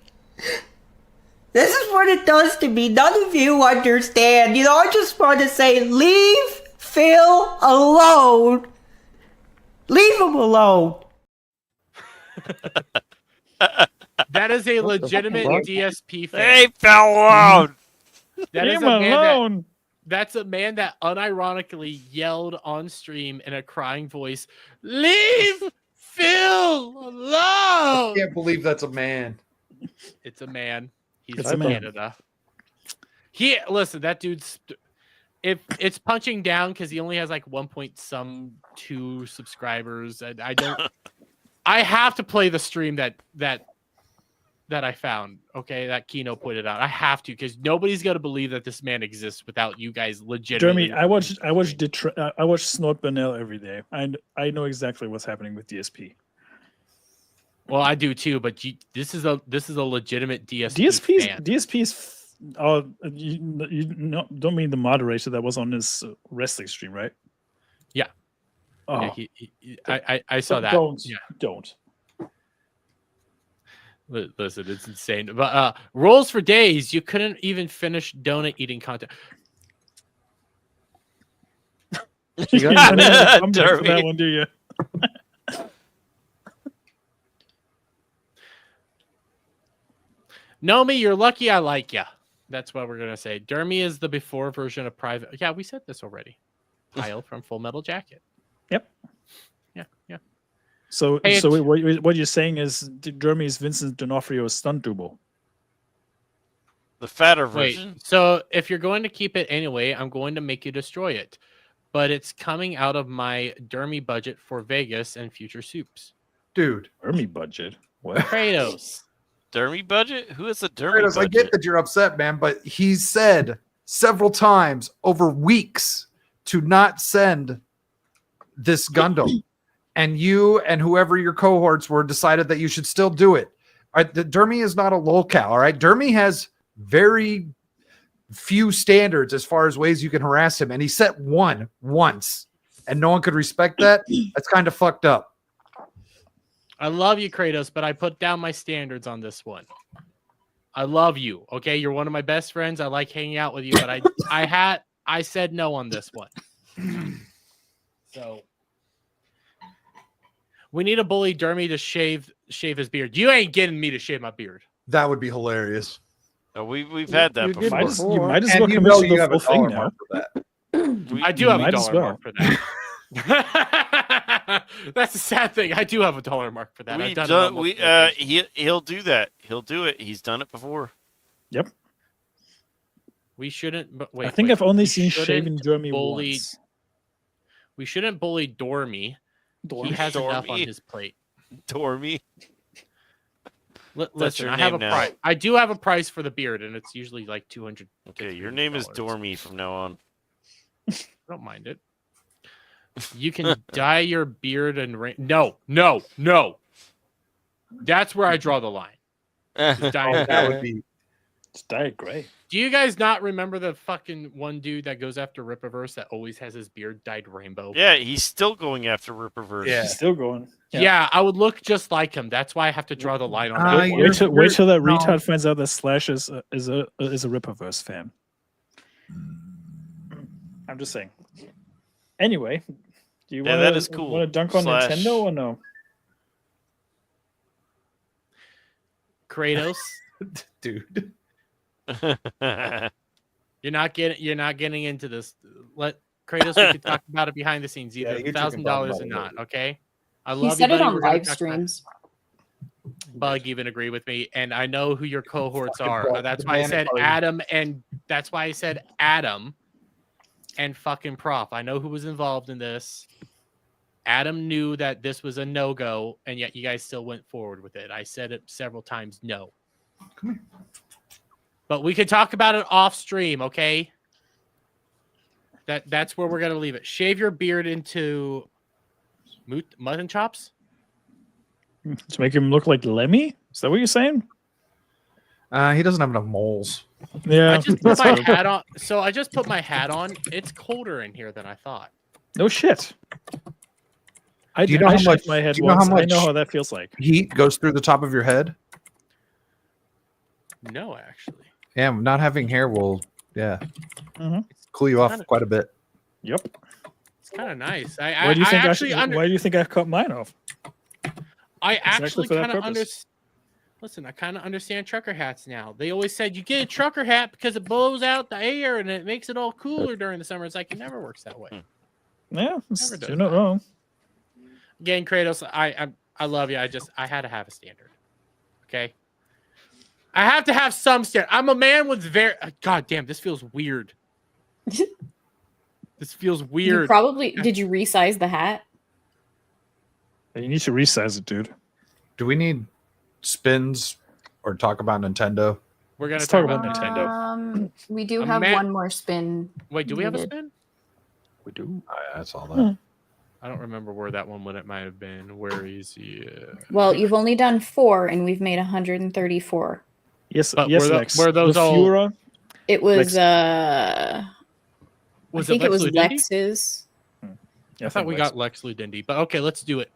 This is what it does to me. None of you understand. You know, I just want to say, leave Phil alone. Leave him alone. That is a legitimate DSP fan. Hey, fell alone. That is Leave a him man that, alone. that's a man that unironically yelled on stream in a crying voice, "Leave Phil I alone!" can't believe that's a man. It's a man. He's It's from a man. Canada. Listen, that dude's. If it's punching down because he only has like 1.2 subscribers, and I don't. I have to play the stream that I found. Okay, that Kino put it out. I have to because nobody's gonna believe that this man exists without you guys legitimately. Jeremy, I watch Snort Burnell every day. I know exactly what's happening with DSP. Well, I do too, but this is a legitimate DSP fan. DSP's. Oh, you don't mean the moderator that was on his wrestling stream, right? Yeah. Oh, Yeah, I saw that. Don't. Listen, it's insane. But rolls for days, you couldn't even finish donut eating content. You got that one, do you? Nomi, you're lucky I like ya. That's what we're gonna say. Dermy is the before version of Private. Yeah, we said this already. Kyle from Full Metal Jacket. Yep. Yeah. So, Hey, what you're saying is Jeremy is Vincent D'Onofrio's stunt double. The fatter Wait, version. so if you're going to keep it anyway, I'm going to make you destroy it. But it's coming out of my Dermy budget for Vegas and future soups. Dude. Dermy budget? What? Kratos. Dermy budget? Who is the Dermy Kratos, I budget? get that you're upset, man, but he said several times over weeks to not send this Gundam. And you and whoever your cohorts were decided that you should still do it. All right, the Dermy is not a lolcow, all right? Dermy has very few standards as far as ways you can harass him, and he set one once, and no one could respect that. That's kind of fucked up. I love you, Kratos, but I put down my standards on this one. I love you. Okay, you're one of my best friends. I like hanging out with you, but I said no on this one. So we need to bully Dermy to shave his beard. You ain't getting me to shave my beard. That would be hilarious. We've had that before. You might as well And you commit know to you the have a full thing dollar now. mark for that. I do have a might as dollar mark for that. That's the sad thing. I do have a dollar mark for that. I've done it on multiple occasions. He'll do that. He'll do it. He's done it before. Yep. We shouldn't. But wait, I think wait. I've only We seen shouldn't shaving Jeremy bully- once. We shouldn't bully Dormy. He has enough on Dormy. his plate. Dormy. That's Listen, your I have name a now. price. I do have a price for the beard, and it's usually like $200. Okay, your name is Dormy from now on. I don't mind it. You can dye your beard and no. That's where I draw the line. Just dye that would be just dye it gray. Do you guys not remember the fucking one dude that goes after Rippaverse that always has his beard dyed rainbow? Yeah, he's still going after Rippaverse. He's still going. Yeah, I would look just like him. That's why I have to draw the line on that. Wait till that retard finds out that Slash is a Rippaverse fan. I'm just saying. Anyway, do you Yeah, want that is cool. to dunk on Slash. Nintendo or no? Kratos, dude. You're not getting into this. Let Kratos, we can talk about it behind the scenes, either you two can $1,000 talk or about it not. later. Okay. I He love said you, it buddy. on We're gonna live talk about streams. Bug even agree with me, and I know who your cohorts Fucking are. Bug, That's the why I man said party. Adam, and that's why I said Adam and fucking Prof. I know who was involved in this. Adam knew that this was a no-go, and yet you guys still went forward with it. I said it several times, no. Come here. But we could talk about it off stream, okay? That's where we're gonna leave it. Shave your beard into mutton chops. To make him look like Lemmy? Is that what you're saying? He doesn't have enough moles. Yeah. I just put my hat on. So I just put my hat on. It's colder in here than I thought. No shit. Do you know how shaved much? my head Do you know how once. much I know how that feels like. heat goes through the top of your head? No, actually. Yeah, not having hair will, cool you off quite a bit. Yep. It's kind of nice. Why do you think I cut mine off? I actually for that kind of purpose. understand. Listen, I kind of understand trucker hats now. They always said you get a trucker hat because it blows out the air and it makes it all cooler during the summer. It's like it never works that way. Yeah, Never does you're not that. wrong. Again, Kratos, I love you. I had to have a standard. Okay. I have to have some standard. I'm a man with God damn, this feels weird. This feels weird. You probably did you resize the hat? You need to resize it, dude. Do we need spins or talk about Nintendo? We're gonna Let's talk talk about Nintendo. We do A have man- one more spin. Wait, do we have a needed. spin? We do. That's all that. I don't remember where that one it might have been. Where is he? Well, you've only done 4, and we've made 134. Yes, But yes, were tho- Lex. were those the all- Fura, It was Lex- Was I think it it was Lex Ludendi? Lex's. I thought we got Lex Ludendi, but okay, let's do it.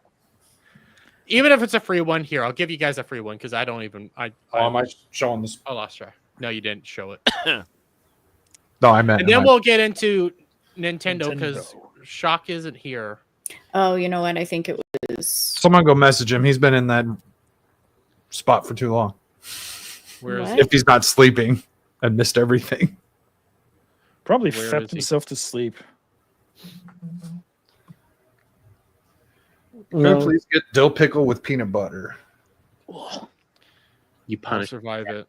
Even if it's a free one, here I'll give you guys a free one because I don't even. Am I showing this? I lost track. No, you didn't show it. No, I meant. And then we'll get into Nintendo because Shock isn't here. Oh, you know what? I think it was. Someone go message him. He's been in that spot for too long. Where is What? If he's not sleeping and missed everything. probably Where fapped is he? himself to sleep. Could I please get dill pickle with peanut butter? You punish. Survive it.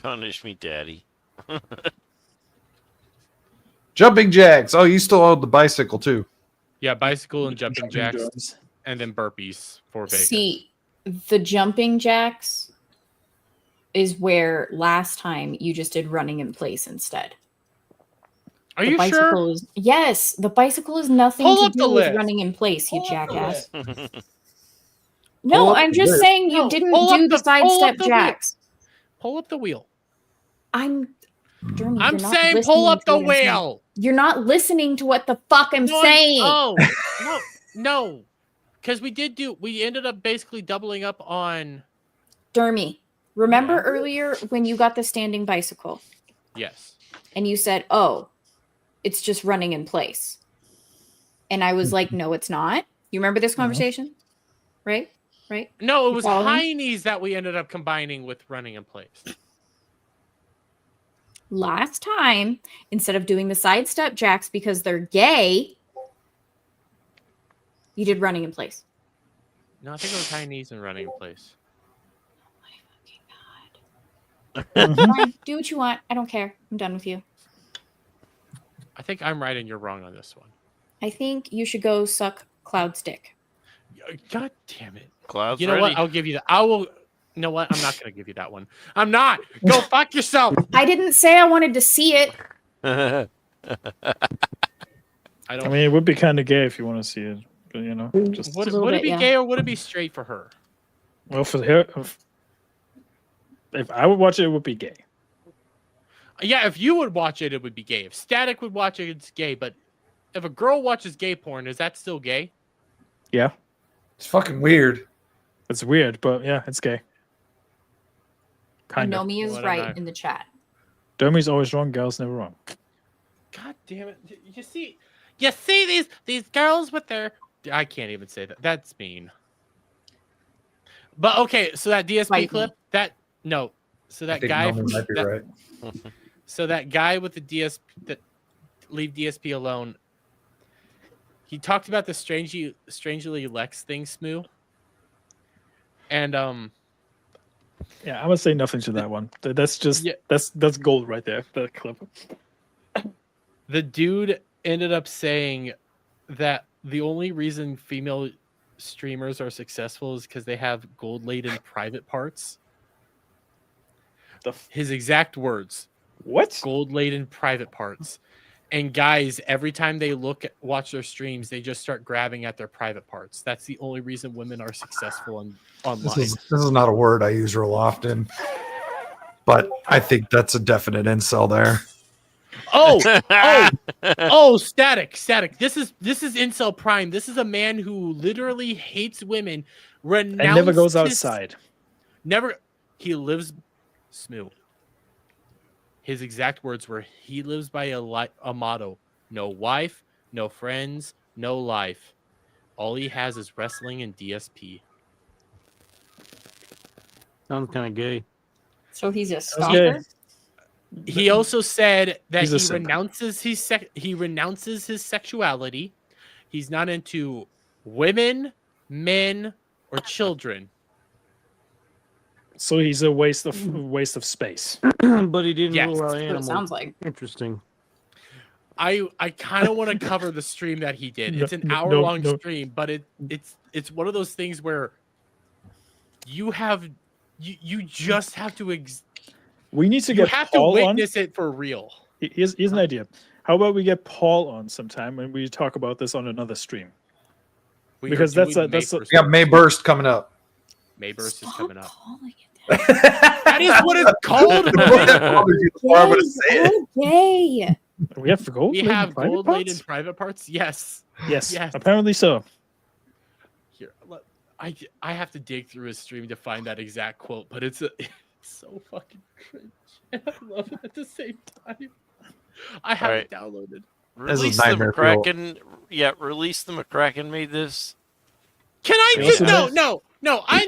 Punish me, daddy. Jumping jacks. Oh, you still owe the bicycle too. Yeah, bicycle and jumping jacks, jacks. and then burpees for Vegas. See, the jumping jacks is where last time you just did running in place instead. Are The you bicycle sure? Is, yes, the bicycle is nothing Pull to up the do with list. running in place, you Pull up the jackass. list. No, Pull up I'm the just list. saying you No, didn't pull up do the the- pull up sidestep the wheel. jacks. Pull up the wheel. I'm Jeremy, I'm you're not saying pull listening up to the what I'm saying. wheel. You're not listening to what the fuck I'm No, saying. Oh, no. Because we ended up basically doubling up on. Dermy, remember Yeah. earlier when you got the standing bicycle Yes. and you said, oh, it's just running in place. And I was like, no, it's not. You remember this conversation? Right? Right? No, it You was following? high knees that we ended up combining with running in place. Last time, instead of doing the sidestep jacks because they're gay, you did running in place. No, I think it was high knees and running in place. Fine, do what you want. I don't care. I'm done with you. I think I'm right and you're wrong on this one. I think you should go suck Cloud Stick. God damn it. Cloud's You know ready. what? I'll give you that. I will. You know what? I'm not going to give you that one. I'm not. Go fuck yourself. I didn't say I wanted to see it. I mean, it would be kind of gay if you want to see it, but you know, just Would it be gay or would it be straight for her? well for her. If I would watch it, it would be gay. Yeah, if you would watch it, it would be gay. If Static would watch it, it's gay. But if a girl watches gay porn, is that still gay? Yeah, it's fucking weird. It's weird, but yeah, it's gay. Kind of. Nomi is right in the chat. Domi's always wrong. Girls never wrong. God damn it! You see these girls with their. I can't even say that. That's mean. But okay, so that DSP clip, so that guy, might be right. So that guy with the DSP that leave DSP alone. He talked about the strangely Lex thing, Smoo. And yeah, I'm gonna say nothing to that one. That's just that's gold right there. That clip. The dude ended up saying that the only reason female streamers are successful is because they have gold-laden private parts. His exact words. What? Gold-laden private parts. And guys, every time they watch their streams, they just start grabbing at their private parts. That's the only reason women are successful online. This is not a word I use real often, but I think that's a definite incel there. Static. This is incel prime. This is a man who literally hates women, and never goes outside. He lives Smoo. His exact words were, he lives by a motto: no wife, no friends, no life. All he has is wrestling and DSP. Sounds kind of gay. So he's a stalker? He also said that He's a he simp. renounces his sexuality. He's not into women, men, or children. So he's a waste of space. But he didn't Yes, rule out that's what it animals. sounds like. Interesting. I kind of want to cover the stream that he did. It's an hour-long stream, but it's one of those things where you just have to We need to you get have Paul to on. witness it for real. Here's an idea. How about we get Paul on sometime and we talk about this on another stream? Because that's we got May Burst coming up. May Burst is coming up. That is what it's called. Gay. We have gold. We have gold-laden private parts. Yes. Yes. Apparently so. Here, I have to dig through his stream to find that exact quote, but it's so fucking cringe. And I love it at the same time. I have it downloaded. Release the McCracken. Yeah, Release the McCracken made this. Can I just no? I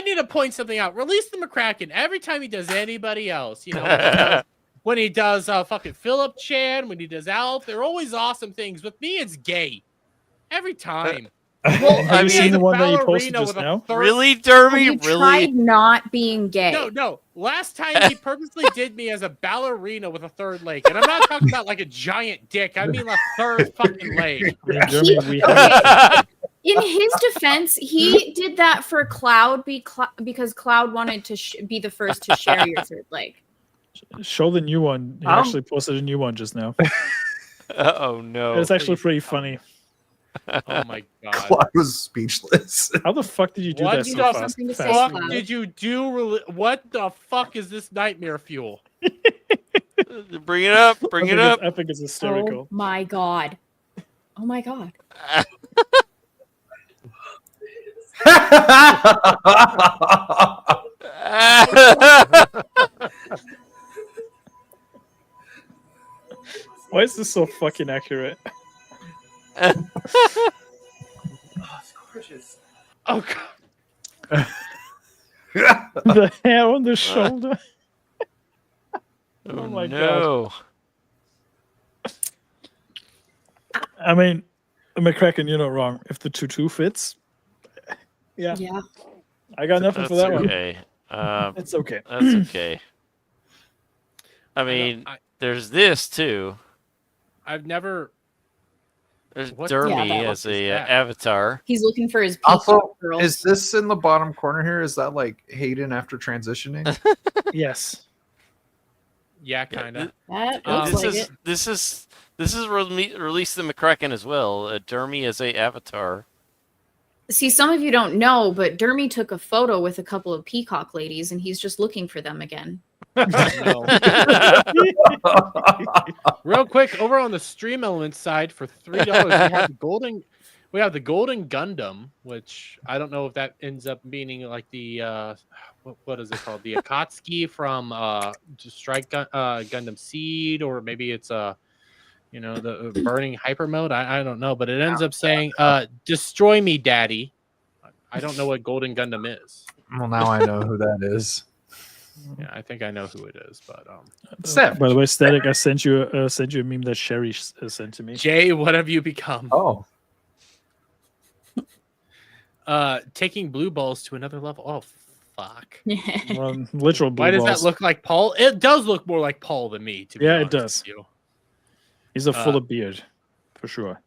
need to point something out. Release the McCracken. Every time he does anybody else, when he does fucking Philip Chan, when he does Alf, they're always awesome things. With me, it's gay. Every time. Well, have you seen the one that you posted just now? Really, Derby? Have you tried not being gay? No. Last time he purposely did me as a ballerina with a third leg. And I'm not talking about like a giant dick. I mean a third fucking leg. In his defense, he did that for Cloud because Cloud wanted to be the first to share your third leg. Show the new one. He actually posted a new one just now. Oh no! It's actually pretty funny. Oh my god! Claude was speechless. How the fuck did you do that so fast? What did you do? What the fuck is this nightmare fuel? Bring it up! Bring it up! I think it's hysterical. Oh my god! Oh my god! Why is this so fucking accurate? Oh god! The hair on the shoulder. Oh my god! I mean, McCracken, you're not wrong. If the tutu fits, yeah. I got nothing for that okay. one. It's okay. That's okay. I mean, there's this too. I've never There's What- Dermy Yeah, that as a that? avatar. He's looking for his Also, peacock girls. is this in the bottom corner here? Is that like Hayden after transitioning? Yes. Yeah, kind of. That looks like it. This is released in McCracken as well. Dermy as a avatar. See, some of you don't know, but Dermy took a photo with a couple of peacock ladies, and he's just looking for them again. Real quick, over on the Stream Elements side for $3, we have the golden Gundam, which I don't know if that ends up meaning like the what is it called, the Akatsuki from Strike Gundam Seed, or maybe it's the burning hyper mode. I don't know, but it ends up saying "Destroy me, Daddy." I don't know what golden Gundam is. Well, now I know who that is. Yeah, I think I know who it is, but By the way, Static, I sent you a meme that Sherry sent to me. Jay, what have you become? Oh, taking blue balls to another level. Oh, fuck. Literal blue Why does balls. that look like Paul? It does look more like Paul than me. To be Yeah, it honest does. with you. He's a full of beard, for sure.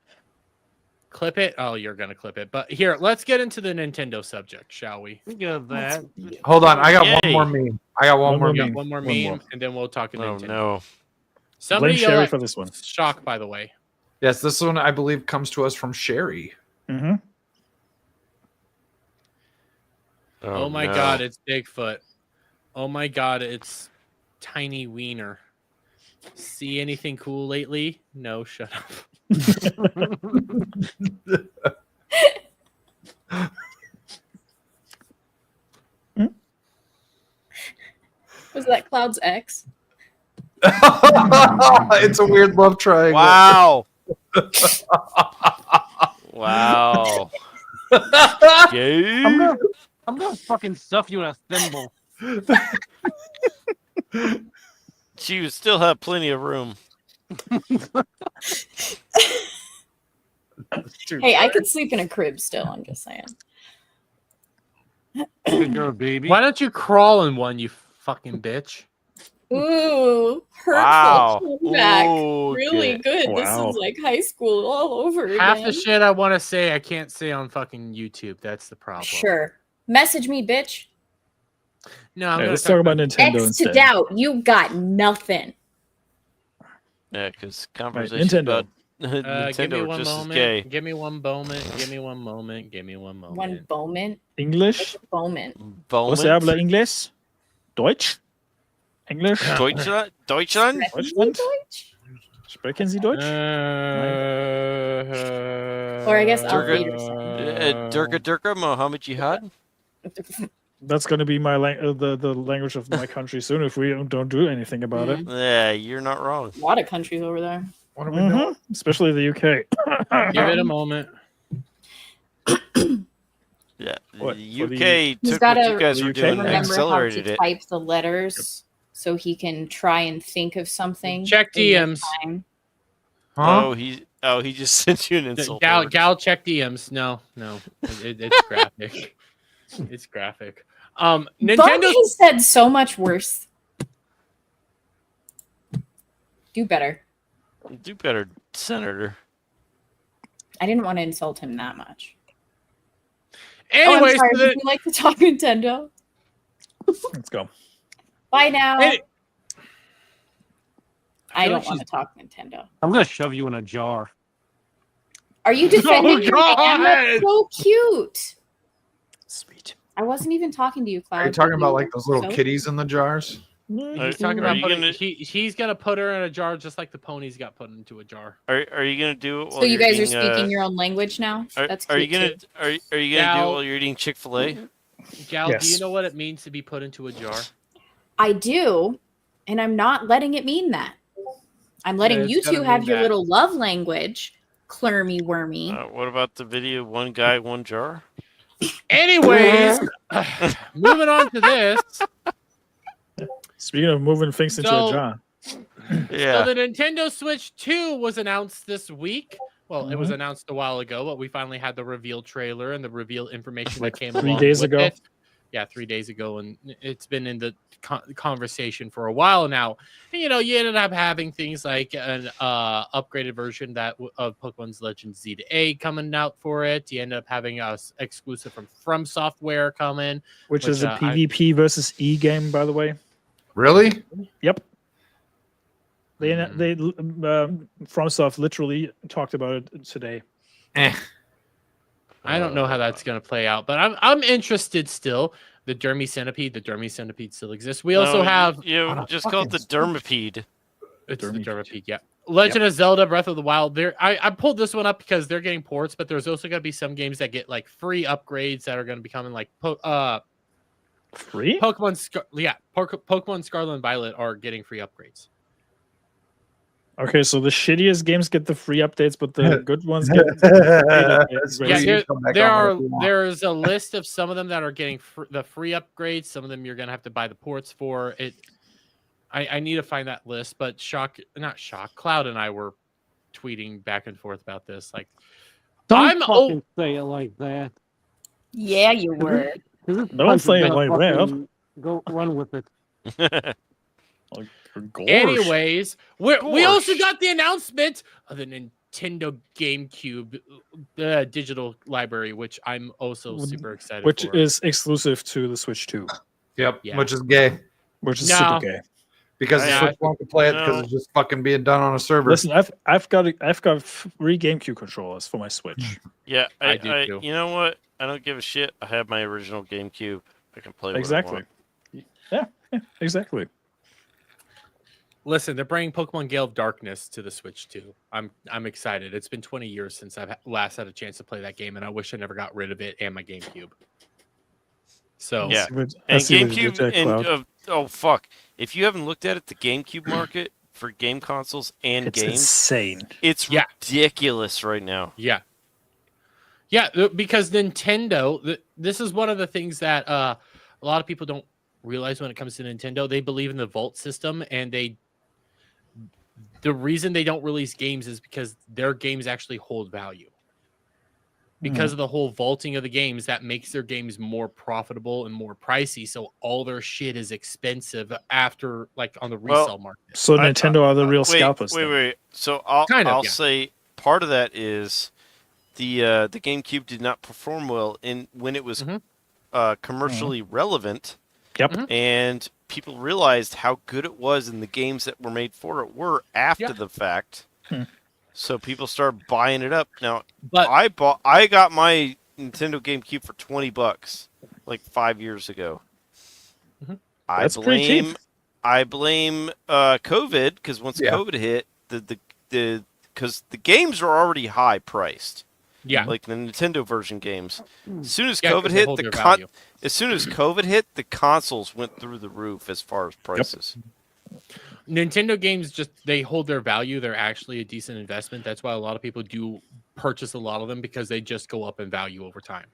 Clip it. Oh, you're gonna clip it. But here, let's get into the Nintendo subject, shall we? Speaking of that, hold on. I got Yay. one more meme. I got one more meme. One more meme, and then we'll talk Oh Nintendo. no. Somebody Blame yell Sherry at for this one. Shock, by the way. Yes, this one I believe comes to us from Sherry. Mm-hmm. Oh my no. god, it's Bigfoot. Oh my god, it's Tiny Wiener. See anything cool lately? No, shut up. Was that Cloud's ex? It's a weird love triangle. Wow. Wow. Gay. I'm gonna fucking stuff you in a thimble. She would still have plenty of room. Hey, I could sleep in a crib still. I'm just saying. You're a baby. Why don't you crawl in one, you fucking bitch? Ooh, hurtful Wow. comeback. Ooh, Really good. Wow. This is like high school all over again. Half the shit I want to say, I can't say on fucking YouTube. That's the problem. Sure. Message me, bitch. No, I'm Yeah, gonna let's talk about Nintendo X to instead. doubt. You got nothing. Yeah, because conversation Nintendo. about give me Nintendo one just as moment. gay. Give me one moment. Give me one moment. Give me one moment. One Bowman. English? Bowman. Você habla inglés? Deutsch? Englisch? Deutschland? Deutschland? Deutschland? Sprechen Sie Deutsch? Or I guess Durga Durga Mohammed Jihad? That's going to be my the language of my country soon if we don't do anything about it. Yeah, you're not wrong. A lot of countries over there. What do we know? Especially the UK. Give it a moment. Yeah, What, the for the- UK He's took got what to you guys were doing and remember how accelerated to it. type the letters so he can try and think of something. Check in real DMs. time. Huh? Oh, he just sent you an insult. Gal, check DMs. No. It's graphic. It's graphic. Bug Nintendo. has said so much worse. Do better. Do better, Senator. I didn't want to insult him that much. Anyways, sorry, so the- would you like to talk Nintendo? Let's go. Bye now. Any- I feel don't like want to talk Nintendo. I'm gonna shove you in a jar. Are you defending your man? God! That's so cute. Sweet. I wasn't even talking to you, Cloud. Are you talking but about like those little so- kitties in the jars? He's talking Are about you putting, gonna- he's gonna put her in a jar just like the ponies got put into a jar. Are you gonna do it? So while you you're guys are eating, speaking your own language now? That's Are you cute gonna too. are you gonna do it Gal- while you're eating Chick-fil-A? Gal, do Yes. you know what it means to be put into a jar? I do, and I'm not letting it mean that. I'm letting It's you gonna two have mean your that. little love language, clurmy wormy. What about the video? One guy, one jar. Anyways, moving on to this. Speaking of moving things into So- a jar. Yeah. So the Nintendo Switch 2 was announced this week. Well, it was announced a while ago, but we finally had the reveal trailer and the reveal information Like that came 3 along days with ago. it. 3 days ago, and it's been in the conversation for a while now. And, you ended up having things like an upgraded version of Pokemon's Legend Z to A coming out for it. You ended up having a exclusive from Software coming, which is a PvP versus E game, by the way. Really? Yep. They FromSoft literally talked about it today. I don't know how that's going to play out, but I'm interested still. The Dermy Centipede still exists. We also have just call it the Dermipede. It's the Dermipede, yeah. Legend of Zelda Breath of the Wild. I pulled this one up because they're getting ports, but there's also going to be some games that get like free upgrades that are going to be coming, like free Pokemon Scarlet and Violet are getting free upgrades. Okay, so the shittiest games get the free updates, but the good ones get there's a list of some of them that are getting the free upgrades. Some of them you're gonna have to buy the ports for. I need to find that list, but Cloud and I were tweeting back and forth about this. Like, don't fucking say it like that. Yeah, you were. Don't say it like that. Go run with it. Anyways, we also got the announcement of the Nintendo GameCube digital library, which I'm also super excited which for. is exclusive to the Switch 2. Yep, which is gay. Which is super gay. Because the Switch won't play it because it's just fucking being done on a server. Listen, I've got 3 GameCube controllers for my Switch. Yeah, I do too. You know what? I don't give a shit. I have my original GameCube. I can play what I want. Yeah, exactly. Listen, they're bringing Pokemon Gale of Darkness to the Switch too. I'm excited. It's been 20 years since I've last had a chance to play that game, and I wish I never got rid of it and my GameCube. So yeah, and GameCube and fuck, if you haven't looked at it, the GameCube market for game consoles and it's games, insane. It's ridiculous right now. Yeah, because Nintendo. This is one of the things that a lot of people don't realize when it comes to Nintendo. They believe in the vault system, and the reason they don't release games is because their games actually hold value. Because of the whole vaulting of the games, that makes their games more profitable and more pricey. So all their shit is expensive after, like, on the resale market. So Nintendo are the real scalpers. Wait. So I'll say part of that is the GameCube did not perform well when it was commercially relevant. Yep. And people realized how good it was, and the games that were made for it were after the fact. So people started buying it up. Now, I got my Nintendo GameCube for $20 like 5 years ago. That's pretty cheap. I blame COVID, because once COVID hit, because the games are already high priced. Yeah, like the Nintendo version games. As soon as COVID hit, the consoles went through the roof as far as prices. Nintendo games they hold their value. They're actually a decent investment. That's why a lot of people do purchase a lot of them, because they just go up in value over time.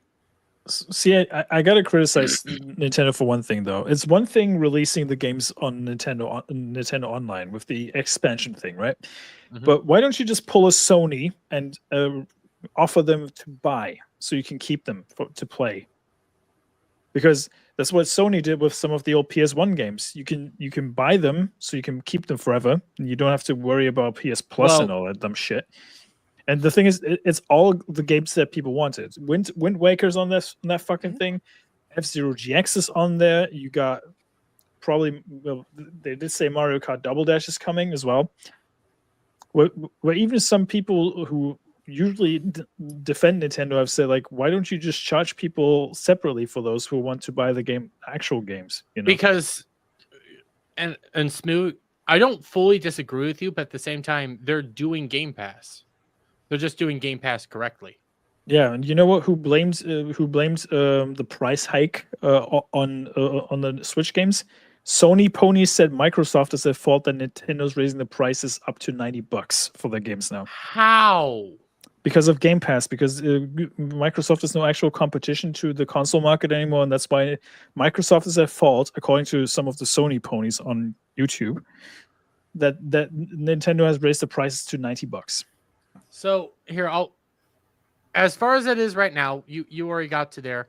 See, I gotta criticize Nintendo for one thing though. It's one thing releasing the games on Nintendo Online with the expansion thing, right? But why don't you just pull a Sony and offer them to buy so you can keep them to play? Because that's what Sony did with some of the old PS1 games. You can buy them so you can keep them forever, and you don't have to worry about PS Plus and all that dumb shit. And the thing is, it's all the games that people wanted. Wind Waker's on that fucking thing. F-Zero GX is on there. You got probably, they did say Mario Kart Double Dash is coming as well. Where even some people who usually defend Nintendo have said, like, why don't you just charge people separately for those who want to buy the actual games? You know? Because, and Smooth, I don't fully disagree with you, but at the same time, they're doing Game Pass. They're just doing Game Pass correctly. Yeah, and you know what? Who blames the price hike on the Switch games? Sony Pony said Microsoft is at fault that Nintendo's raising the prices up to $90 for their games now. How? Because of Game Pass, because Microsoft is no actual competition to the console market anymore, and that's why Microsoft is at fault, according to some of the Sony ponies on YouTube, that Nintendo has raised the prices to $90. So here, as far as it is right now, you already got to there.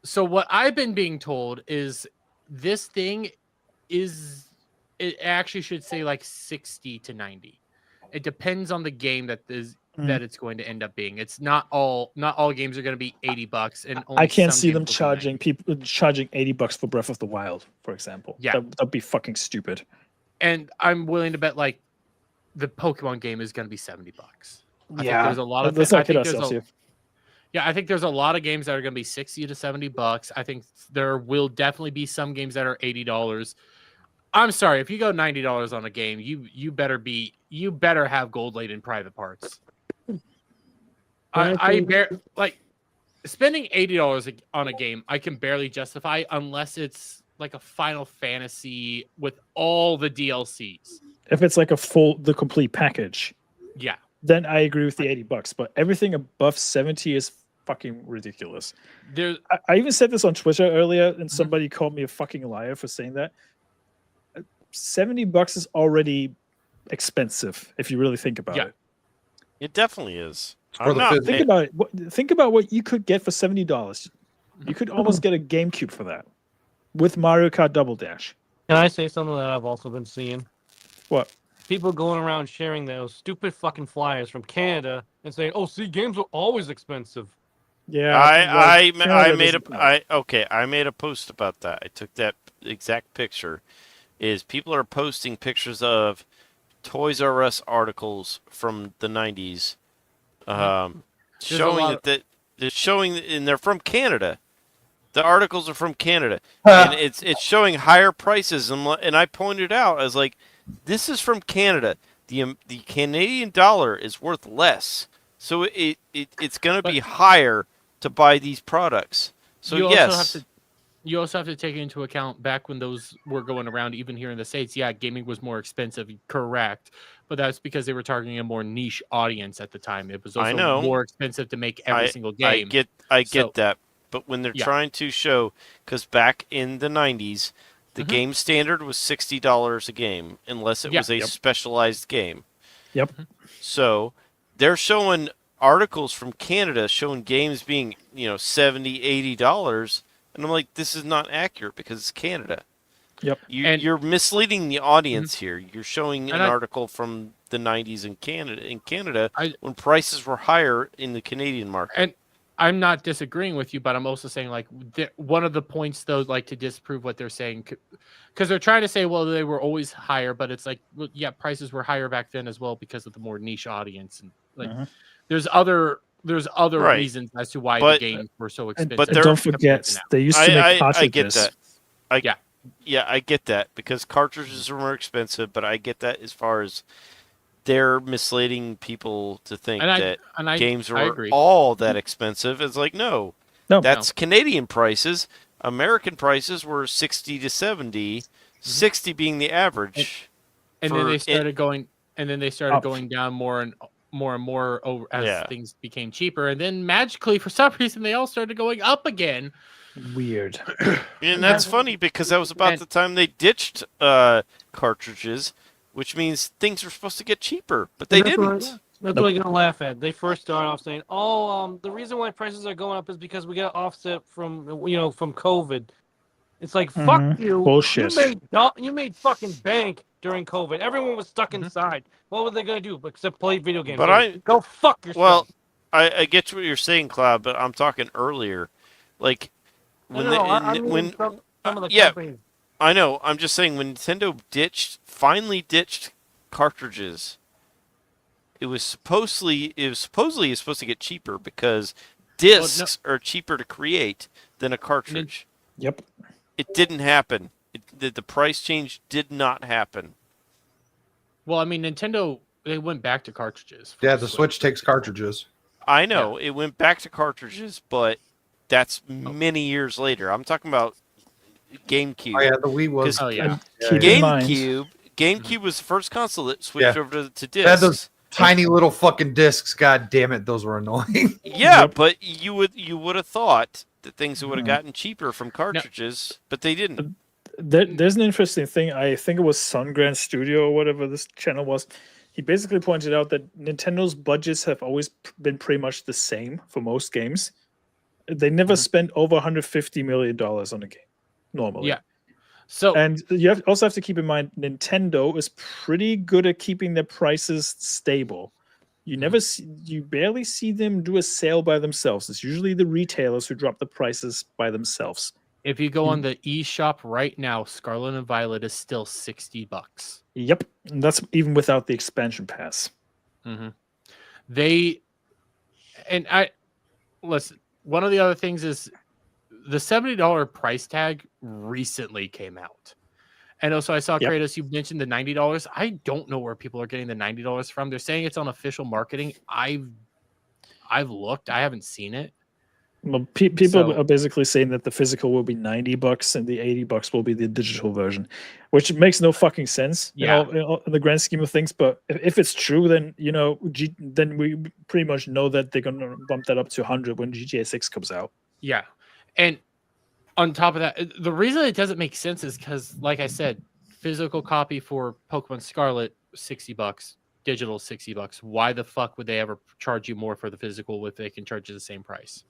So what I've been being told is this thing it actually should say like 60 to 90. It depends on the game that it's going to end up being. It's not all games are going to be $80 and only I can't some see games them will be charging people charging $80 for Breath of the Wild, for example. Yeah. That'd be fucking stupid. And I'm willing to bet like the Pokemon game is going to be $70. I think there's a lot of let's not kid ourselves here. Yeah, I think there's a lot of games that are going to be $60 to $70. I think there will definitely be some games that are $80. I'm sorry, if you go $90 on a game, you better have gold laden private parts. Like spending $80 on a game, I can barely justify unless it's like a Final Fantasy with all the DLCs. If it's like the complete package, yeah, then I agree with the $80. But everything above 70 is fucking ridiculous. I even said this on Twitter earlier, and somebody called me a fucking liar for saying that. $70 is already expensive if you really think about it. It definitely is. Think about it. Think about what you could get for $70. You could almost get a GameCube for that with Mario Kart Double Dash. Can I say something that I've also been seeing? What? People going around sharing those stupid fucking flyers from Canada and saying, "Oh, see, games are always expensive." Yeah, I made a post about that. I took that exact picture. Is people are posting pictures of Toys R Us articles from the 90s, showing they're showing, and they're from Canada. The articles are from Canada, and it's showing higher prices. And I pointed out, I was like, this is from Canada. The Canadian dollar is worth less, so it's going to be higher to buy these products. So you also have to take into account back when those were going around, even here in the States. Yeah, gaming was more expensive, correct, but that's because they were targeting a more niche audience at the time. It was also more expensive to make every single game. I get that, but when they're trying to show, because back in the 90s, the game standard was $60 a game, unless it was a specialized game. Yep. So they're showing articles from Canada showing games being $70, $80. And I'm like, this is not accurate because it's Canada. Yep. You're misleading the audience here. You're showing an article from the 90s in Canada when prices were higher in the Canadian market. And I'm not disagreeing with you, but I'm also saying like one of the points though, like to disprove what they're saying, because they're trying to say, well, they were always higher, but it's like, well, yeah, prices were higher back then as well because of the more niche audience, and like there's other reasons as to why the games were so expensive. But don't forget, they used to make cartridges. I get that. I get that because cartridges are more expensive, but I get that as far as they're misleading people to think that games were all that expensive. It's like, no, that's Canadian prices. American prices were 60 to 70, 60 being the average. And then they started going down more and more over as things became cheaper, and then magically for some reason they all started going up again. Weird. And that's funny because that was about the time they ditched cartridges, which means things were supposed to get cheaper, but they didn't. That's what I'm gonna laugh at. They first started off saying, "Oh, the reason why prices are going up is because we got offset from from COVID." It's like, fuck you. Bullshit. You made fucking bank during COVID. Everyone was stuck inside. What were they gonna do except play video games? But go fuck yourself. Well, I get what you're saying, Cloud, but I'm talking earlier, like when some of the companies. I know. I'm just saying when Nintendo finally ditched cartridges, it was supposedly supposed to get cheaper because discs are cheaper to create than a cartridge. Yep. It didn't happen. The price change did not happen. Well, I mean, Nintendo, they went back to cartridges. Yeah, the Switch takes cartridges. I know. It went back to cartridges, but that's many years later. I'm talking about GameCube. Oh, yeah, the Wii was. GameCube was the first console that switched over to discs. They had those tiny little fucking discs. God damn it, those were annoying. Yeah, but you would have thought that things would have gotten cheaper from cartridges, but they didn't. There's an interesting thing. I think it was Sungrand Studio or whatever this channel was. He basically pointed out that Nintendo's budgets have always been pretty much the same for most games. They never spend over $150 million on a game normally. Yeah. So and you also have to keep in mind Nintendo is pretty good at keeping their prices stable. You you barely see them do a sale by themselves. It's usually the retailers who drop the prices by themselves. If you go on the eShop right now, Scarlet and Violet is still $60. Yep, and that's even without the expansion pass. Listen. One of the other things is the $70 price tag recently came out. And also I saw Kratos, you mentioned the $90. I don't know where people are getting the $90 from. They're saying it's on official marketing. I've looked, I haven't seen it. Well, people are basically saying that the physical will be $90 and the $80 will be the digital version, which makes no fucking sense, in the grand scheme of things. But if it's true, then then we pretty much know that they're gonna bump that up to 100 when GTA 6 comes out. Yeah, and on top of that, the reason it doesn't make sense is because, like I said, physical copy for Pokemon Scarlet $60, digital $60. Why the fuck would they ever charge you more for the physical if they can charge you the same price?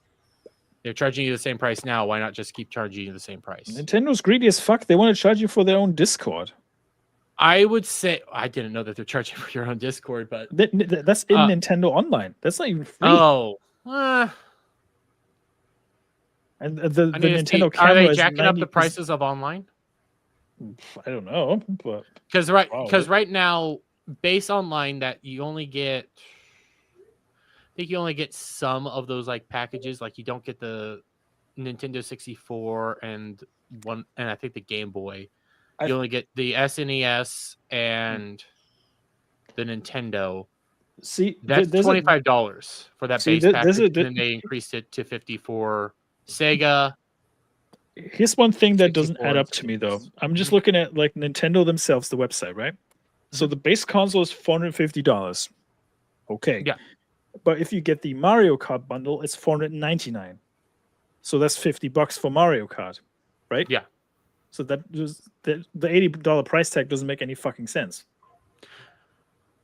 They're charging you the same price now. Why not just keep charging you the same price? Nintendo's greedy as fuck. They want to charge you for their own Discord. I would say I didn't know that they're charging for your own Discord, but that's in Nintendo Online. That's not even free. Oh, and the Nintendo are camera they is jacking up the 90%. prices of online? I don't know, but because right now, base online that you only get. I think you only get some of those like packages. Like you don't get the Nintendo 64 and I think the Game Boy. You only get the SNES and the Nintendo. See, that's $25 for that base package, and then they increased it to $50 for Sega. Here's one thing that doesn't add up to me though. I'm just looking at like Nintendo themselves, the website, right? So the base console is $450. Okay. Yeah. But if you get the Mario Kart bundle, it's $499. So that's $50 for Mario Kart, right? Yeah. So the $80 price tag doesn't make any fucking sense.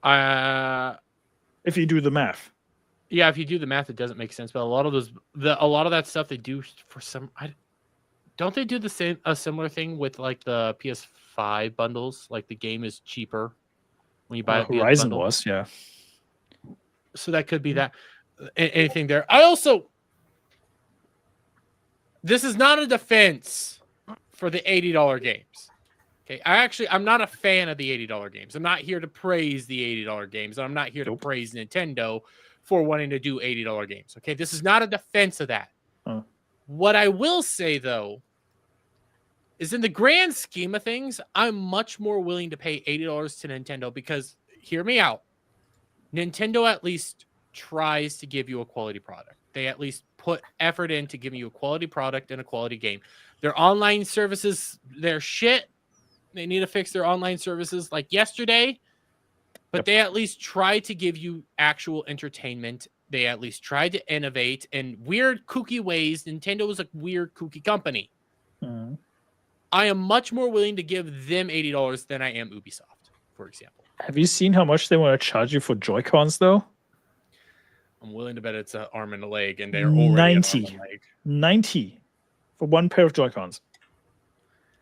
If you do the math. Yeah, if you do the math, it doesn't make sense. But a lot of that stuff they do for some. Don't they do a similar thing with like the PS5 bundles? Like the game is cheaper when you buy it. Horizon was, yeah. So that could be that. Anything there. This is not a defense for the $80 games. Okay, I'm not a fan of the $80 games. I'm not here to praise the $80 games. I'm not here to praise Nintendo for wanting to do $80 games. Okay, this is not a defense of that. What I will say though is, in the grand scheme of things, I'm much more willing to pay $80 to Nintendo because, hear me out, Nintendo at least tries to give you a quality product. They at least put effort into giving you a quality product and a quality game. Their online services, they're shit. They need to fix their online services like yesterday. But they at least try to give you actual entertainment. They at least tried to innovate in weird, kooky ways. Nintendo is a weird, kooky company. I am much more willing to give them $80 than I am Ubisoft, for example. Have you seen how much they want to charge you for Joy-Cons, though? I'm willing to bet it's an arm and a leg, and they're already 90. An arm and leg. 90 for one pair of Joy-Cons.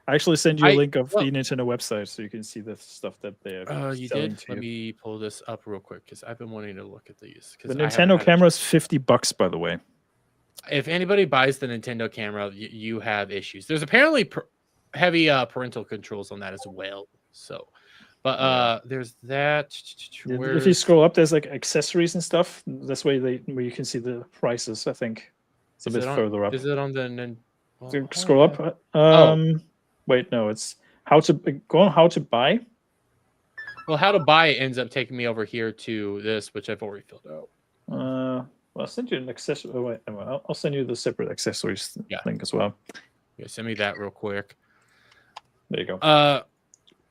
I actually send you a link of the Nintendo website so you can see the stuff that they're you selling did? to Let you. me pull this up real quick because I've been wanting to look at these. The Nintendo camera is $50, by the way. If anybody buys the Nintendo camera, you have issues. There's apparently heavy parental controls on that as well. So, but there's that. If you scroll up, there's like accessories and stuff. That's where you can see the prices. I think it's a bit further up. Is it on the? Scroll up. Wait, no, it's how to buy. Well, how to buy it ends up taking me over here to this, which I've already filled out. Well, I'll send you an accessory. Oh, wait, I'll send you the separate accessories link as well. Yeah, send me that real quick. There you go.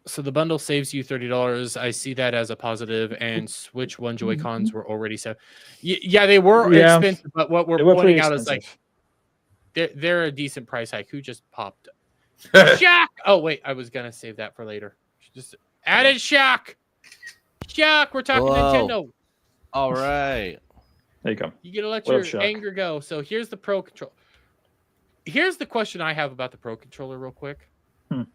So the bundle saves you $30. I see that as a positive. And Switch One Joy-Cons were already set. Yeah, they were expensive, but what we're pointing out is like they're a decent price hike. Who just popped? Shaq! Oh wait, I was gonna save that for later. Just added Shaq. Shaq, we're talking Nintendo. All right. There you go. You gotta let What your up, Shark? anger go. So here's the Pro Controller. Here's the question I have about the Pro Controller, real quick.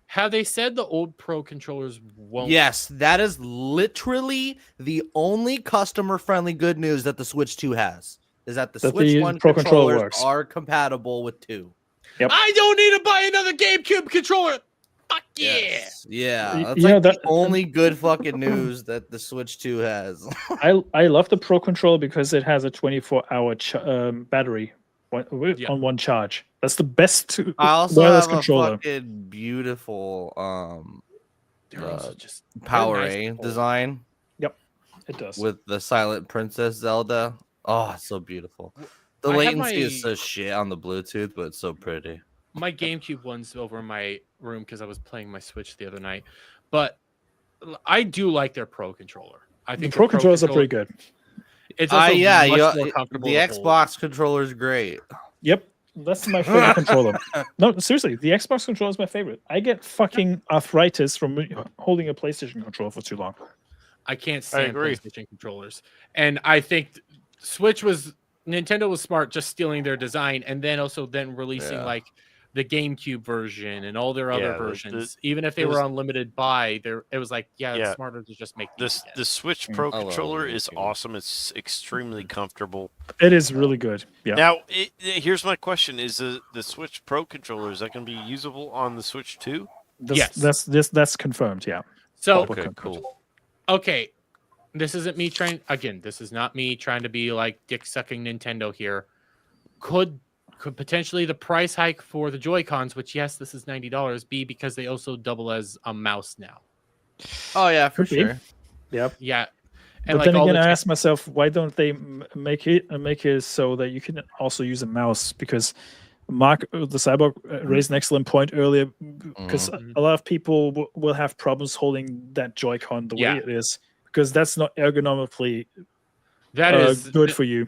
Have they said the old Pro Controllers won't? Yes, that is literally the only customer-friendly good news that the Switch 2 has. Is that the Switch the 1 Pro Controller controllers works. are compatible with 2. Yep. I don't need to buy another GameCube controller. Fuck yeah. Yeah, that's You know, like that- the only good fucking news that the Switch 2 has. I love the Pro Controller because it has a 24-hour battery on one charge. That's the best I also wireless have controller. a fucking beautiful just Power nice A controller. design. Yep, it does. With the Silent Princess Zelda. Oh, it's so beautiful. The I have latency my- is so shit on the Bluetooth, but it's so pretty. My GameCube one's over in my room because I was playing my Switch the other night. But I do like their Pro Controller. I think The Pro Controllers are pretty good. It's also yeah, much more comfortable. the to hold. Xbox controller is great. Yep, that's my favorite controller. No, seriously, the Xbox controller is my favorite. I get fucking arthritis from holding a PlayStation controller for too long. I can't stand agree. PlayStation controllers. And I think Nintendo was smart just stealing their design and then releasing Yeah. like the GameCube version and all their other Yeah, versions. Even if they it were was- unlimited buy, it was like, it's Yeah. smarter to just make This the Switch Pro I love controller the is awesome. It's extremely comfortable. It is really good. Yeah. Now, here's my question: is the Switch Pro controller, is that going to be usable on the Switch 2? Yes, that's confirmed. Yeah. So Okay, cool. Okay, this isn't me trying. Again, this is not me trying to be like dick sucking Nintendo here. Could potentially the price hike for the Joy-Cons, which yes, this is $90, be because they also double as a mouse now? Oh yeah, for Could be. sure. Yep. Yeah, But then again, I ask myself, why don't they make it so that you can also use a mouse? Because Mark, the Cyborg, raised an excellent point earlier. Because a lot of people will have problems holding that Joy-Con the Yeah. way it is, because that's not ergonomically That is good for you.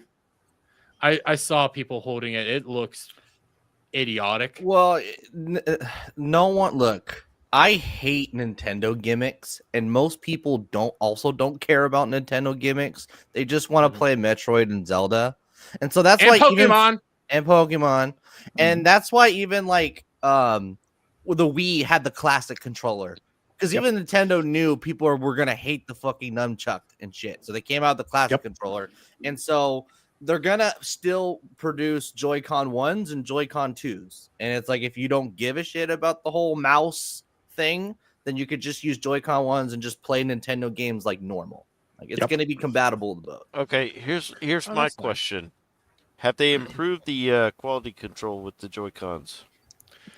I saw people holding it. It looks idiotic. Well, no one look. I hate Nintendo gimmicks, and most people don't care about Nintendo gimmicks. They just want to play Metroid and Zelda, and so that's And why Pokemon. and that's why even like the Wii had the classic controller, because even Nintendo knew people were gonna hate the fucking nunchuck and shit, so they came out with the classic controller, and so they're gonna still produce Joy-Con 1s and Joy-Con 2s. And it's like, if you don't give a shit about the whole mouse thing, then you could just use Joy-Con 1s and just play Nintendo games like normal. Like, it's gonna be compatible with both. Okay, here's Oh, my that's nice. question: have they improved the quality control with the Joy-Cons?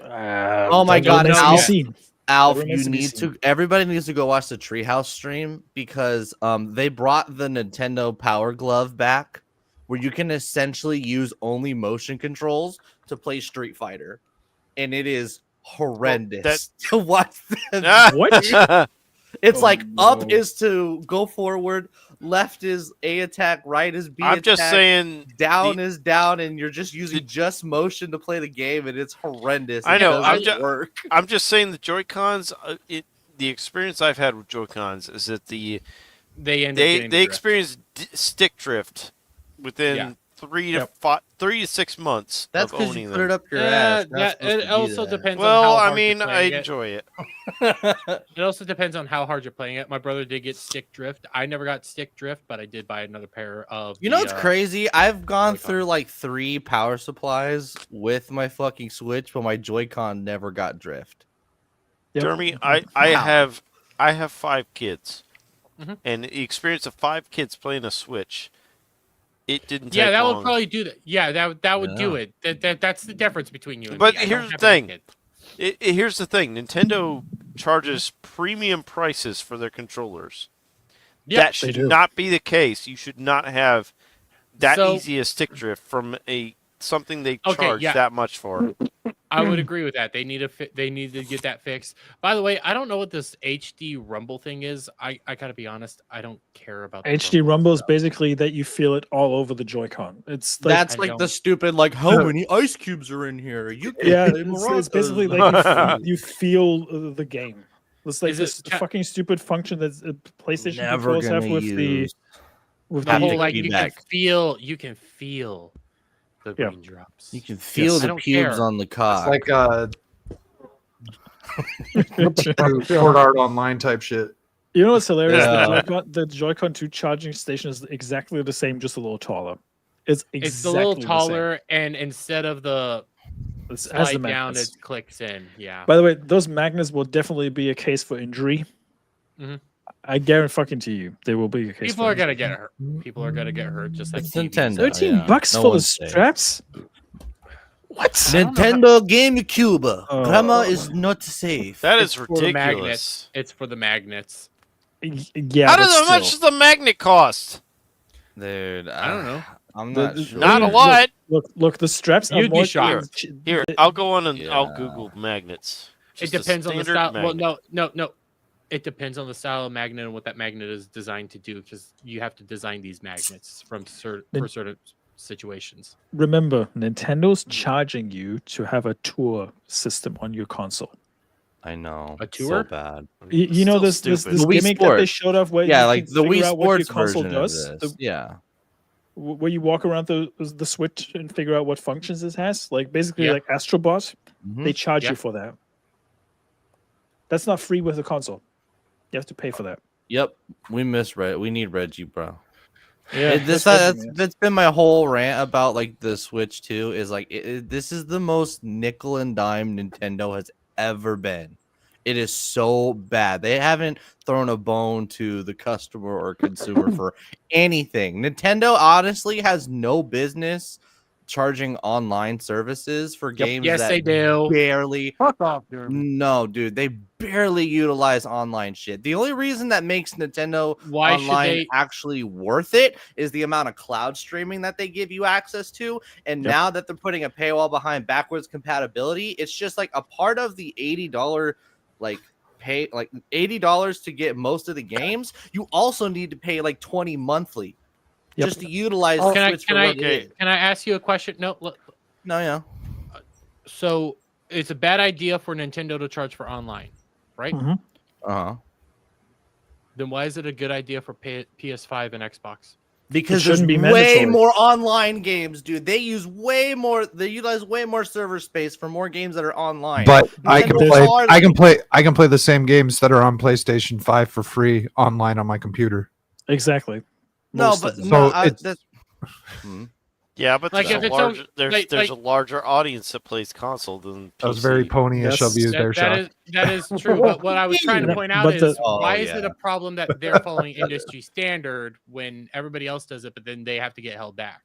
Oh my that god, remains to be Alf, seen. Alf, That you remains to be need seen. to everybody needs to go watch the Treehouse stream, because they brought the Nintendo Power Glove back, where you can essentially use only motion controls to play Street Fighter, and it is horrendous to watch them. What? It's like up is to go forward, left is A attack, right is B I'm attack, just saying down is down, and you're just using just motion to play the game, and it's horrendous. I It know. doesn't work. I'm just saying the Joy-Cons. The experience I've had with Joy-Cons is that they experience stick drift within 3 to 6 months That's of 'cause owning you them. put it up your ass. Not supposed It to do also that. depends Well, on how I hard you're mean, I playing it. enjoy it. It also depends on how hard you're playing it. My brother did get stick drift. I never got stick drift, but I did buy another pair of. You know what's crazy? I've gone through like 3 power supplies with my fucking Switch, but my Joy-Con never got drift. Jeremy, I have 5 kids, and the experience of 5 kids playing a Switch, it didn't take Yeah, that long. would probably do that. Yeah, that would do Yeah. it. That's the difference between you and But me. I here's don't the have any thing. kids. Here's the thing. Nintendo charges premium prices for their controllers. Yeah, that they should do. not be the case. You should not have that So- easy a stick drift from something they Okay, charge yeah. that much for. I would agree with that. They need to get that fixed. By the way, I don't know what this HD Rumble thing is. I gotta be honest. I don't care about the HD Rumble is basically that you feel it all over the Joy-Con. It's like, That's like the stupid, like, how many ice cubes are in here? You can yeah, play it's Marathas. basically like you feel the game. It's like Is this it fucking stupid function that PlayStation Never controls have gonna with use. with The whole Haptic like you feedback. can feel the raindrops. You can feel I the don't pubes care. on the cock. It's like Sword Art Online type shit. You know what's hilarious? Yeah. The Joy-Con 2 charging station is exactly the same, just a little taller. It's exactly It's a little the same. taller, and instead of the It has the slide down, magnets. it clicks in. Yeah. By the way, those magnets will definitely be a case for injury. Mhm. I guarantee fucking to you, they will be a case. People for are gonna injury. get hurt. People are gonna get hurt, just like It's TVs. Nintendo. $13 No for the one's safe. straps? What? Nintendo GameCube. Oh. Grandma is not safe. That It's is for the magnets. ridiculous. It's for the magnets. Yeah. How but much does the magnet cost? Dude, I don't know. I'm not sure. Not a lot. Look, the straps are You'd be more. shocked. Here, I'll go on and I'll Google magnets. It Just a depends on the standard style. magnet. Well, no. It depends on the style of magnet and what that magnet is designed to do, because you have to design these magnets for certain situations. Remember, Nintendo's charging you to have a tour system on your console. I know. A So tour? bad. You know this The Wii gimmick that they Sports. showed off where Yeah, you like can the figure Wii out what your Sports console version of does. this. Yeah. Where you walk around the Switch and figure out what functions it has, like basically Yeah. like Astrobot. Mhm. They charge Yeah. you for that. That's not free with the console. You have to pay for that. Yep. We miss Red. We need Reggie, bro. Yeah, That's been my whole rant about like the Switch 2 is like this is the most nickel and dime Nintendo has ever been. It is so bad. They haven't thrown a bone to the customer or consumer for anything. Nintendo honestly has no business charging online services for games Yes, that they do. barely Fuck off, Jeremy. No, dude, they barely utilize online shit. The only reason that makes Nintendo Why should Online they- actually worth it is the amount of cloud streaming that they give you access to. And Yep. now that they're putting a paywall behind backwards compatibility, it's just like a part of the $80 like pay like $80 to get most of the games. You also need to pay like 20 monthly just to utilize Can I Switch for what it is. can I ask you a question? No, No, yeah. So it's a bad idea for Nintendo to charge for online, right? Uh-huh. Then why is it a good idea for PS5 and Xbox? Because It there's shouldn't be way mandatory. more online games, dude. They utilize way more server space for more games that are online. But I can Nintendo play I can play the same games that are on PlayStation 5 for free online on my computer. Exactly. No, Most but of them. no, So it's- that's Yeah, but Like, there's, if a it's on- larger, there's, like- there's like- a larger audience that plays console than That was very PC. ponyish of you there, Sean. That is true. But what I was trying to point out But is Oh, why is it yeah. a problem that they're following industry standard when everybody else does it, but then they have to get held back?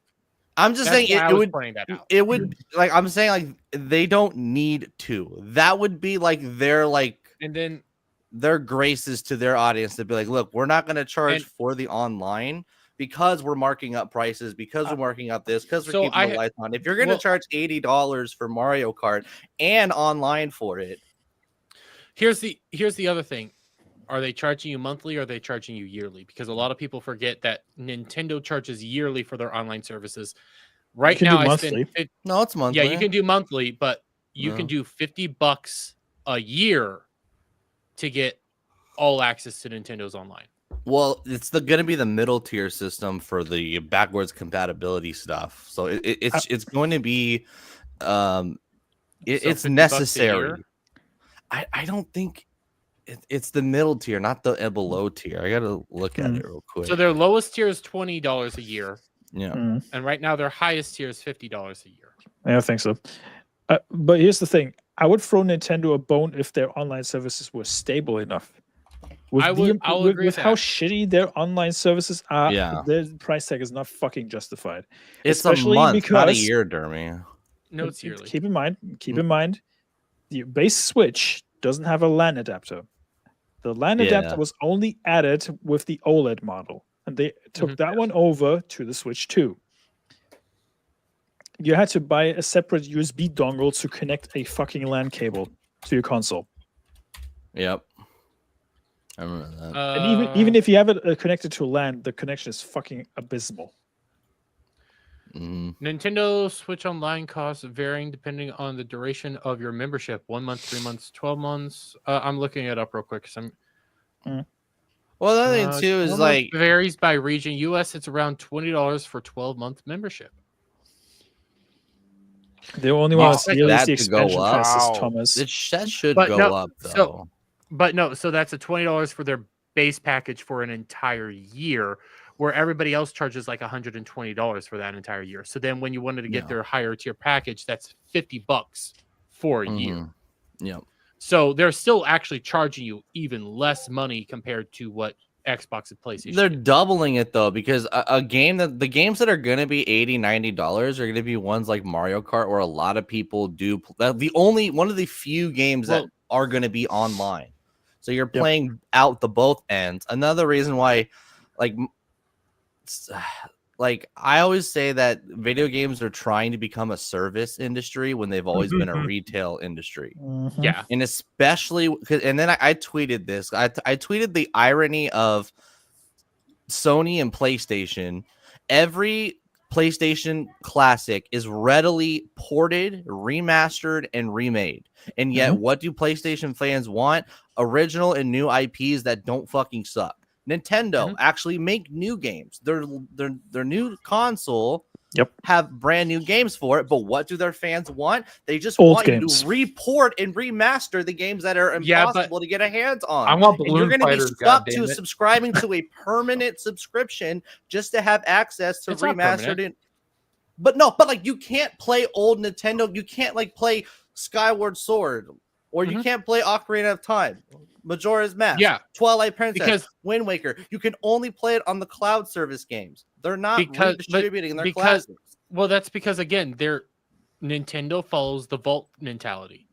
I'm just That's saying why I it was would pointing that out. it would like I'm saying like they don't need to. That would be like And then their graces to their audience to be like, look, we're not going to charge And- for the online because we're marking up prices, because we're marking up this, because we're So keeping the lights on. If you're going to well- charge $80 for Mario Kart and online for it, here's the other thing. Are they charging you monthly or are they charging you yearly? Because a lot of people forget that Nintendo charges yearly for their online services. Right can now, do I spend monthly. no, it's monthly. Yeah, you can do monthly, but you can No. do $50 a year to get all access to Nintendo's online. Well, it's going to be the middle tier system for the backwards compatibility stuff. So it's going to be it's $50 a necessary. year? I don't think it's the middle tier, not the below tier. I got to look at it real quick. So their lowest tier is $20 a year, yeah. and right now their highest tier is $50 a year. Yeah, I think so. But here's the thing: I would throw Nintendo a bone if their online services were stable enough. I will agree with how that. shitty their online services are. Yeah. Their price tag is not fucking justified. It's Especially a month, not a because- year, Dermy. No, it's yearly. Keep in mind, the base Switch doesn't have a LAN adapter. The LAN Yeah. adapter was only added with the OLED model, and they took that one over to the Switch 2. You had to buy a separate USB dongle to connect a fucking LAN cable to your console. Yep. I remember that. And even if you have it connected to LAN, the connection is fucking abysmal. Nintendo Switch Online costs varying depending on the duration of your membership. 1 month, 3 months, 12 months. I'm looking it up real quick. 'Cause Well, the other thing too is like varies by region. US, it's around $20 for 12-month membership. The only one that's expect the that to expansion go pass is up. Thomas. That should But go no, up So though. that's a $20 for their base package for an entire year, where everybody else charges like $120 for that entire year. So then when you wanted to get their higher tier package, that's $50 for a year. Yep. So they're still actually charging you even less money compared to what Xbox and PlayStation. They're doubling it though, because the games that are going to be $80-$90 are going to be ones like Mario Kart, where a lot of people do. One of the few games that are going to be online. So you're playing out the both ends. Another reason why, like I always say that video games are trying to become a service industry when they've always been a retail industry. Yeah. And especially, and then I tweeted this. I tweeted the irony of Sony and PlayStation. Every PlayStation classic is readily ported, remastered, and remade. And yet, what do PlayStation fans want? Original and new IPs that don't fucking suck. Nintendo actually make new games. Their new console have brand new games for it. But what do their fans want? They just want you to report and remaster the games that are impossible to get a hands on. I want and you're Balloon going to be Fighters, stuck to goddammit. subscribing to a permanent subscription just to have access to It's not remastered. permanent. But like you can't play old Nintendo. You can't like play Skyward Sword, or you can't play Ocarina of Time, Majora's Mask, Twilight Princess, Because Wind Waker. You can only play it on the cloud service games. They're not redistributing their classics. Well, that's because again, Nintendo follows the vault mentality.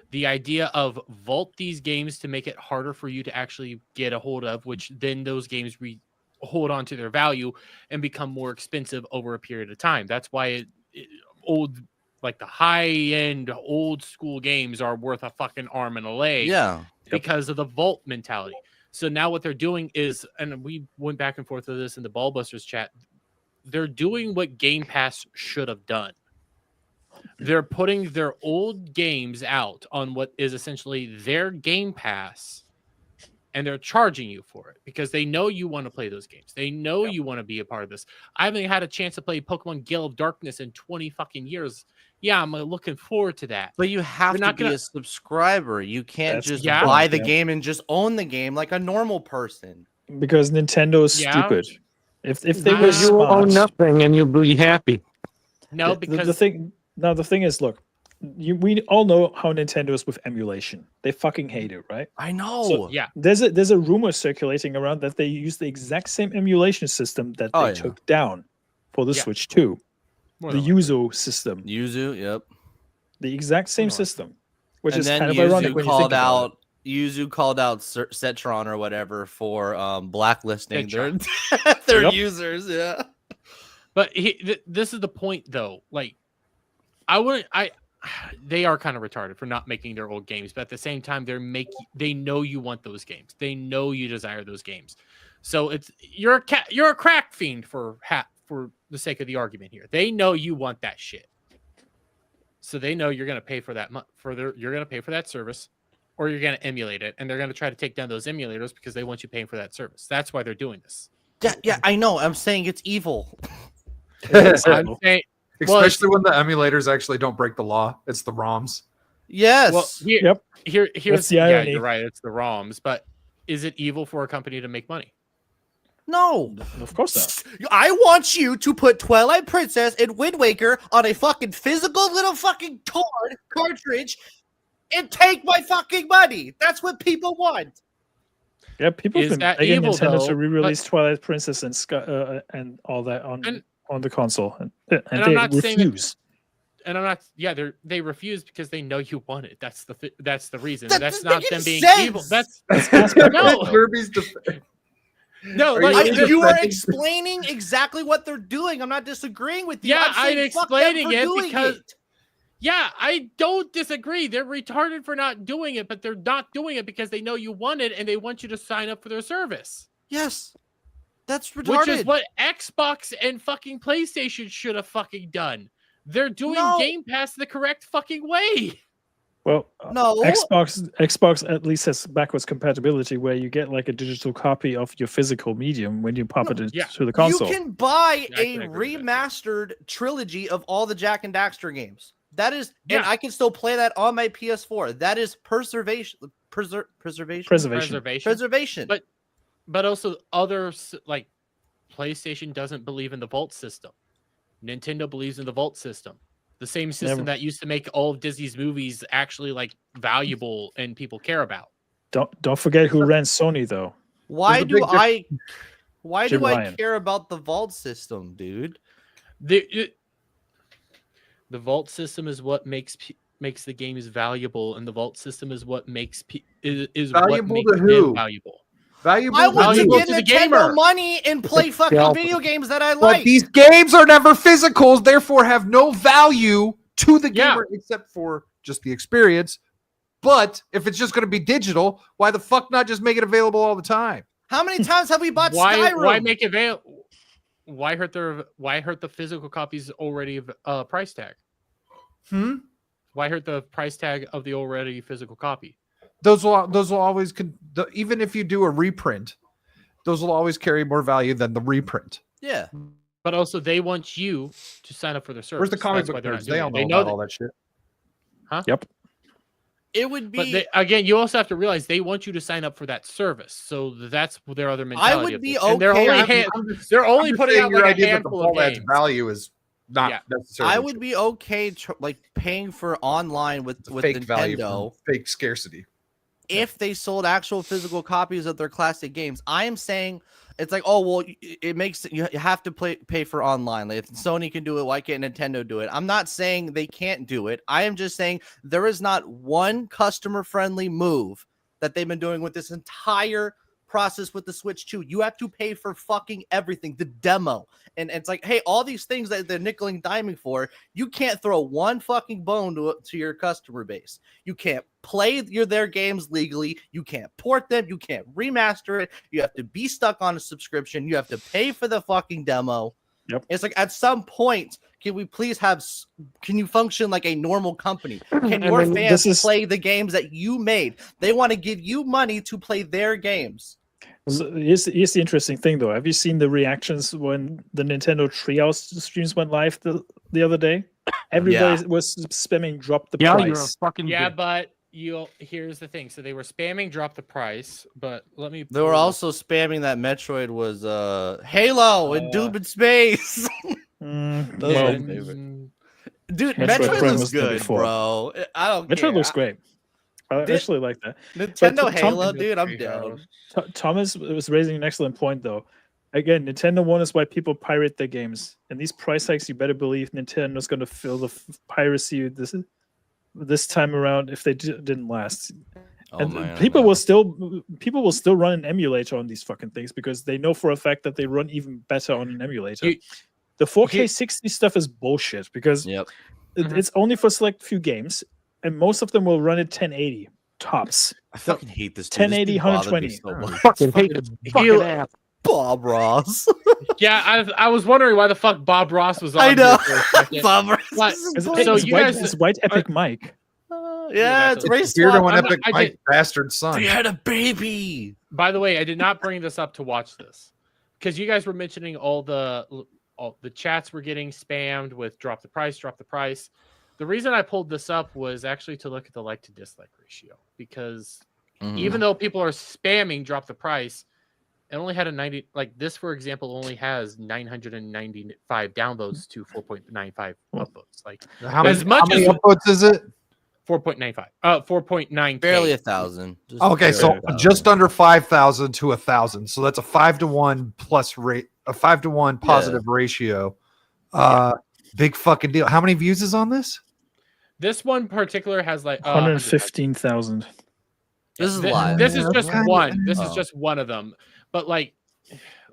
The idea of vault these games to make it harder for you to actually get a hold of, which then those games hold on to their value and become more expensive over a period of time. That's why the high-end old school games are worth a fucking arm and a leg. Because of the vault mentality. So now what they're doing is, and we went back and forth with this in the Ballbusters chat, they're doing what Game Pass should have done. They're putting their old games out on what is essentially their Game Pass, and they're charging you for it because they know you want to play those games. They know you want to be a part of this. I haven't had a chance to play Pokemon Gale of Darkness in 20 fucking years. Yeah, I'm looking forward to that. But you have to be a subscriber. You can't just buy the game and just own the game like a normal person. Because Nintendo is stupid. If they were You smart, own nothing and you'll be happy. No, because the thing is, look, we all know how Nintendo is with emulation. They fucking hate it, right? I know. So there's a rumor circulating around that they use the exact same emulation system that they took down for the Switch 2. The Yuzu system. Yuzu, the exact same system, which and is then kind of ironic when you think about it. Yuzu called out Cetron or whatever for blacklisting their users. Yeah, but this is the point, though. Like, they are kind of retarded for not making their old games, but at the same time, they know you want those games. They know you desire those games. So you're a crack fiend for the sake of the argument here. They know you want that shit. So they know you're going to pay for that you're going to pay for that service, or you're going to emulate it, and they're going to try to take down those emulators because they want you paying for that service. That's why they're doing this. Yeah, I know. I'm saying it's evil. Especially when the emulators actually don't break the law. It's the ROMs. Yes. Well, here's the irony. You're right. It's the ROMs, but is it evil for a company to make money? No, of course not. I want you to put Twilight Princess and Wind Waker on a fucking physical little fucking cartridge and take my fucking money. That's what people want. Yeah, people have been begging Nintendo to re-release But- Twilight Princess and all that on the console, and And they I'm not saying refuse. And I'm not. Yeah, they refuse because they know you want it. That's the reason. That That's doesn't not make them any being sense. evil. That's No. Kirby's no. Are Like, You are explaining exactly what they're doing. I'm not disagreeing with you. yeah, I'm saying fuck them explaining for it doing because. it. Yeah, I don't disagree. They're retarded for not doing it, but they're not doing it because they know you want it and they want you to sign up for their service. Yes, that's retarded. Which is what Xbox and fucking PlayStation should have fucking done. They're doing No. Game Pass the correct fucking way. Well, No. Xbox at least has backwards compatibility where you get like a digital copy of your physical medium when you pop it into the console. You can buy a remastered trilogy of all the Jack and Daxter games. That is, and I can still play that on my PS4. That is preservation. But also others like PlayStation doesn't believe in the Vault system. Nintendo believes in the Vault system. The same system that used to make all of Disney's movies actually like valuable and people care about. Don't forget who ran Sony though. Why do I Jim Ryan. care about the Vault system, dude? The Vault system is what makes the games valuable, and the Vault system is what makes is Valuable what makes to who? them valuable. I want to get to the Nintendo gamer. money and play fucking video games that I But like. these games are never physicals, therefore have no value to the gamer except for just the experience. But if it's just going to be digital, why the fuck not just make it available all the time? How many times have we bought Skyrim? Why make it available? Why hurt the physical copies already price tag? Why hurt the price tag of the already physical copy? Those will always even if you do a reprint, those will always carry more value than the reprint. Yeah, but also they want you to sign up for their service. Where's the comic That's why book they're not nerds? doing They it. all They know know about all that shit. Huh? Yep. It would be. But again, you also have to realize they want you to sign up for that service, so that's their other mentality. I would of be this. okay. And they're only putting out your like a idea that the handful of whole adds games. value is not necessarily. I would be okay, like paying for online with fake value, Nintendo, fake scarcity. if they sold actual physical copies of their classic games. I am saying it's like, oh well, it makes you have to pay for online. Like, if Sony can do it, why can't Nintendo do it? I'm not saying they can't do it. I am just saying there is not one customer friendly move that they've been doing with this entire process with the Switch 2. You have to pay for fucking everything, the demo. And it's like, hey, all these things that they're nickel and diming for, you can't throw one fucking bone to your customer base. You can't play their games legally. You can't port them. You can't remaster it. You have to be stuck on a subscription. You have to pay for the fucking demo. Yep. It's like, at some point, can you function like a normal company? Can your fans play the games that you made? They want to give you money to play their games. Here's the interesting thing, though. Have you seen the reactions when the Nintendo Treehouse streams went live the other day? Everybody was spamming drop the price. You're a fucking but here's the thing. So they were spamming drop the price, but They were also spamming that Metroid was Halo and Doom in Space. Dude, Metroid looks good, bro. I don't care. Metroid looks great. I actually like that. Nintendo Halo, dude, I'm down. Thomas was raising an excellent point, though. Again, Nintendo One is why people pirate their games, and these price hikes, you better believe Nintendo's going to fill the piracy this time around if they didn't last. People will still run an emulator on these fucking things because they know for a fact that they run even better on an emulator. The 4K 60 stuff is bullshit because it's only for select few games. And most of them will run at 1080 tops. I fucking hate this. Dude. 1080, This 120. so much. Fucking hate the fucking app. Bob Ross. Yeah, I was wondering why the fuck Bob Ross was on. I know. Here for a second. Bob Ross. But, So you guys, it's White Epic Mike. Yeah, it's race Weirdo swap. and Epic Mike bastard son. They had a baby. By the way, I did not bring this up to watch this because you guys were mentioning all the chats were getting spammed with drop the price. The reason I pulled this up was actually to look at the like to dislike ratio because even though people are spamming drop the price, it only had a 90, like this, for example, only has 995 downloads to 4.95 upvotes. Like how many upvotes is it? 4.95. 4.9. Barely 1,000. Okay, so just under 5,000 to 1,000. So that's a 5-to-1 plus rate, a 5-to-1 positive ratio. Big fucking deal. How many views is on this? This one particular has like 115,000. This is live. This is just one. This is just one of them. But like,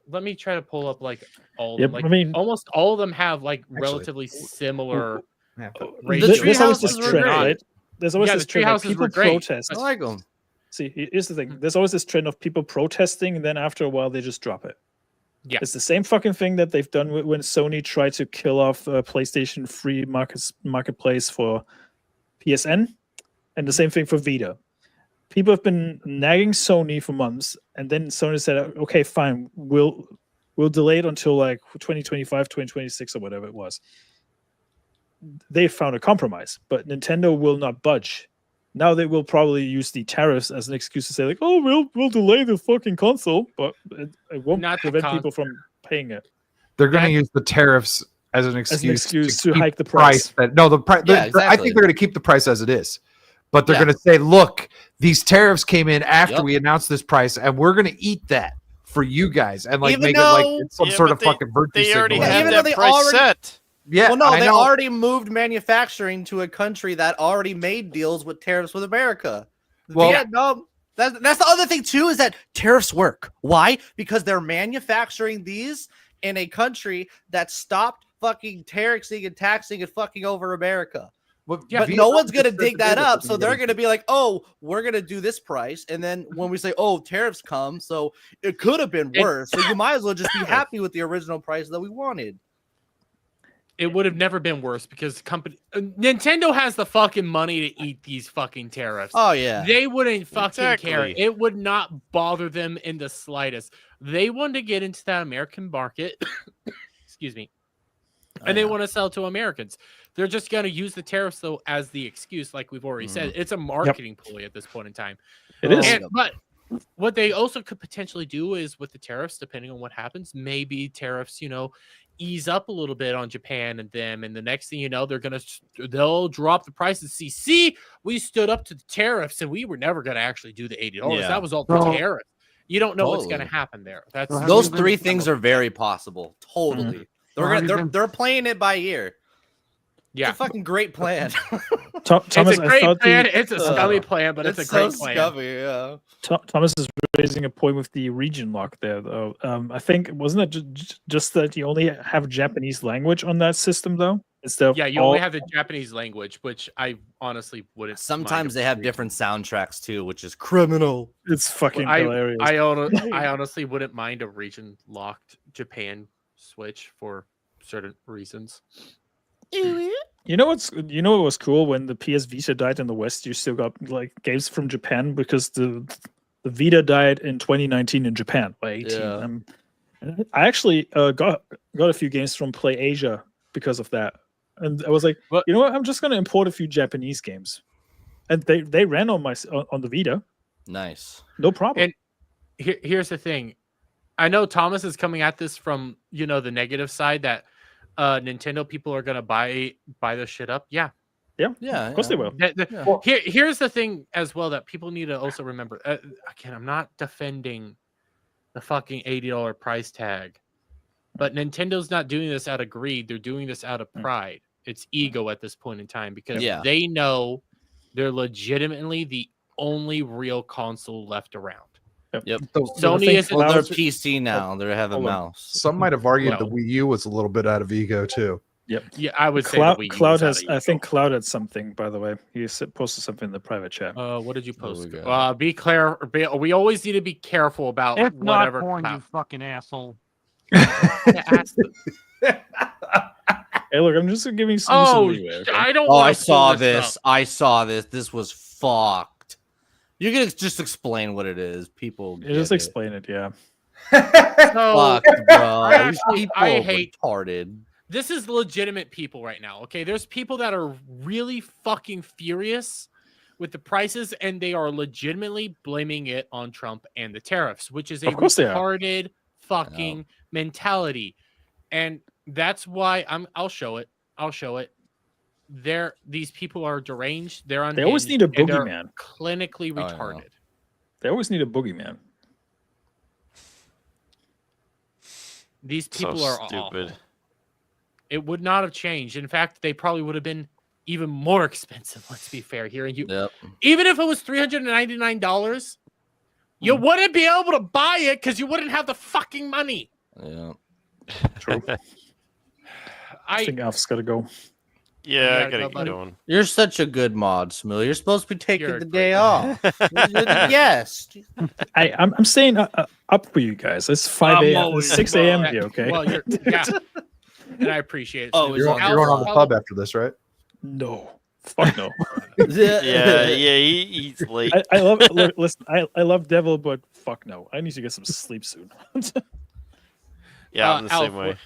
let me try to pull up like all. Of them. Like, I mean, almost all of them have like relatively similar. There's always this trend, right? There's always this trend. Like people protest. I like them. See, here's the thing. There's always this trend of people protesting, and then after a while, they just drop it. Yeah, it's the same fucking thing that they've done when Sony tried to kill off PlayStation free marketplace for PSN. And the same thing for Vita. People have been nagging Sony for months, and then Sony said, okay, fine, we'll delay it until like 2025, 2026 or whatever it was. They found a compromise, but Nintendo will not budge. Now they will probably use the tariffs as an excuse to say like, oh, we'll delay the fucking console, but it won't prevent people from paying it. They're going to use the tariffs as an excuse to hike the price. I think they're going to keep the price as it is, but they're going to say, look, these tariffs came in after we announced this price, and we're going to eat that for you guys, and like make it like some sort of fucking virtue they already signal. have that price set. Yeah, well, no, I they know. already moved manufacturing to a country that already made deals with tariffs with America. Well, Vietnam. That's the other thing too, is that tariffs work. Why? Because they're manufacturing these in a country that stopped fucking taxing and fucking over America. But no one's gonna dig that up, so they're gonna be like, "Oh, we're gonna do this price," and then when we say, "Oh, tariffs come," so it could have been worse. So you might as well just be happy with the original price that we wanted. It would have never been worse because Nintendo has the fucking money to eat these fucking tariffs. Oh yeah, they wouldn't fucking care. Exactly. It would not bother them in the slightest. They want to get into that American market. Excuse me. And they want to sell to Americans. They're just going to use the tariffs though as the excuse, like we've already said. It's a marketing ploy at this point in time. It is. But what they also could potentially do is with the tariffs, depending on what happens, maybe tariffs, ease up a little bit on Japan and them, and the next thing you know, they'll drop the prices. See, we stood up to the tariffs, and we were never going to actually do the $80. Yeah. That was all the tariff. You don't know what's going to happen there. Those three things are very possible. Totally, they're playing it by ear. Yeah, it's a fucking great plan. Thomas, it's a great plan. It's a scummy plan, but it's a great so plan. Scummy, yeah. Thomas is raising a point with the region lock there, though. I think wasn't it just that you only have Japanese language on that system, though? Instead of You only have the Japanese language, which I honestly wouldn't. Sometimes they have different soundtracks too, which is criminal. It's fucking hilarious. I honestly wouldn't mind a region locked Japan switch for certain reasons. You know what was cool when the PS Vita died in the West? You still got like games from Japan because the Vita died in 2019 in Japan by 18. Yeah. I actually got a few games from Play Asia because of that, and I was like, you know what? I'm just gonna import a few Japanese games, and they ran on the Vita. Nice, no problem. And here's the thing, I know Thomas is coming at this from the negative side that Nintendo people are gonna buy this shit up. Yeah, of course they will. Here's the thing as well that people need to also remember. Again, I'm not defending the fucking $80 price tag, but Nintendo's not doing this out of greed. They're doing this out of pride. It's ego at this point in time because they know they're legitimately the only real console left around. Yep. Sony is their PC now. They have a mouse. Some might have argued the Wii U was a little bit out of ego too. Yep. Yeah, I would say Cloud, the Wii U Cloud was out has. of I think Cloud had something. By the way, he posted something in the private chat. What did you post? Be clear. We always need to be careful about It's whatever. not porn, you fucking asshole. Hey, look, I'm just giving you some. Oh, leeway, okay? I don't. Oh, wanna I saw pull this this. up. I saw this. This was fucked. You can just explain what it is. People Just explain it. Yeah. Fucked, bro. These Actually, people I are hate. retarded. This is legitimate people right now. Okay, there's people that are really fucking furious with the prices, and they are legitimately blaming it on Trump and the tariffs, which is a Of course they are. retarded fucking mentality. And that's why I'll show it. These people are deranged. They're unhinged. They always need a and they're boogeyman. Clinically retarded. They always need a boogeyman. These people So are stupid. awful. It would not have changed. In fact, they probably would have been even more expensive. Let's be fair here. Even if it was $399, you wouldn't be able to buy it because you wouldn't have the fucking money. Yeah. True. I think Alf's got to go. Yeah, I gotta gotta go, get buddy. going. You're such a good mod, Smill. You're supposed to be taking the day off. Yes. I'm staying up for you guys. It's 5 a.m. 6 a.m. here. Okay. Well, and I appreciate it. You're going on the pub after this, right? No. Fuck no. yeah, he's late. I love. Listen, I love Devil, but fuck no. I need to get some sleep soon. Yeah, I'm the Alf, same way.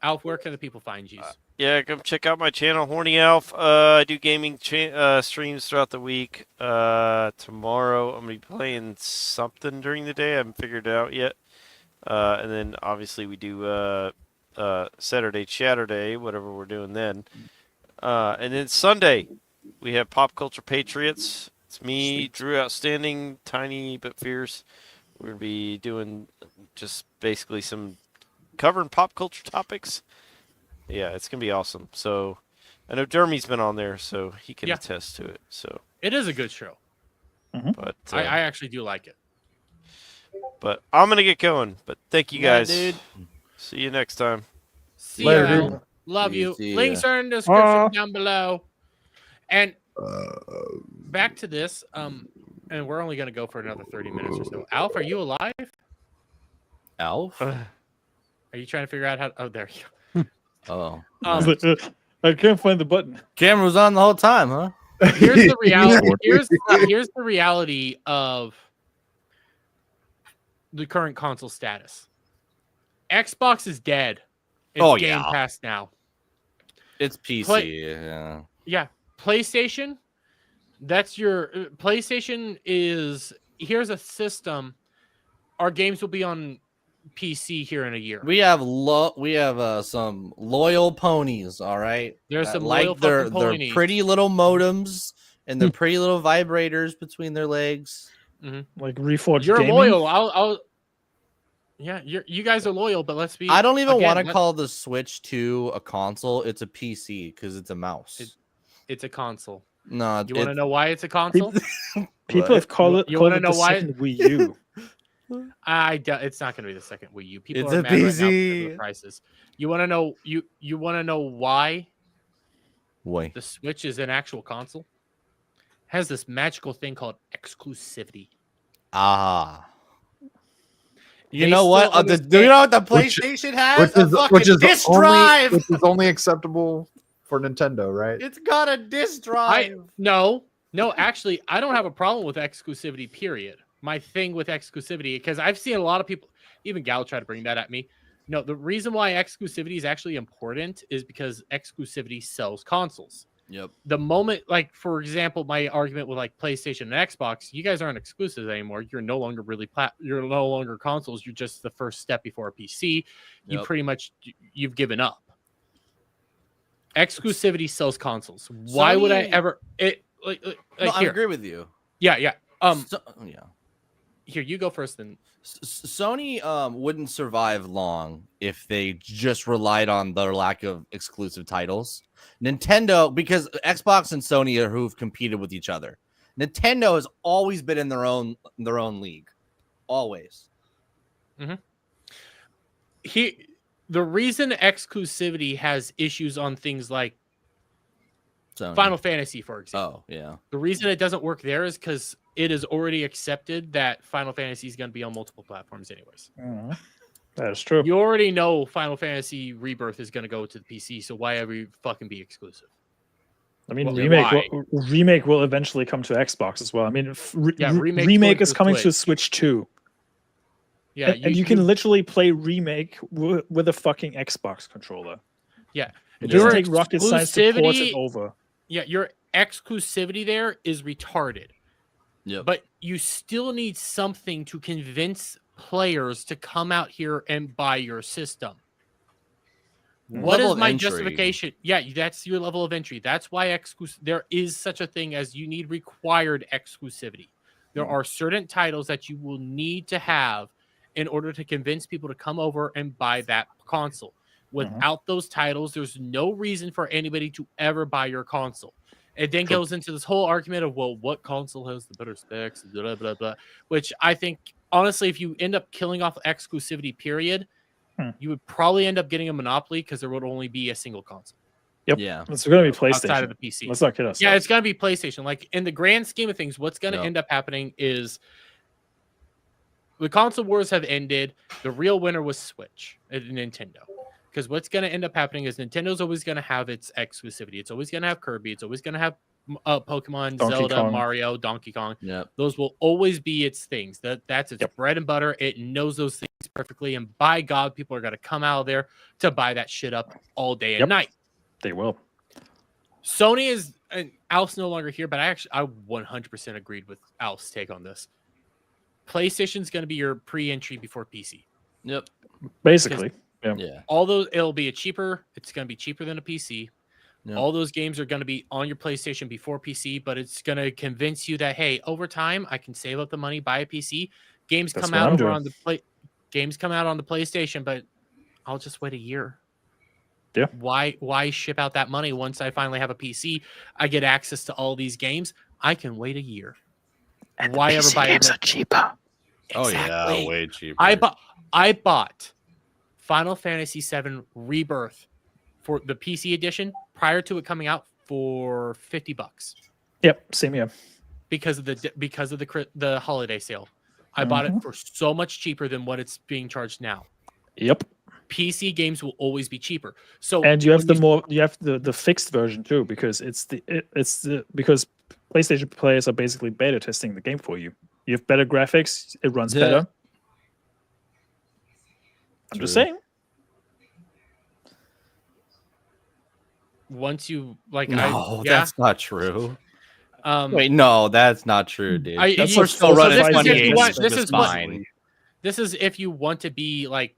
Alf, where can the people find you? Yeah, come check out my channel, Horny Alf. I do gaming streams throughout the week. Tomorrow I'm gonna be playing something during the day. I haven't figured it out yet. And then obviously we do Saturday, Chatterday, whatever we're doing then. And then Sunday we have Pop Culture Patriots. It's me, Drew Outstanding, Tiny but Fierce. We're gonna be doing just basically some covering pop culture topics. Yeah, it's gonna be awesome. So I know Dermy's been on there, so he can attest to it. So it is a good show. But I actually do like it. But I'm gonna get going. But thank you Yeah, guys. dude. See you next time. See you. Love you. Links are in the description down below. And back to this. And we're only gonna go for another 30 minutes or so. Alf, are you alive? Alf? Are you trying to figure out how? Oh, there you go. Oh. I can't find the button. Camera was on the whole time, huh? Here's the reality. Here's the reality of the current console status. Xbox is dead. It's Game Pass now. It's PC. Yeah. PlayStation. That's your PlayStation is here's a system. Our games will be on PC here in a year. We have some loyal ponies, all right? There's some like loyal their ponies. pretty little modems and their pretty little vibrators between their legs. Like Reforged You're Gaming? loyal. I'll yeah, you guys are loyal, but let's be I don't even again, want to call the Switch 2 a console. It's a PC because it's a mouse. It's a console. No, you want to know why it's a console? People have called it. You want to know why? Second Wii U. It's not going to be the second Wii U. People It's are a mad right now PC. because of the prices. You want to know? You want to know why? Why the Switch is an actual console? Has this magical thing called exclusivity. You know what? Do you know what the PlayStation has? A fucking disk drive. Which is only acceptable for Nintendo, right? It's got a disk drive. No, actually, I don't have a problem with exclusivity, period. My thing with exclusivity, because I've seen a lot of people, even GHAL try to bring that at me. No, the reason why exclusivity is actually important is because exclusivity sells consoles. Yep. The moment, like, for example, my argument with like PlayStation and Xbox, you guys aren't exclusive anymore. You're no longer really you're no longer consoles. You're just the first step before a PC. You pretty much you've given up. Exclusivity sells consoles. Why would I ever? I agree with you. Yeah. Yeah. Here, you go first. Then Sony wouldn't survive long if they just relied on their lack of exclusive titles. Nintendo, because Xbox and Sony are who've competed with each other. Nintendo has always been in their own league, always. The reason exclusivity has issues on things like Sony. Final Fantasy, for example. Oh, yeah. The reason it doesn't work there is because it is already accepted that Final Fantasy is going to be on multiple platforms anyways. That is true. You already know Final Fantasy Rebirth is going to go to the PC, so why ever fucking be exclusive? I mean, remake will eventually come to Xbox as well. I mean, remake is coming to Switch too. Yeah, and you can literally play remake with a fucking Xbox controller. Yeah, it doesn't take rocket science to port it over. Yeah, your exclusivity there is retarded. Yeah, but you still need something to convince players to come out here and buy your system. What is my justification? Yeah, that's your level of entry. That's why there is such a thing as you need required exclusivity. There are certain titles that you will need to have in order to convince people to come over and buy that console. Without those titles, there's no reason for anybody to ever buy your console. It then goes into this whole argument of, well, what console has the better specs, blah, blah, blah, which I think, honestly, if you end up killing off exclusivity, period, you would probably end up getting a monopoly because there would only be a single console. Yep. Yeah. It's going to be PlayStation. Outside of the PC. Let's not kid ourselves. Yeah, it's going to be PlayStation. Like, in the grand scheme of things, what's going to end up happening is the console wars have ended. The real winner was Switch at Nintendo. Because what's going to end up happening is Nintendo's always going to have its exclusivity. It's always going to have Kirby. It's always going to have Pokemon, Donkey Zelda, Kong. Mario, Donkey Kong. Yep. Those will always be its things. That's its bread and butter. It knows those things perfectly. And by God, people are going to come out of there to buy that shit up all day and night. They will. Sony is, and Alf's no longer here, but I 100% agreed with Alf's take on this. PlayStation's going to be your pre-entry before PC. Yep. Basically. Yeah. All those, it's going to be cheaper than a PC. Yep. All those games are going to be on your PlayStation before PC, but it's going to convince you that, hey, over time, I can save up the money, buy a PC. Games come out on the PlayStation, but I'll just wait a year. Yeah. Why ship out that money once I finally have a PC? I get access to all these games. I can wait a year. And why the ever PC buy games are cheaper? Oh Exactly. yeah, way cheaper. I bought Final Fantasy VII Rebirth for the PC edition prior to it coming out for $50 Yep, same here. because of the holiday sale. I bought it for so much cheaper than what it's being charged now. Yep. PC games will always be cheaper. So And you have the fixed version too, because because PlayStation players are basically beta testing the game for you. You have better graphics, it runs better. I'm just saying. Once you that's not true. Wait, no, that's not true, dude. We're still running 2080. This is if you want to be like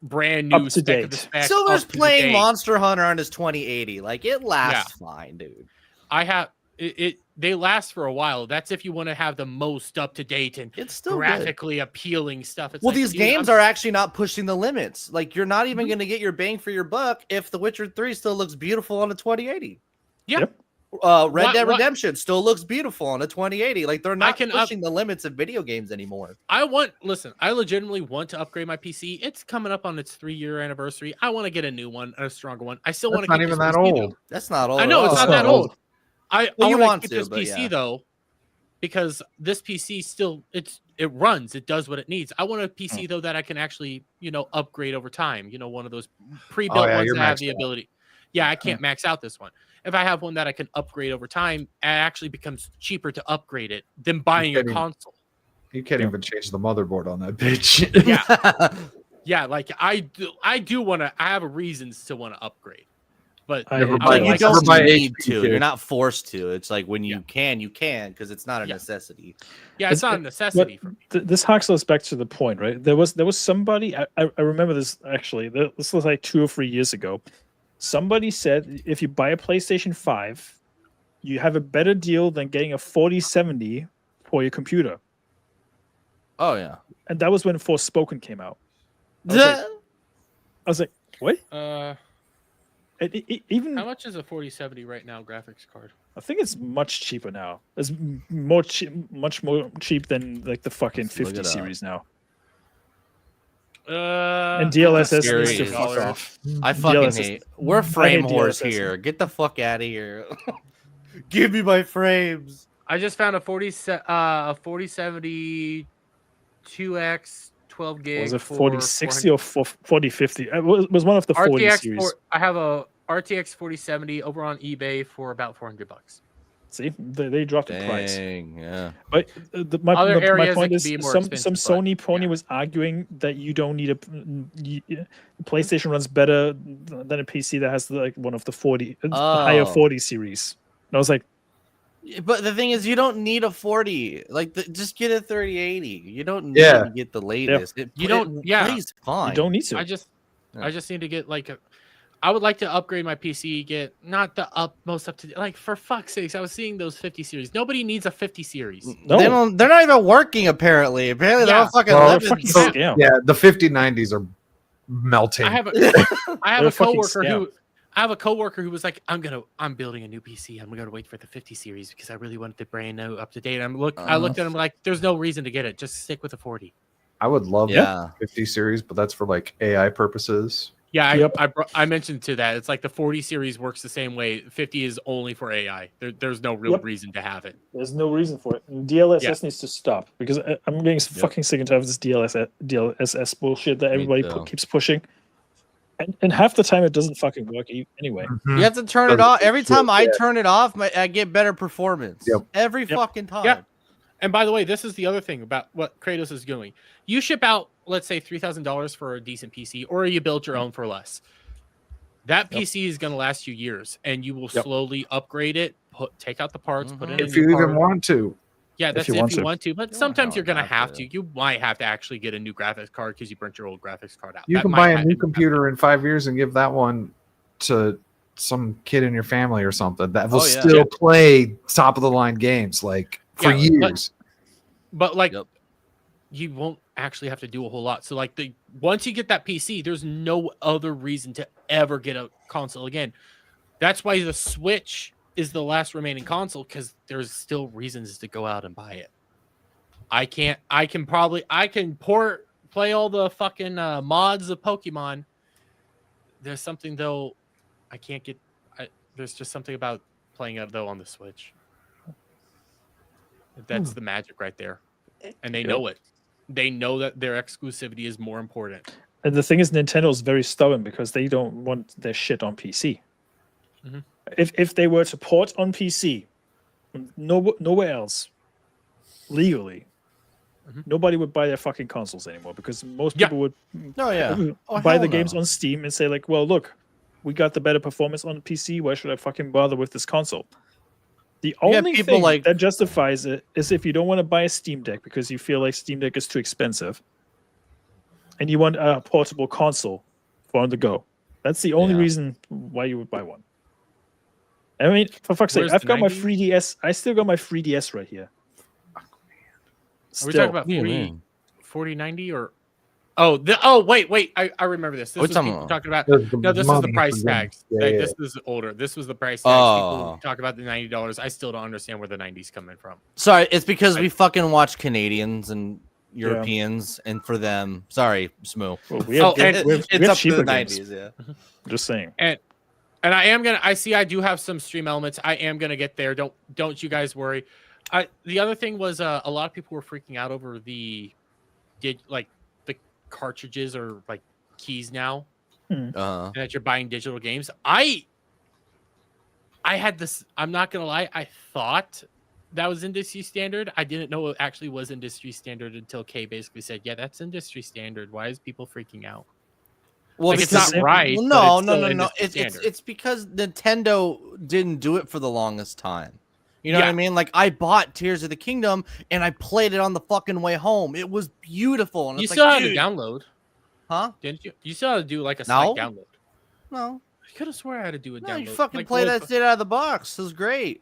brand new, up to date. Silver's playing Monster Hunter on his 2080. Like it lasts fine, dude. I have it. They last for a while. That's if you want to have the most up to date and it's still graphically appealing stuff. It's well, like, these dude, games are actually not pushing the limits. Like you're not even going to get your bang for your buck if The Witcher 3 still looks beautiful on a 2080. Yeah. Red Dead Redemption still looks beautiful on a 2080. Like they're not pushing the limits of video games anymore. I legitimately want to upgrade my PC. It's coming up on its 3-year anniversary. I want to get a new one, a stronger one. I still want to. Not even that old. That's not old. I know it's not that old. I want to keep this PC though, because this PC still it runs. It does what it needs. I want a PC though that I can actually upgrade over time. One of those pre-built ones that have the ability. Yeah, I can't max out this one. If I have one that I can upgrade over time, it actually becomes cheaper to upgrade it than buying a console. You can't even change the motherboard on that bitch. Yeah, yeah. Like I do want to. I have reasons to want to upgrade, but you don't need to. You're not forced to. It's like when you can because it's not a necessity. Yeah, it's not a necessity for me. This harks us back to the point, right? There was somebody. I remember this actually. This was like 2 or 3 years ago. Somebody said if you buy a PlayStation 5, you have a better deal than getting a 4070 for your computer. Oh yeah, and that was when Forspoken came out. I was like, what? Even how much is a 4070 right now? Graphics card. I think it's much cheaper now. It's much more cheap than like the fucking 50 series now. And DLSS needs to fuck off. I fucking hate. We're frame whores here. Get the fuck out of here. Give me my frames. I just found a 4070 2X 12 gig. Was it 4060 or 4050? It was one of the 40 series. I have a RTX 4070 over on eBay for about $400. See, they dropped the price. Yeah. But my point is, some Sony pony was arguing that you don't need PlayStation runs better than a PC that has like one of the higher 40 series. And I was like, but the thing is, you don't need a 40. Like, just get a 3080. You don't need to get the latest. Yeah. It plays fine. You don't need to. I just need to get like I would like to upgrade my PC, get not the most up to date. Like for fuck's sakes, I was seeing those 50 series. Nobody needs a 50 series. No. They're not even working. Apparently, they're all fucking. Yeah, the 5090s are melting. I have a coworker who was like, I'm building a new PC. I'm gonna wait for the 50 series because I really want the brand new, up to date. I looked at him like, there's no reason to get it. Just stick with the 40. I would love the 50 series, but that's for like AI purposes. Yeah, I mentioned to that. It's like the 40 series works the same way. 50 is only for AI. There's no real reason to have it. There's no reason for it. DLSS needs to stop because I'm getting fucking sick and tired of this DLSS bullshit that everybody keeps pushing. And half the time it doesn't fucking work anyway. You have to turn it off. Every time I turn it off, I get better performance. Every fucking time. Yeah. And by the way, this is the other thing about what Kratos is doing. You ship out, let's say, $3,000 for a decent PC, or you build your own for less. That PC is going to last you years, and you will slowly upgrade it, take out the parts, put in if you even want to. Yeah, that's if you want to. But sometimes you're going to have to. You might have to actually get a new graphics card because you burnt your old graphics card out. You can buy a new computer in 5 years and give that one to some kid in your family or something that will still play top of the line games like for years. But like, you won't actually have to do a whole lot. So like, once you get that PC, there's no other reason to ever get a console again. That's why the Switch is the last remaining console, because there's still reasons to go out and buy it. I can play all the fucking mods of Pokemon. There's something though I can't get. There's just something about playing it though on the Switch. That's the magic right there, and they know it. They know that their exclusivity is more important. And the thing is, Nintendo is very stubborn because they don't want their shit on PC. Mm-hmm. If they were to port on PC, nowhere else, legally, nobody would buy their fucking consoles anymore because most people would buy the games on Steam and say like, well, look, we got the better performance on PC. Why should I fucking bother with this console? The only thing that justifies it is if you don't want to buy a Steam Deck because you feel like Steam Deck is too expensive and you want a portable console for on the go. That's the only reason why you would buy one. I mean, for fuck's sake, I've got my 3DS. I still got my 3DS right here. Are we talking about 4090 or? Wait! I remember this. This was people talking about. No, this is the price tags. This is older. This was the price tags. People talk about the $90. I still don't understand where the 90s coming from. Sorry, it's because we fucking watch Canadians and Europeans, and for them, sorry, Smoo. Well, we have it's up to the 90s. Yeah, just saying. And I am gonna. I do have some stream elements. I am gonna get there. Don't you guys worry. The other thing was a lot of people were freaking out over the cartridges or like keys now that you're buying digital games. I had this. I'm not gonna lie. I thought that was industry standard. I didn't know it actually was industry standard until Kay basically said, "Yeah, that's industry standard. Why is people freaking out?" Well, like, it's not right. No. It's because Nintendo didn't do it for the longest time. You know what I mean? Like, I bought Tears of the Kingdom and I played it on the fucking way home. It was beautiful. And you still had to download, huh? Didn't you? You still had to do like a slight download. No, I could have swore I had to do a download. No, you fucking play that shit out of the box. It was great.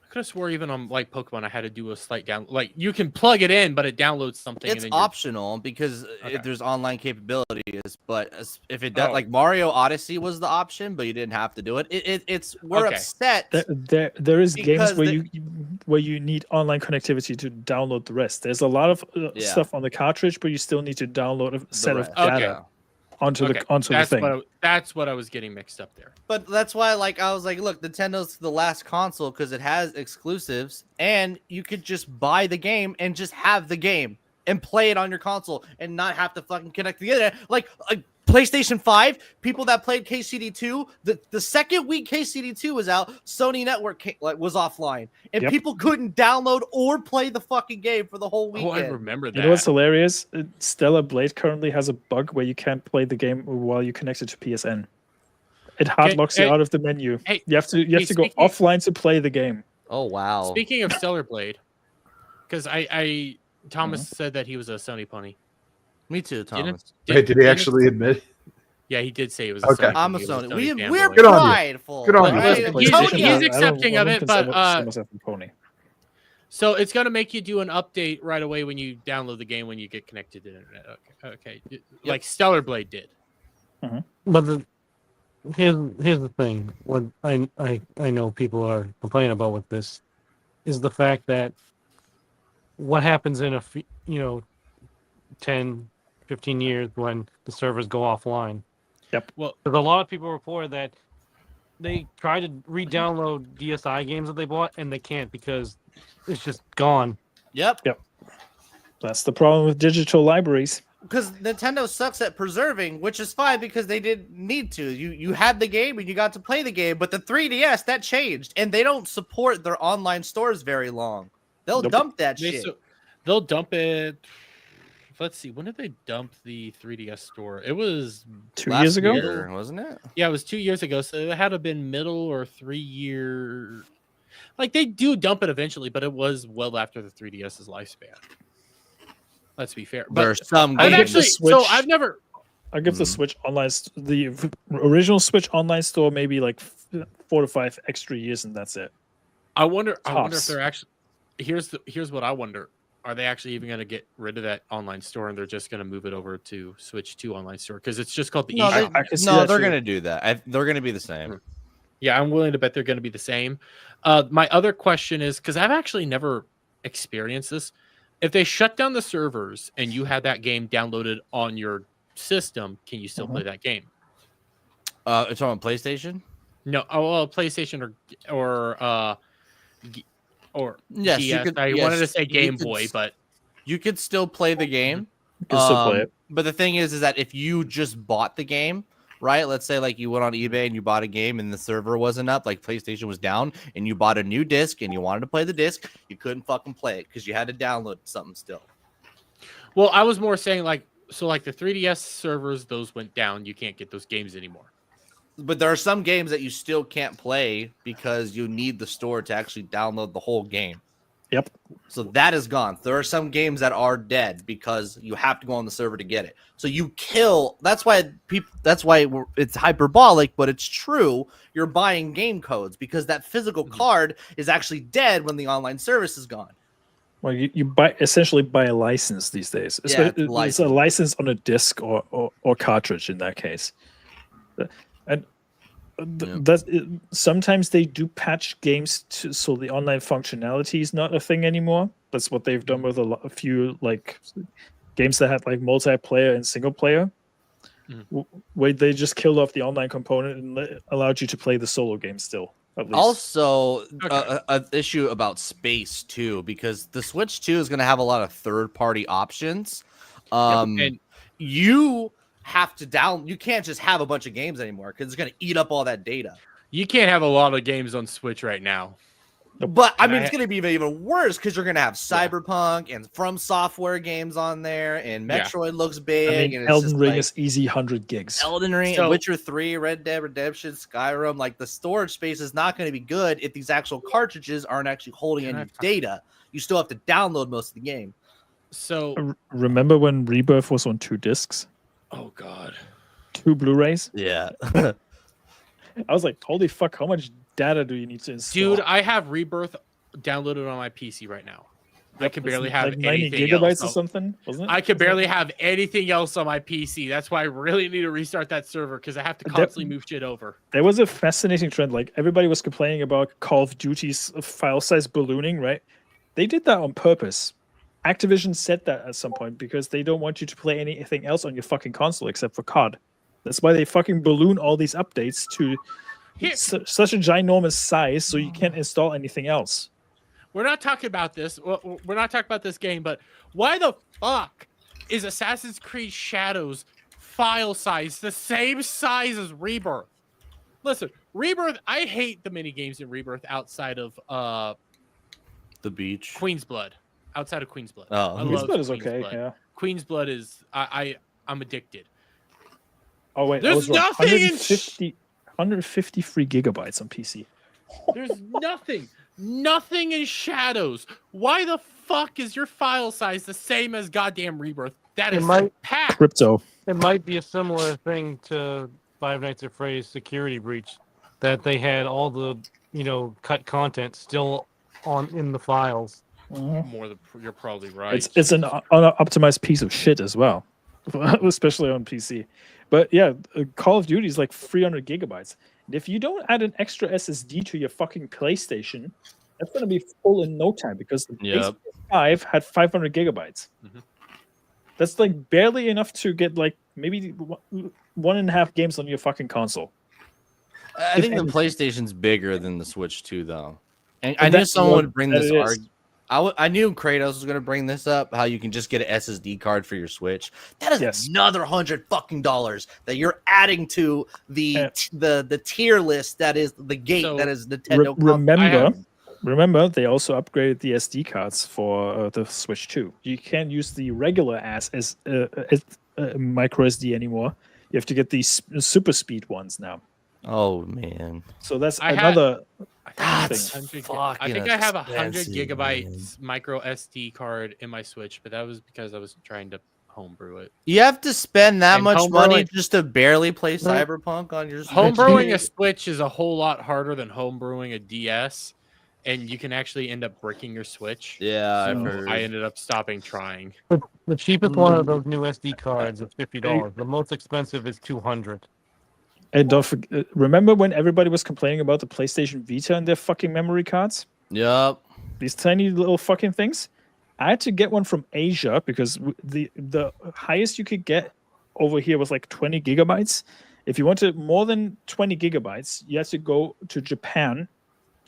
I could have swore even on like Pokemon I had to do a slight download. Like you can plug it in, but it downloads something. It's optional because if there's online capabilities. But if it does, like Mario Odyssey was the option, but you didn't have to do it. We're upset. There is games where you need online connectivity to download the rest. There's a lot of stuff on the cartridge, but you still need to download a set of data onto the thing. That's what I was getting mixed up there. But that's why, like, I was like, look, Nintendo's the last console because it has exclusives, and you could just buy the game and just have the game and play it on your console and not have to fucking connect to the internet. Like PlayStation 5, people that played KCD2, the second week KCD2 was out, Sony Network was offline, and people couldn't download or play the fucking game for the whole weekend. Oh, I remember that. You know what's hilarious? Stellar Blade currently has a bug where you can't play the game while you connect it to PSN. It hard locks you out of the menu. Hey, you have to go offline to play the game. Oh wow! Speaking of Stellar Blade, because Thomas said that he was a Sony pony. Me too, Thomas. Did he actually admit? Yeah, he did say it was. A Sony I'm a Sony. Sony. We're good prideful. Good on you. He's accepting of it, but so it's gonna make you do an update right away when you download the game when you get connected to the internet. Okay. Like Stellar Blade did. But here's the thing. What I know people are complaining about with this is the fact that what happens in 10, 15 years when the servers go offline. Yep. Well, there's a lot of people report that they try to re-download DSi games that they bought and they can't because it's just gone. Yep. That's the problem with digital libraries. because Nintendo sucks at preserving, which is fine because they didn't need to. You had the game and you got to play the game, but the 3DS that changed, and they don't support their online stores very long. They'll dump that shit. They'll dump it. Let's see. When did they dump the 3DS store? It was 2 years ago, wasn't it? Yeah, it was 2 years ago. So it had to have been middle or 3 year. Like they do dump it eventually, but it was well after the 3DS's lifespan. Let's be fair. But There's some I've games. actually, so I've never. I give the Switch online, the original Switch online store, maybe like 4 to 5 extra years, and that's it. I wonder if they're actually. Here's what I wonder. Are they actually even going to get rid of that online store and they're just going to move it over to Switch 2 online store? Because it's just called the eShop. No, they're going to do that. They're going to be the same. Yeah, I'm willing to bet they're going to be the same. My other question is, because I've actually never experienced this, if they shut down the servers and you had that game downloaded on your system, can you still play that game? It's on PlayStation? No, PlayStation or yes, DS. you could, I wanted to say Game Boy, but you could still play the game. You can still play it. But the thing is that if you just bought the game, right? Let's say like you went on eBay and you bought a game and the server wasn't up, like PlayStation was down, and you bought a new disc and you wanted to play the disc, you couldn't fucking play it because you had to download something still. Well, I was more saying like the 3DS servers, those went down. You can't get those games anymore. But there are some games that you still can't play because you need the store to actually download the whole game. Yep. So that is gone. There are some games that are dead because you have to go on the server to get it. So you kill. That's why it's hyperbolic, but it's true. You're buying game codes because that physical card is actually dead when the online service is gone. Well, you essentially buy a license these days. Yeah, it's a license on a disc or cartridge in that case. And sometimes they do patch games so the online functionality is not a thing anymore. That's what they've done with a few like games that had like multiplayer and single player, where they just killed off the online component and allowed you to play the solo game still. Also, an issue about space too, because the Switch 2 is going to have a lot of third-party options. And you have to you can't just have a bunch of games anymore because it's going to eat up all that data. You can't have a lot of games on Switch right now. But I mean, it's going to be even worse because you're going to have Cyberpunk and From Software games on there, and Metroid looks big. I mean, and it's Elden just Ring like, is easy 100 gigs. Elden Ring, Witcher 3, Red Dead Redemption, Skyrim. Like the storage space is not going to be good if these actual cartridges aren't actually holding any data. You still have to download most of the game. So remember when Rebirth was on 2 discs? Oh God, 2 Blu-rays. Yeah. I was like, holy fuck, how much data do you need to install? Dude, I have Rebirth downloaded on my PC right now. I can barely have like 90 anything gigabytes else. or something, wasn't it? I can barely have anything else on my PC. That's why I really need to restart that server because I have to constantly move shit over. There was a fascinating trend. Like everybody was complaining about Call of Duty's file size ballooning, right? They did that on purpose. Activision said that at some point because they don't want you to play anything else on your fucking console except for COD. That's why they fucking balloon all these updates to such a ginormous size so you can't install anything else. We're not talking about this. We're not talking about this game, but why the fuck is Assassin's Creed Shadows file size the same size as Rebirth? Listen, Rebirth, I hate the mini games in Rebirth outside of the beach. Queen's Blood. Outside of Queen's Blood. Oh, Queen's Blood is okay. Yeah. Queen's Blood is I'm addicted. Oh wait, there's nothing 153 gigabytes on PC. There's nothing in Shadows. Why the fuck is your file size the same as goddamn Rebirth? That is packed. Crypto. It might be a similar thing to Five Nights at Freddy's Security Breach, that they had all the cut content still in the files. You're probably right. It's an unoptimized piece of shit as well, especially on PC. But yeah, Call of Duty is like 300 gigabytes. And if you don't add an extra SSD to your fucking PlayStation, that's going to be full in no time because the PlayStation 5 had 500 gigabytes. That's like barely enough to get like maybe 1.5 games on your fucking console. I think the PlayStation's bigger than the Switch 2, though. And I knew someone would bring this argument. I knew Kratos was gonna bring this up. How you can just get an SSD card for your Switch. That is another $100 that you're adding to the tier list. That is the gate. That is Nintendo. Remember, they also upgraded the SD cards for the Switch 2. You can't use the regular micro SD anymore. You have to get these super speed ones now. Oh man! So that's another. That's I think I have 100 gigabytes micro SD card in my Switch, but that was because I was trying to homebrew it. You have to spend that And much money just to barely play Cyberpunk on your Switch. Homebrewing a Switch is a whole lot harder than homebrewing a DS, and you can actually end up bricking your Switch. Yeah, I've So heard. I ended up stopping trying. The cheapest one of those new SD cards is $50. The most expensive is $200. And don't forget, remember when everybody was complaining about the PlayStation Vita and their fucking memory cards? Yep. These tiny little fucking things. I had to get one from Asia because the highest you could get over here was like 20 gigabytes. If you wanted more than 20 gigabytes, you had to go to Japan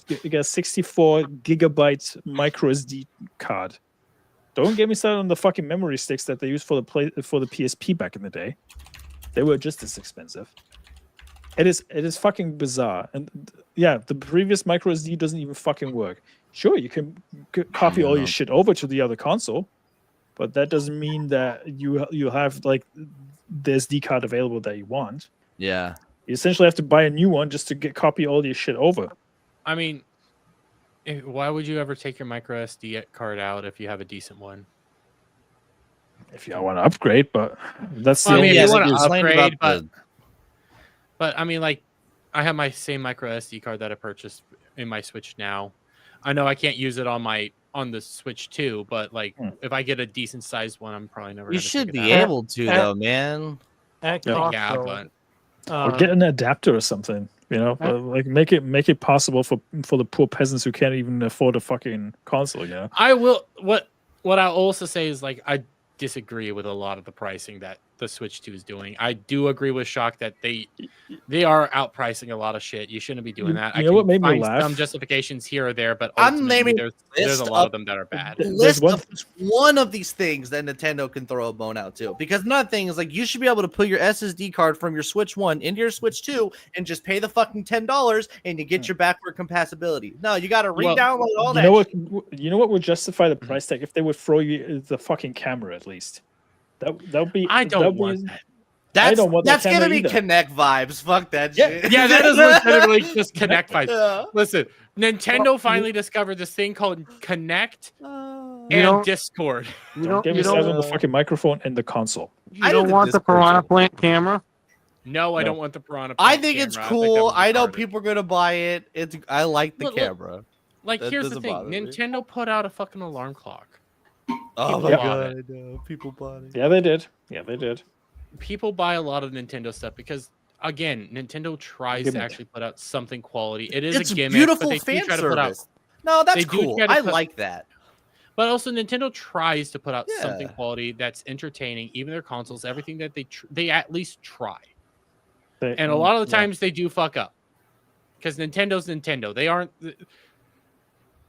to get a 64 gigabyte micro SD card. Don't get me started on the fucking memory sticks that they used for the PSP back in the day. They were just as expensive. It is fucking bizarre. And yeah, the previous micro SD doesn't even fucking work. Sure, you can copy all your shit over to the other console, but that doesn't mean that you have like the SD card available that you want. Yeah. You essentially have to buy a new one just to copy all your shit over. I mean, why would you ever take your micro SD card out if you have a decent one? If you want to upgrade, but that's Well, the I mean, only if you want to explain upgrade, about but I mean, like, I have my same micro SD card that I purchased in my Switch now. I know I can't use it on the Switch 2, but like, if I get a decent sized one, I'm probably never. You gonna should pick it be out. able to, though, man. Yeah, but or get an adapter or something. You know, like make it possible for the poor peasants who can't even afford a fucking console. You know, I will. What I'll also say is like I disagree with a lot of the pricing that the Switch 2 is doing. I do agree with Shock that they are outpricing a lot of shit. You shouldn't be doing that. You know what made me find laugh? some justifications here or there, but I'm ultimately naming there's a lot of them that are bad. List of one of these things that Nintendo can throw a bone out to. Because another thing is like you should be able to put your SSD card from your Switch 1 into your Switch 2 and just pay the fucking $10 and you get your backward compatibility. No, you got to re-download all that. You know what would justify the price tag if they would throw you the fucking camera at least. That would be. I don't want that. I don't want that's that giving me either. Connect vibes. Fuck that shit. Yeah, that is legitimately just Connect vibes. Yeah. Listen, Nintendo finally discovered this thing called Connect and Discord. Don't get me started on the fucking microphone and the console. You don't want the Piranha Plant camera? No, I don't want the Piranha. I Plant think it's camera. cool. I I know think people are gonna buy it. I like the Look, camera. Like, That here's the doesn't thing: bother me. Nintendo put out a fucking alarm clock. Oh People my bought god, it. I know. People bought it. Yeah, they did. Yeah, they did. People buy a lot of Nintendo stuff because, again, Nintendo tries to actually put out something quality. It is It's a gimmick, beautiful but they fan do try to put out. service. No, that's they do cool. try to I put- like that. But also, Nintendo tries to put out something Yeah. quality that's entertaining. Even their consoles, everything that they at least try. They- And a lot of the times they do fuck up because Nintendo's Nintendo. They aren't.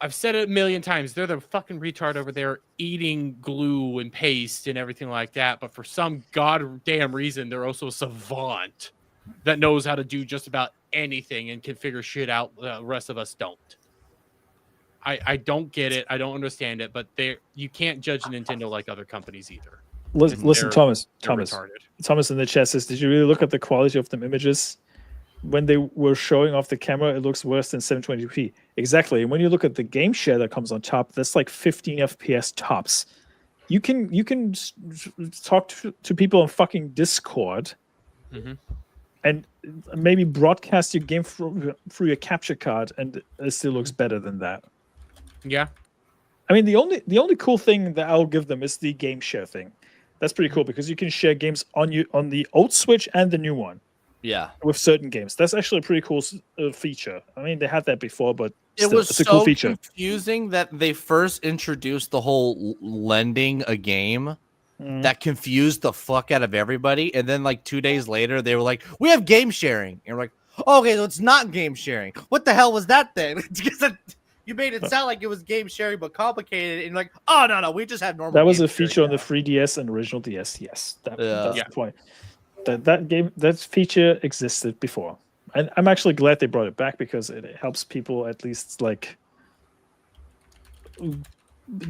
I've said it a million times. They're the fucking retard over there eating glue and paste and everything like that. But for some goddamn reason, they're also a savant that knows how to do just about anything and can figure shit out. The rest of us don't. I don't get it. I don't understand it. But you can't judge Nintendo like other companies either. Listen, Thomas. they're retarded. Thomas in the chat says, "Did you really look at the quality of them images? When they were showing off the camera, it looks worse than 720p." Exactly. And when you look at the game share that comes on top, that's like 15 FPS tops. You can talk to people on fucking Discord and maybe broadcast your game through your capture card, and it still looks better than that. Yeah. I mean, the only cool thing that I'll give them is the game share thing. That's pretty cool because you can share games on the old Switch and the new one. Yeah, with certain games. That's actually a pretty cool feature. I mean, they had that before, but It still, was it's a so cool feature. confusing that they first introduced the whole lending a game that confused the fuck out of everybody. And then like 2 days later, they were like, "We have game sharing." And we're like, "Oh, okay, so it's not game sharing. What the hell was that then?" You made it sound like it was game sharing, but complicated. And like, oh no, we just have normal. That was a game feature on the sharing 3DS and original DS. Yes, that's Yeah. the point. That feature existed before, and I'm actually glad they brought it back because it helps people at least like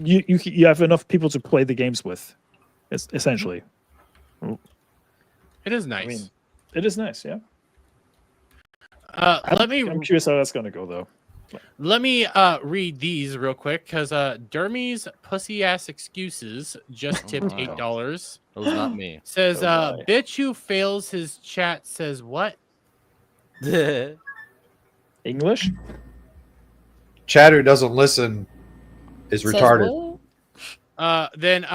you have enough people to play the games with, essentially. It is nice. I mean, it is nice, yeah. I'm curious how that's gonna go though. Let me read these real quick because Dermy's pussy ass excuses just tipped $8. That was not me. Says bitch who fails his chat says what? English? Chad who doesn't listen is retarded. Then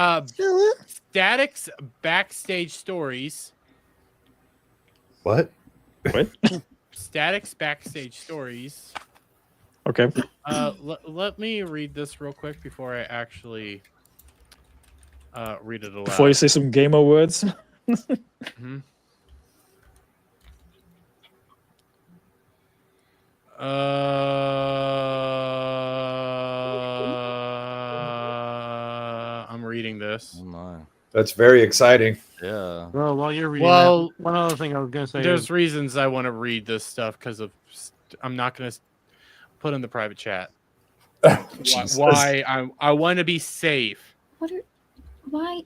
Static's backstage stories. What? What? Static's backstage stories. Okay. Let me read this real quick before I actually read it aloud. Before you say some gamer words. Mm-hmm. I'm reading this. Oh my. That's very exciting. Yeah. Well, while you're reading Well, that, one other thing I was going to say there's is, reasons I want to read this stuff because of I'm not going to put in the private chat. Why I want to be safe. Why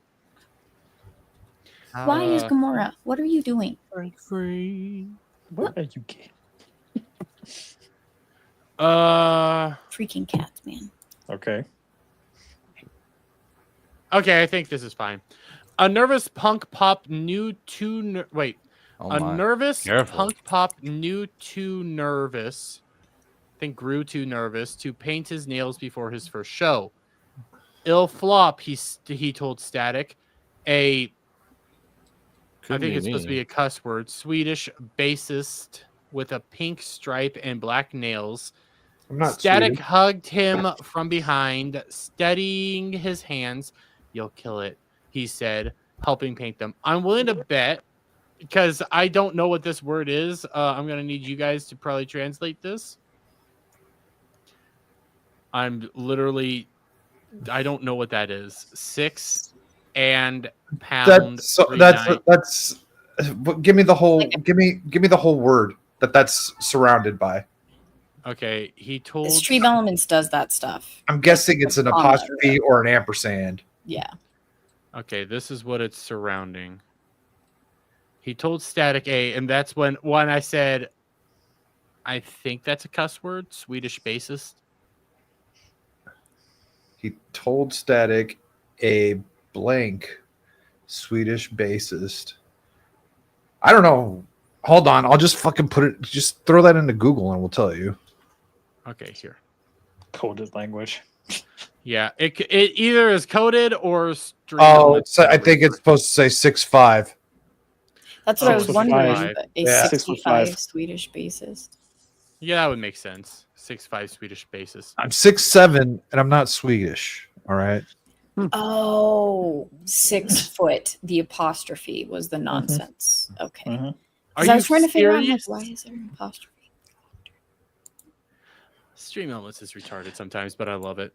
is Gamora? What are you doing? Break free. What are you gay? Freaking cats, man. Okay. Okay, I think this is fine. A nervous punk pop new too wait. A my. nervous Careful. punk pop new too nervous. I think grew too nervous to paint his nails before his first show. Ill flop, he told Static. I think it's supposed to be a cuss word. Swedish bassist with a pink stripe and black nails. I'm not Static Swedish. hugged him from behind, steadying his hands. You'll kill it, he said, helping paint them. I'm willing to bet, because I don't know what this word is. I'm going to need you guys to probably translate this. I don't know what that is. 6 and pound. That's give me the whole give me the whole word that's surrounded by. Okay, he told Stream Elements does that stuff. I'm guessing it's an apostrophe or an ampersand. Yeah. Okay, this is what it's surrounding. He told Static A, and that's when I said, I think that's a cuss word, Swedish bassist. He told Static a blank Swedish bassist. I don't know. Hold on. I'll just fucking just throw that into Google and we'll tell you. Okay, here. Coded language. Yeah, it either is coded or stream. Oh, I think it's supposed to say 6'5". That's what I was 6'5". wondering. A Yeah. 65 Swedish bassist. Yeah, that would make sense. 6'5" Swedish bassist. I'm 6'7" and I'm not Swedish. All right. Oh, 6 foot. The apostrophe was the nonsense. Okay. Are 'Cause I was you trying to figure out, like, serious? why is there an apostrophe? Stream Elements is retarded sometimes, but I love it.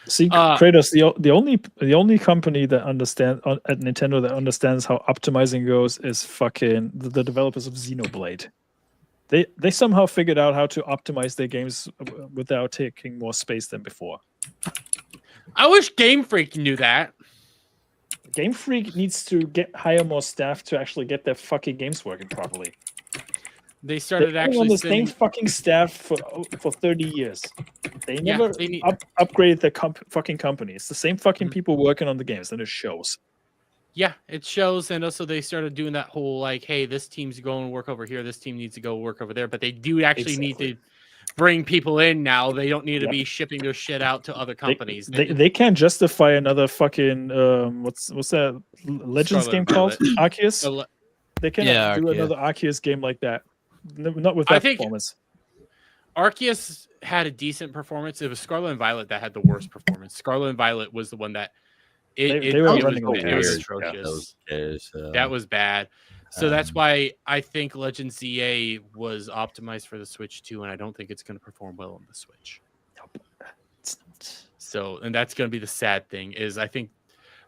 See, Kratos, the only company that understands at Nintendo that understands how optimizing goes is fucking the developers of Xenoblade. They somehow figured out how to optimize their games without taking more space than before. I wish Game Freak knew that. Game Freak needs to hire more staff to actually get their fucking games working properly. They started They've been actually on the sending... same fucking staff for 30 years. They Yeah, never they need- upgraded their fucking company. It's the same fucking people working on the games, and it shows. Yeah, it shows, and also they started doing that whole like, hey, this team's going to work over here, this team needs to go work over there, but they do actually need to bring people in now. They don't need to be shipping their shit out to other companies. They can't justify another fucking what's that Legends Scarlet game and called? Violet. Arceus? They cannot do another Arceus game like that. Not with that I think performance. Arceus had a decent performance. It was Scarlet and Violet that had the worst performance. Scarlet and Violet was the one that They were running it okay. was atrocious. That was bad. So that's why I think Legend ZA was optimized for the Switch too, and I don't think it's going to perform well on the Switch. So, and that's going to be the sad thing is I think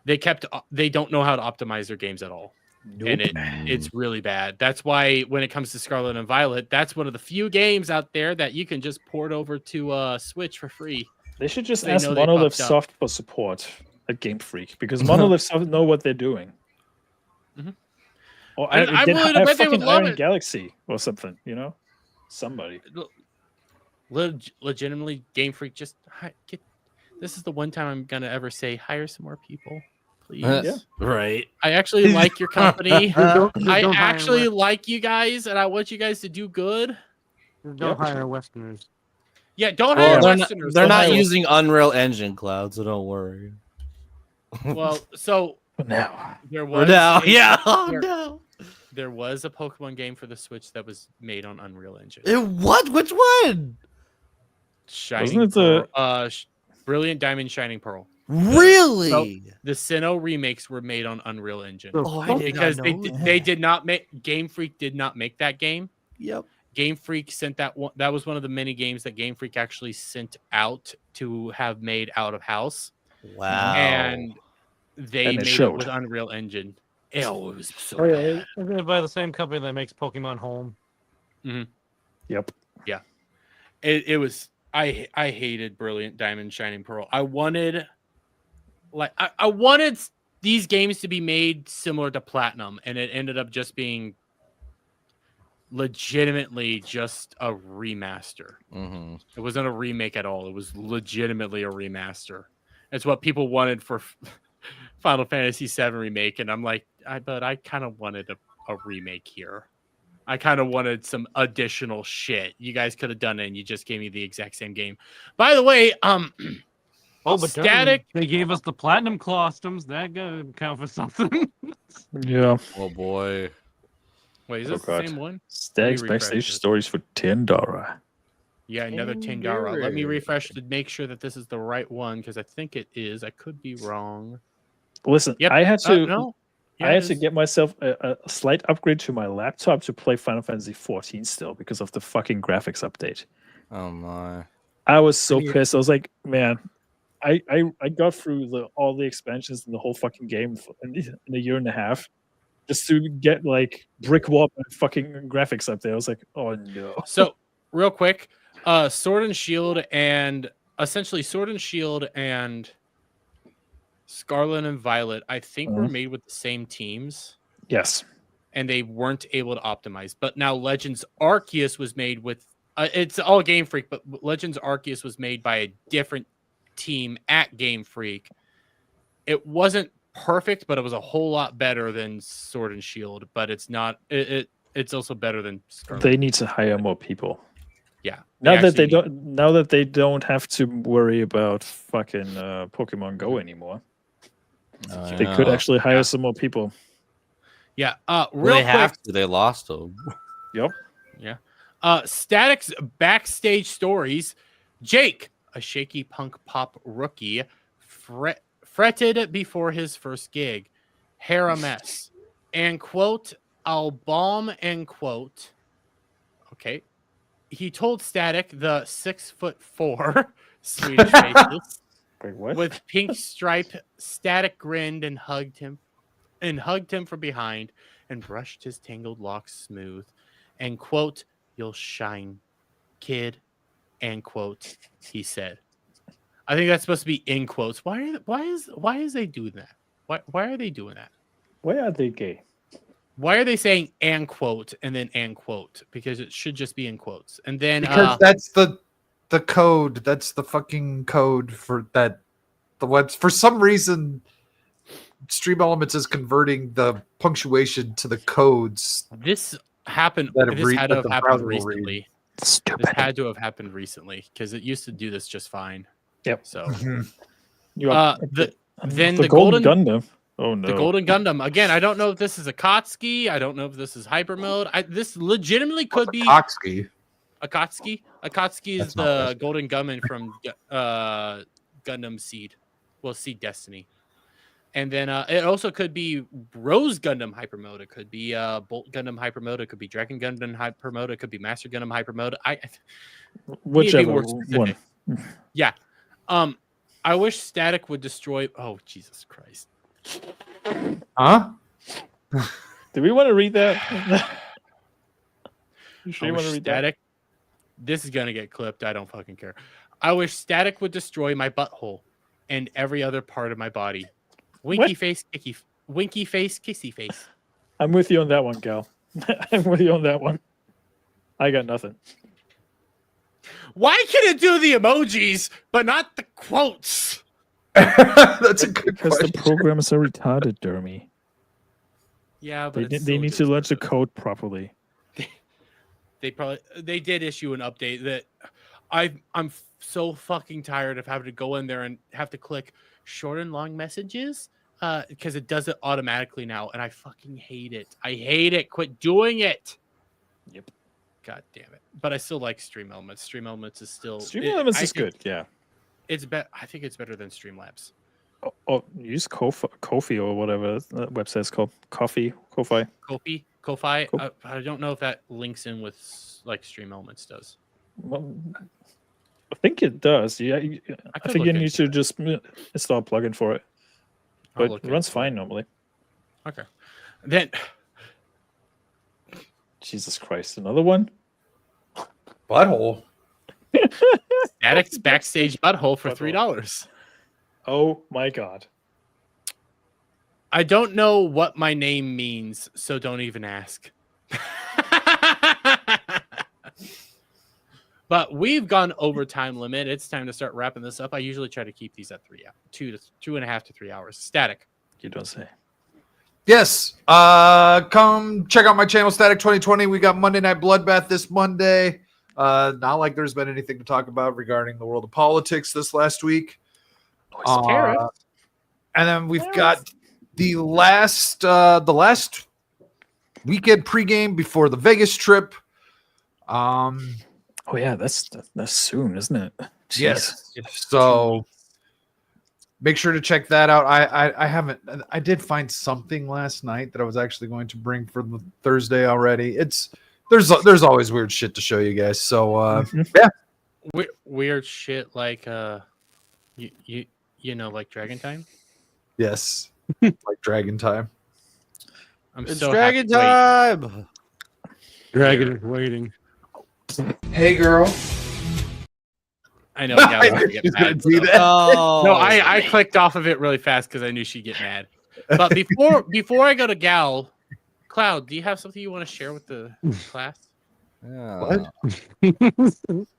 they don't know how to optimize their games at all. And it's really bad. That's why when it comes to Scarlet and Violet, that's one of the few games out there that you can just port over to Switch for free. They should just ask Monolith Soft for support at Game Freak because Monolith Soft know what they're doing. Or I'm willing to bet they would love Iron it. Galaxy or something, you know, somebody. Legitimately, Game Freak, just get. This is the one time I'm gonna ever say hire some more people, please. Yeah. Right. I actually like your company. Don't I hire actually like you guys, and I want you guys to do good. Don't hire Westerners. Yeah, don't hire They're Westerners. they're Don't not hire- using Unreal Engine Cloud, so don't worry. Well, so now there was now, a- yeah. Oh, there- no. There was a Pokemon game for the Switch that was made on Unreal Engine. What? Which one? Shining Wasn't it Pearl, Brilliant Diamond, Shining Pearl. Really? So the Sinnoh remakes were made on Unreal Engine. Oh, I did because not they know they did not make Game Freak did not make that game. Yep. Game Freak sent that one. That was one of the many games that Game Freak actually sent out to have made out of house. Wow. And they And it made it showed. with Unreal Engine. Oh, it was so Oh, bad. yeah, they're by the same company that makes Pokemon Home. Yep. Yeah. It was I hated Brilliant Diamond Shining Pearl. I wanted these games to be made similar to Platinum, and it ended up just being legitimately just a remaster. It wasn't a remake at all. It was legitimately a remaster. It's what people wanted for Final Fantasy VII Remake, and I'm like, but I kind of wanted a remake here. I kind of wanted some additional shit. You guys could have done it, and you just gave me the exact same game. By the way, But Static. They gave us the platinum costumes. That gotta count for something. Yeah. Oh boy. Wait, is Oh, this the God. same one? Stag's Let me refresh backstage it. stories for $10. Yeah, another $10. Let me refresh to make sure that this is the right one because I think it is. I could be wrong. Listen, Yep. I had to. No. Yeah, I it had to is. get myself a slight upgrade to my laptop to play Final Fantasy 14 still because of the fucking graphics update. Oh my. I was so Yeah. pissed. I was like, man, I got through all the expansions in the whole fucking game in a year and a half just to get like brick wall fucking graphics up there. I was like, oh no. So, real quick, Sword and Shield and Scarlet and Violet, I think were made with the same teams. Yes. And they weren't able to optimize. But now Legends Arceus was made with it's all Game Freak, but Legends Arceus was made by a different team at Game Freak. It wasn't perfect, but it was a whole lot better than Sword and Shield. But it's not. It's also better than Scarlet. They need to hire more people. Yeah. Now that they don't have to worry about fucking Pokemon Go anymore. They could actually hire some more people. Yeah. Real Real they have quick. to. They lost them. Yep. Yeah. Static's backstage stories. Jake, a shaky punk pop rookie, fretted before his first gig. Hair a mess. And quote, I'll bomb and quote. Okay. He told Static the 6'4" Swedish faces Wait, what? with pink stripe. Static grinned and hugged him from behind and brushed his tangled locks smooth. And quote, you'll shine, kid. And quote, he said. I think that's supposed to be in quotes. Why is they doing that? Why are they doing that? Why are they gay? Why are they saying and quote and then and quote? Because it should just be in quotes. And then Because that's the code. That's the fucking code for that. The web for some reason, Stream Elements is converting the punctuation to the codes. This happened. That This had to have the happened browser will read. recently. Stupid. This had to have happened recently because it used to do this just fine. Yep. So You are- then the Golden Gundam. Oh no. The Golden Gundam. Again, I don't know if this is a Akatsuki. I don't know if this is hyper mode. This legitimately could be Akatsuki. Akatsuki. Akatsuki is the Golden Gunman from Gundam Seed. Well, Seed Destiny. And then it also could be Rose Gundam Hyper Mode. It could be Bolt Gundam Hyper Mode. It could be Dragon Gundam Hyper Mode. It could be Master Gundam Hyper Mode. Whichever more one. specific. Yeah. I wish static would destroy. Oh, Jesus Christ. Huh? Do we want to read that? You I sure you wish want to read static. This is gonna get clipped. I don't fucking care. I wish static would destroy my butthole and every other part of my body. Winky face, kissy face. I'm with you on that one, Gal. I'm with you on that one. I got nothing. Why can it do the emojis but not the quotes? That's a good Because question. the programs are retarded, Dermy. Yeah, but They need to launch the code properly. They did issue an update that I'm so fucking tired of having to go in there and have to click short and long messages because it does it automatically now, and I fucking hate it. I hate it. Quit doing it. Yep. God damn it. But I still like Stream Elements. Stream Elements is still Stream Elements is good. Yeah. It's I think it's better than Streamlabs. Oh, use Ko-fi or whatever that website's called. Ko-fi. Ko-fi. I don't know if that links in with like Stream Elements does. Well, I think it does. Yeah, I think you need to just install a plugin for it. But it runs fine normally. Okay. Then Jesus Christ, another one? Butthole. Static's backstage butthole for $3. Oh my god. I don't know what my name means, so don't even ask. But we've gone over time limit. It's time to start wrapping this up. I usually try to keep these at 2.5 to 3 hours. Static. You don't say. Yes. Come check out my channel, Static 2020. We got Monday Night Bloodbath this Monday. Not like there's been anything to talk about regarding the world of politics this last week. And then we've got the last weekend pregame before the Vegas trip. Oh yeah, that's soon, isn't it? Jeez. Yes. So make sure to check that out. I did find something last night that I was actually going to bring for the Thursday already. There's always weird shit to show you guys. So yeah. Weird shit like you know, like Dragon Time? Yes. Like Dragon Time. It's Dragon Time. Dragon is waiting. Hey, girl. I know. Yeah, I was She's gonna gonna do that. No, I clicked off of it really fast because I knew she'd get mad. But before I go to Gal, Cloud, do you have something you want to share with the class? Yeah.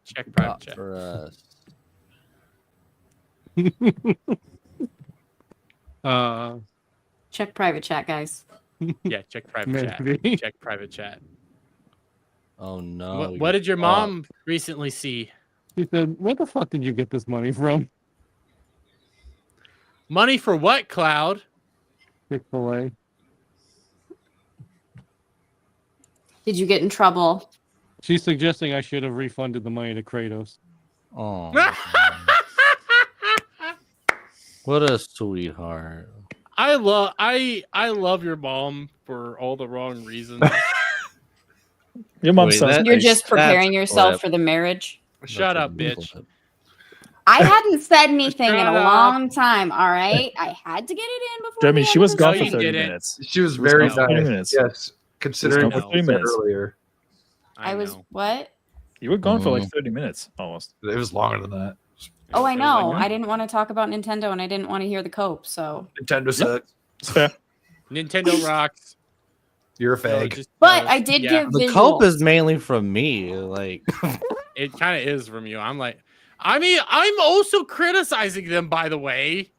Check private chat for us. Check private chat, guys. Yeah, check private chat. Maybe. Check private chat. Oh no. What did your mom recently see? She said, "Where the fuck did you get this money from?" Money for what, Cloud? Chick-fil-A. Did you get in trouble? She's suggesting I should have refunded the money to Kratos. Oh. What a sweetheart. I love your mom for all the wrong reasons. Your mom Wait, sounds. that- You're just preparing that's yourself flip. for the marriage. Shut That's a up, bitch. flip. I hadn't said anything in Shut a up. long time. All right, I had to get it in before. Demi, the she end was of the gone No, for you 30 didn't. minutes. She was She was very gone for 30 nice. minutes. Yes. Considering She was what gone you for said 30 earlier. I was know. what? You were gone for like 30 minutes almost. It was longer than that. Oh, I It was know. like- I didn't want to talk about Nintendo, and I didn't want to hear the cope. So, Nintendo sucks. It's fair. Nintendo rocks. You're a No, fag. it just but does. I did Yeah, give The visuals. cope is mainly from me. Like, It kind of is from you. I'm also criticizing them, by the way.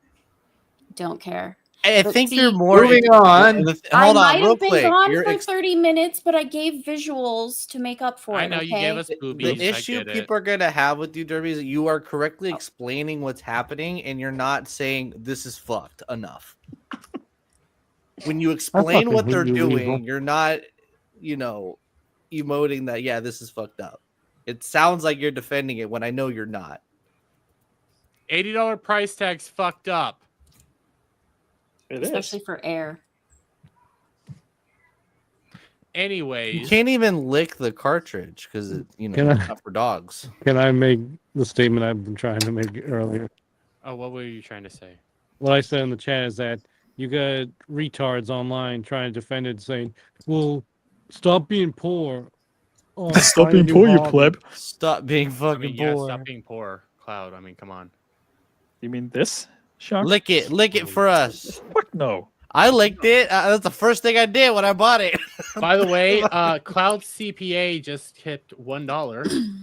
Don't care. I But think see, you're more. Moving on. I Hold might on, real have been quick. gone You're for 30 minutes, but I gave visuals to make up for it. I know you okay? gave us boobies. the issue I get people are gonna have with you, Derby, is that you are correctly explaining what's happening, and you're not saying this is fucked enough. When you explain fucking what they're hate you, doing, Weasel. you're not, emoting that. Yeah, this is fucked up. It sounds like you're defending it when I know you're not. $80 price tag's fucked up. It is. Especially for air. Anyways, You can't even lick the cartridge because it's Can it's I- not for dogs. Can I make the statement I've been trying to make earlier? Oh, what were you trying to say? What I said in the chat is that you got retards online trying to defend it, saying, "Well, stop being poor." Oh, Stop find a being new poor, you hobby." pleb. Stop being fucking yeah, poor. stop being poor, Cloud. I mean, come on. You mean this? Shock? Lick it for us. Fuck no. I licked it. That's the first thing I did when I bought it. By the way, Cloud CPA just tipped $1.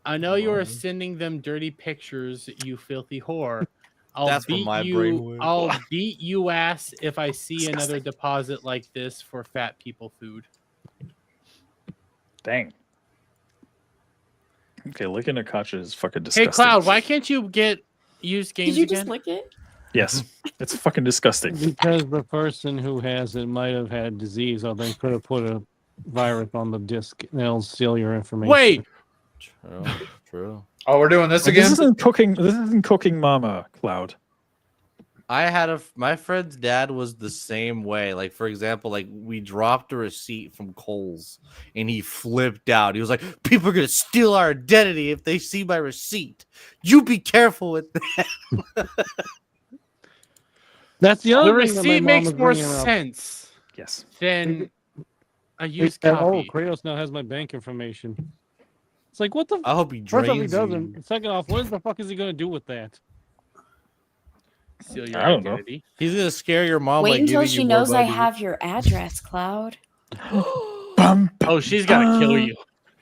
I know you are sending them dirty pictures, you filthy whore. That's where my brain went. I'll beat you ass if I see another deposit like this for fat people food. Dang. Okay, licking a cartridge is fucking disgusting. Hey, Cloud, why can't you get used games Did you again? just lick it? Yes, it's fucking disgusting. Because the person who has it might have had disease, or they could have put a virus on the disc. They'll steal your information. Wait. True. Oh, we're doing this again? This isn't cooking. This isn't cooking, Mama Cloud. I had my friend's dad was the same way. Like, for example, like we dropped a receipt from Kohl's and he flipped out. He was like, people are going to steal our identity if they see my receipt. You be careful with that. That's the other The thing that my receipt mom makes was more bringing up. sense Yes. than a They used said, copy. "Oh, Kratos now has my bank information." It's like, what the? I hope he First off, he drains doesn't. you. Second off, what the fuck is he gonna do with that? Steal your I don't know. identity. He's going to scare your mom. Wait by until giving she you more knows I money. have your address, Cloud. Oh, she's gonna kill you.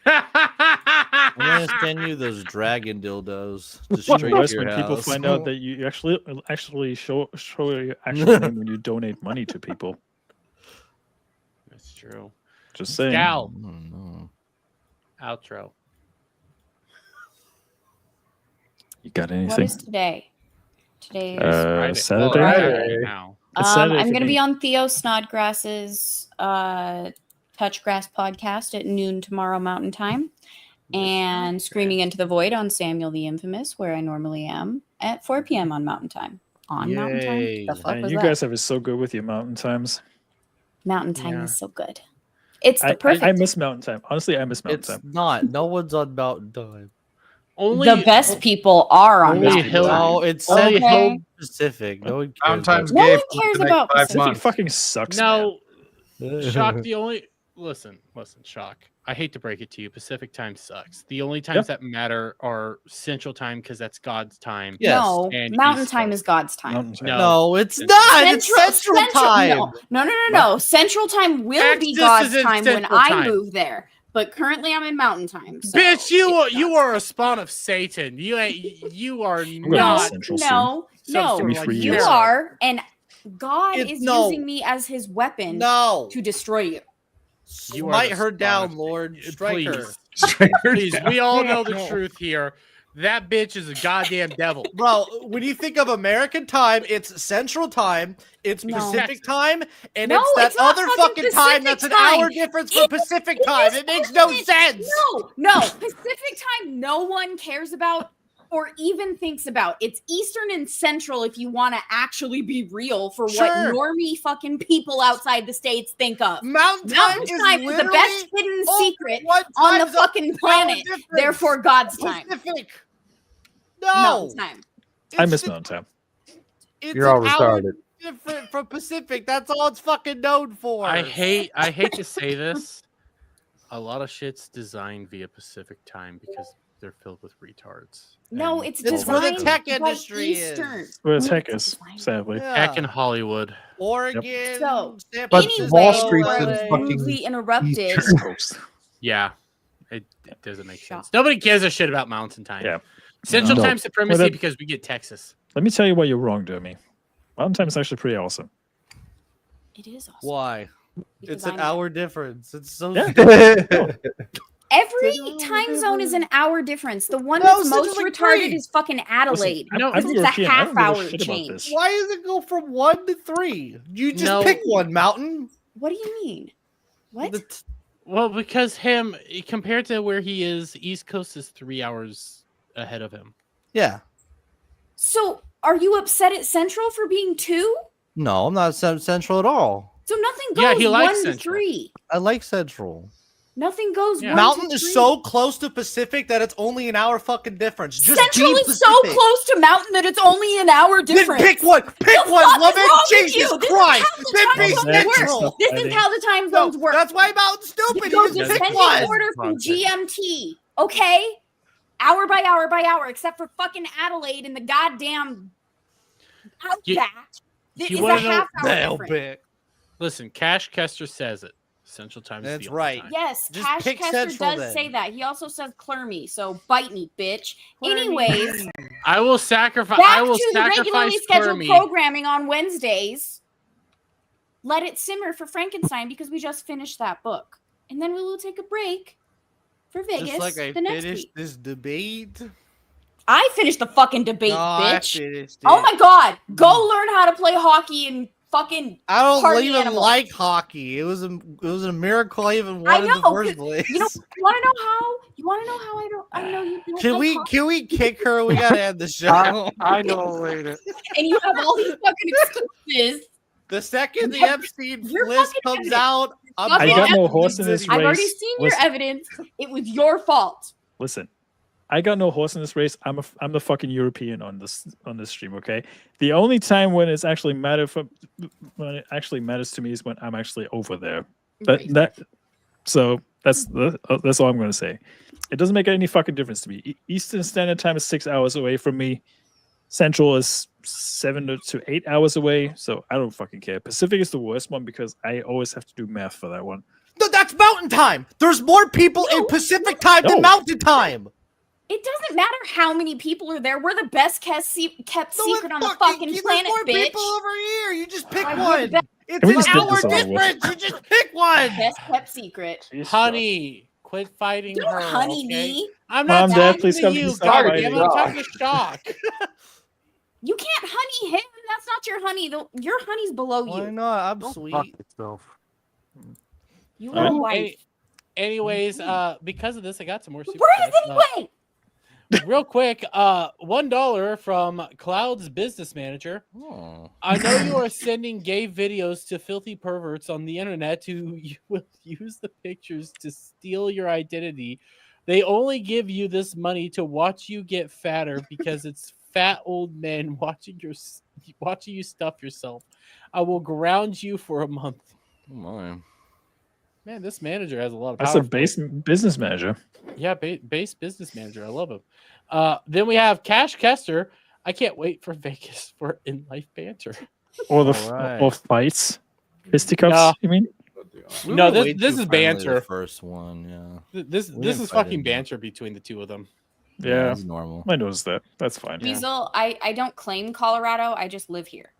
I'm going to send you those dragon dildos. Just What's straight worse to your when people house. find out that you actually show your actual name when you donate money to people. That's true. Just saying. Gal. no. Outro. You got What anything? is today? Today is Friday. Saturday. Well, Friday now. It's Saturday I'm for going to me. be on Theo Snodgrass's Touchgrass podcast at noon tomorrow Mountain Time, and Screaming into the Void on Samuel the Infamous, where I normally am, at 4 p.m. on Mountain Time. On Mountain Yay. Time? The fuck Man, was you that? guys have it so good with your mountain times. Mountain Time Yeah. is so good. It's the perfect. I miss mountain time. Honestly, I miss mountain It's time. not. No one's on Mountain Time. Only the best people are on only Mountain hill- Time. No, it's Okay. so specific. No one cares. Sometimes No gay one for cares the next about 5 Pacific months. fucking sucks. No, about Shock. The only listen, Shock. I hate to break it to you. Pacific time sucks. The only times that matter are Central Time because that's God's time. Yes. No, And Mountain East Time Coast. is God's time. Mountain time. No, it's not. It's Central Time. No. Central Time will be Texas God's is in time when Central I Time. move there. But currently, I'm in Mountain Time. So Bitch, you are a spawn of Satan. You are not. No. You are, and God is using me as His weapon. to destroy you. You are Smite the her spawn down, of- Lord. Strike her. Please, we all know the truth here. That bitch is a goddamn devil. Bro, when you think of American time, it's Central Time, it's No. Pacific time, and No, it's that it's not other fucking fucking time Pacific that's an time. hour difference from Pacific time. It makes no sense. No. Pacific time, no one cares about or even thinks about. It's Eastern and Central if you want to actually be real for what Sure. normie fucking people outside the States think of. Mountain Time is the literally best hidden secret what on the time zone fucking planet. difference. Therefore, God's time. Pacific. No. Mountain time. I miss mountain time. It's You're all an hour retarded. different from Pacific. That's all it's fucking known for. I hate to say this. A lot of shit's designed via Pacific time because they're filled with retards. No, And it's It's where the designed tech by industry Eastern. is. Where the tech is, sadly. Back in Hollywood. Oregon. So, San But anyway, Wall Street's in we're fucking rudely interrupted. East Coast. Yeah, it doesn't make sense. Nobody gives a shit about Mountain Time. Yeah. Central No. Time supremacy Well, that- because we get Texas. Let me tell you why you're wrong, Dermy. Mountain time is actually pretty awesome. It is awesome. Why? Because It's an I'm- hour difference. It's so Every time zone is an hour difference. The one No, that's it's most like retarded 3. is fucking Adelaide. I'm because it's European. a I don't half give a hour shit about change. this. Why does it go from 1 to 3? You just No. pick one, Mountain. What do you mean? What? Well, because compared to where he is, East Coast is 3 hours ahead of him. Yeah. So, are you upset at Central for being 2? No, I'm not central at all. So nothing goes Yeah, he likes 1 to Central. 3. I like Central. Nothing goes 1 Mountain to is 3. so close to Pacific that it's only an hour fucking difference. Just Central be is so Pacific. close to Mountain that it's only an hour difference. Then pick one. Pick The one, fuck is woman. wrong with Jesus you? This Christ. is Then how be the time zones Central. work. This is how the time zones work. That's why Mountain's stupid. It You goes just pick descending one. order from GMT, okay? Hour by hour by hour, except for fucking Adelaide and the goddamn Outback. It is a half hour difference. Listen, Cash Kester says it. Central Time is That's the right. Time. Yes, Just Cash pick Kester Central does then. say that. He also says clear me, so bite me, bitch. Anyways, I will sacrifice. back I will to the regularly sacrifice scheduled Kermie. programming on Wednesdays. Let it simmer for Frankenstein because we just finished that book. And then we will take a break for Vegas Just like I the next finished week. this debate. I finished the fucking debate, No, I bitch. finished Oh it. my god. Go learn how to play hockey and fucking I don't party even animal. like hockey. It was a miracle I even I won in know, the first 'cause place. you know, you want to know how? You want to know how I know you don't Can like we hockey? kick her? We gotta end the show. I know later. And you have all these fucking excuses. The second the Epstein You're list fucking comes evidence. out, I'm Fucking I got no evidence. horse in this I've already race. seen your Listen. evidence. It was your fault. Listen, I got no horse in this race. I'm the fucking European on this stream. Okay, the only time when it actually matters to me is when I'm actually over there. So that's all I'm going to say. It doesn't make any fucking difference to me. Eastern Standard Time is 6 hours away from me. Central is 7 to 8 hours away. So I don't fucking care. Pacific is the worst one because I always have to do math for that one. No, that's Mountain Time. There's more people in Pacific Time than Mountain Time. It doesn't matter how many people are there. We're the best kept secret on the fucking planet, more bitch. people over here. You just pick We're one. the best- It's Can we an just get hour this over with? difference. You just pick one. Best kept secret. Honey, quit fighting Don't her. honey okay? me. I'm not Mom, Dad, talking please to come you. stop God fighting. damn it, I'm talking to Shock. You can't honey him. That's not your honey. Your honey's below Why you. not? I'm Fuck sweet. yourself. You are a wife. Anyways, because of this, I got some more super Where is chats. it anyway? Real quick, $1 from Cloud's business manager. Oh. I know you are sending gay videos to filthy perverts on the internet who will use the pictures to steal your identity. They only give you this money to watch you get fatter because it's fat old men watching you stuff yourself. I will ground you for a month. Oh my. Man, this manager has a lot of power. That's a base business manager. Yeah, base business manager. I love him. Then we have Cash Kester. I can't wait for Vegas for in-life banter. Or All or fights. Fisticuffs, No. you mean? No, this is banter. The first one, yeah. This We this didn't is fight fucking in banter between the two of them. Yeah, it's normal. I noticed that. That's fine. Weasel, I don't claim Colorado. I just live here.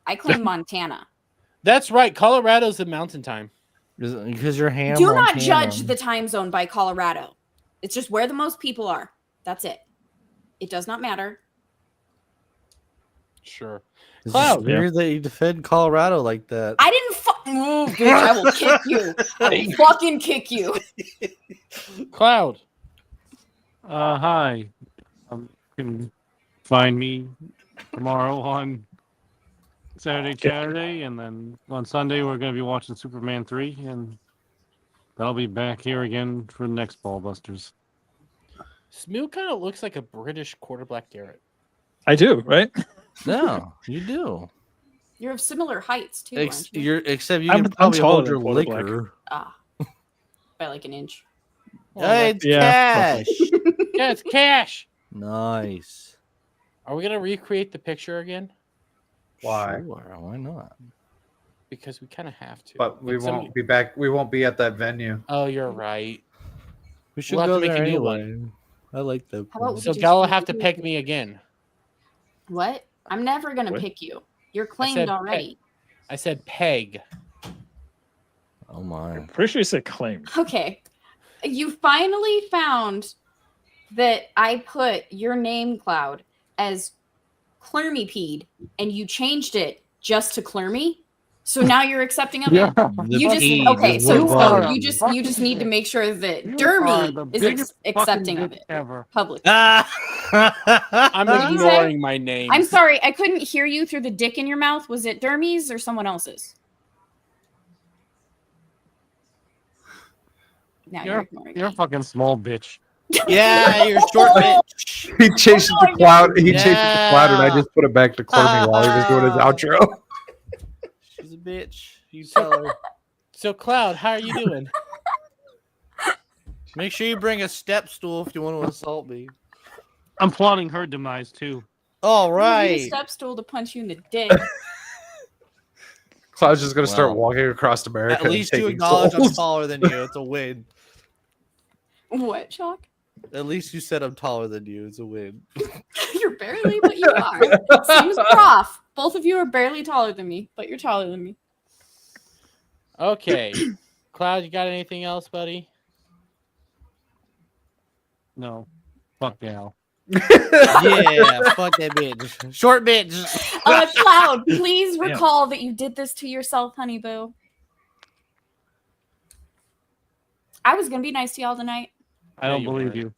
I claim Montana. That's right. Colorado's in mountain time. Because you're ham. Do not judge the time zone by Colorado. It's just where the most people are. That's it. It does not matter. Sure. It's Cloud. weird that you defend Colorado like that. I didn't fucking move, bitch. I will kick you. I will fucking kick you. Cloud. Hi. You can find me tomorrow on Saturday, and then on Sunday we're going to be watching Superman 3, and I'll be back here again for the next Ballbusters. Smoo kind of looks like a British quarterback Garrett. I do, right? No, you do. You're of similar heights too. Aren't you? Except you I'm can probably taller hold than your quarterback. liquor. By like an inch. Hey, it's Yeah. cash. Yeah, it's Cash. Nice. Are we gonna recreate the picture again? Why? Sure, why not? Because we kind of have to. But we Like somebody- won't be back. We won't be at that venue. Oh, you're right. We should We'll have go to make there a new anyway. one. I like that. How about place. So just Gal will do have to it. pick me again. What? I'm never gonna What? pick you. You're I claimed said already. I said peg. Oh my. I'm pretty sure you said claim. Okay. You finally found that I put your name, Cloud, as Clermipede, and you changed it just to Clermy. So now you're accepting of it. You just P, okay. the So word you just need to make sure that You are Dermy the is biggest accepting fucking of bitch it ever. publicly. I'm What did you say? ignoring my name. I'm sorry, I couldn't hear you through the dick in your mouth. Was it Dermy's or someone else's? Now You're a fucking small bitch. Yeah, you're short bitch. He changed it to Cloud. He changed it to Cloud, and I just put it back to Clemmy while he was doing his outro. She's a bitch. You tell her. So, Cloud, how are you doing? Make sure you bring a step stool if you want to assault me. I'm plotting her demise too. All A right. step stool to punch you in the dick. Cloud's just gonna start Well, walking across America. At least and you taking acknowledge I'm souls. taller than you. It's a win. What, Shock? At least you said I'm taller than you. It's a win. You're barely, but you are. Same as Prof. Both of you are barely taller than me, but you're taller than me. Okay. Cloud, you got anything else, buddy? No. Fuck GHAL. Yeah, fuck that bitch. Short bitch. Cloud, please recall that you did this to yourself, honey boo. I was gonna be nice to y'all tonight. I don't believe you.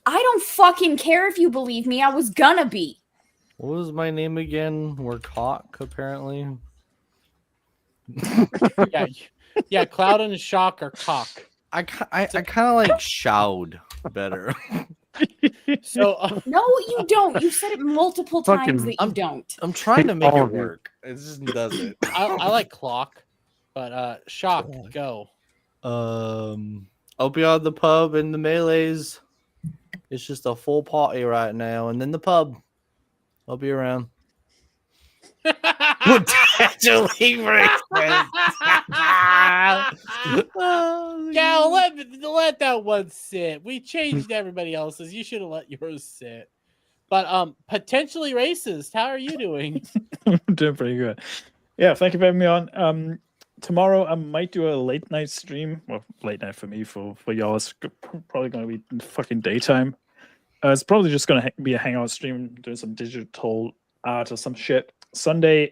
I don't fucking care if you believe me. I was gonna be. What was my name again? We're cock, apparently. Yeah, Cloud and Shock are cock. I kind of like showed better. So No, you don't. You said it multiple times that you don't. I'm trying to make it work. It just doesn't. I like clock, but Shock, go. I'll be on the pub and the melees. It's just a full party right now, and then the pub. I'll be around. Potentially racist. Gal, let that one sit. We changed everybody else's. You should have let yours sit. But potentially racist. How are you doing? I'm doing pretty good. Yeah, thank you for having me on. Tomorrow I might do a late night stream. Well, late night for me. For y'all, it's probably going to be fucking daytime. It's probably just going to be a hangout stream, doing some digital art or some shit. Sunday,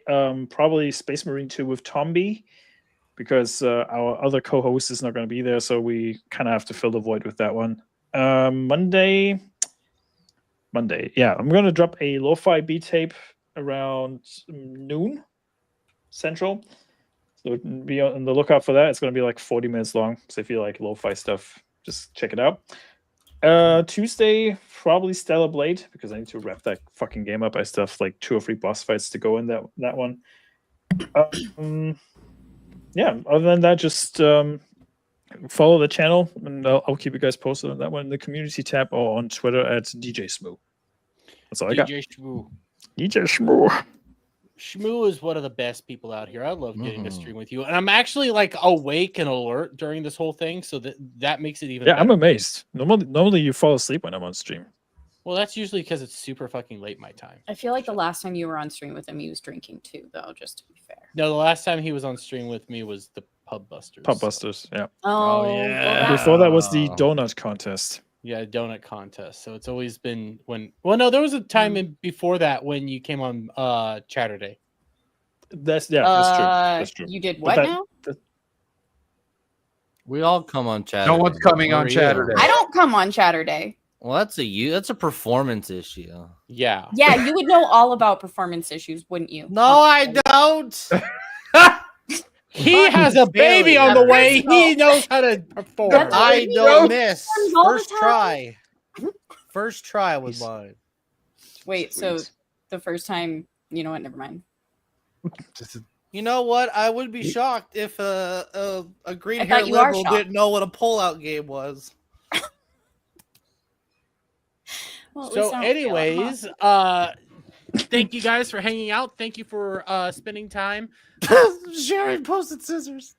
probably Space Marine 2 with Tomby, because our other co-host is not going to be there, so we kind of have to fill the void with that one. Monday, yeah, I'm going to drop a lo-fi beat tape around noon Central. So be on the lookout for that. It's going to be like 40 minutes long. So if you like lo-fi stuff, just check it out. Tuesday, probably Stellar Blade, because I need to wrap that fucking game up. I still have like 2 or 3 boss fights to go in that one. Yeah, other than that, just follow the channel, and I'll keep you guys posted on that one in the community tab or on Twitter at DJ Smoo. That's all I got. DJ Shmoo. DJ Shmoo. Shmoo is one of the best people out here. I love getting to stream with you, and I'm actually like awake and alert during this whole thing, so that makes it even. Yeah, better. I'm amazed. Normally you fall asleep when I'm on stream. Well, that's usually because it's super fucking late my time. I feel like the last time you were on stream with him, he was drinking too, though, just to be fair. No, the last time he was on stream with me was the Pub Busters. Pub Busters, yeah. Oh, yeah. Before that was the donut contest. Yeah, donut contest. So it's always been when. Well, no, there was a time before that when you came on Chatterday. That's true. That's true. You did what now? We all come on Chatterday. No one's coming on Chatterday. I don't come on Chatterday. Well, that's a performance issue. Yeah. Yeah, you would know all about performance issues, wouldn't you? No, I don't. He has a baby on the way. He knows how to perform. I don't miss. First try. First try was mine. Wait, so the first time, you know what? Never mind. You know what? I would be shocked if a green hair thought you are liberal shocked. didn't know what a pullout game was. Well, at So, least I don't feel like anyways, thank you guys for hanging out. Thank you for spending time. Sharon posted scissors.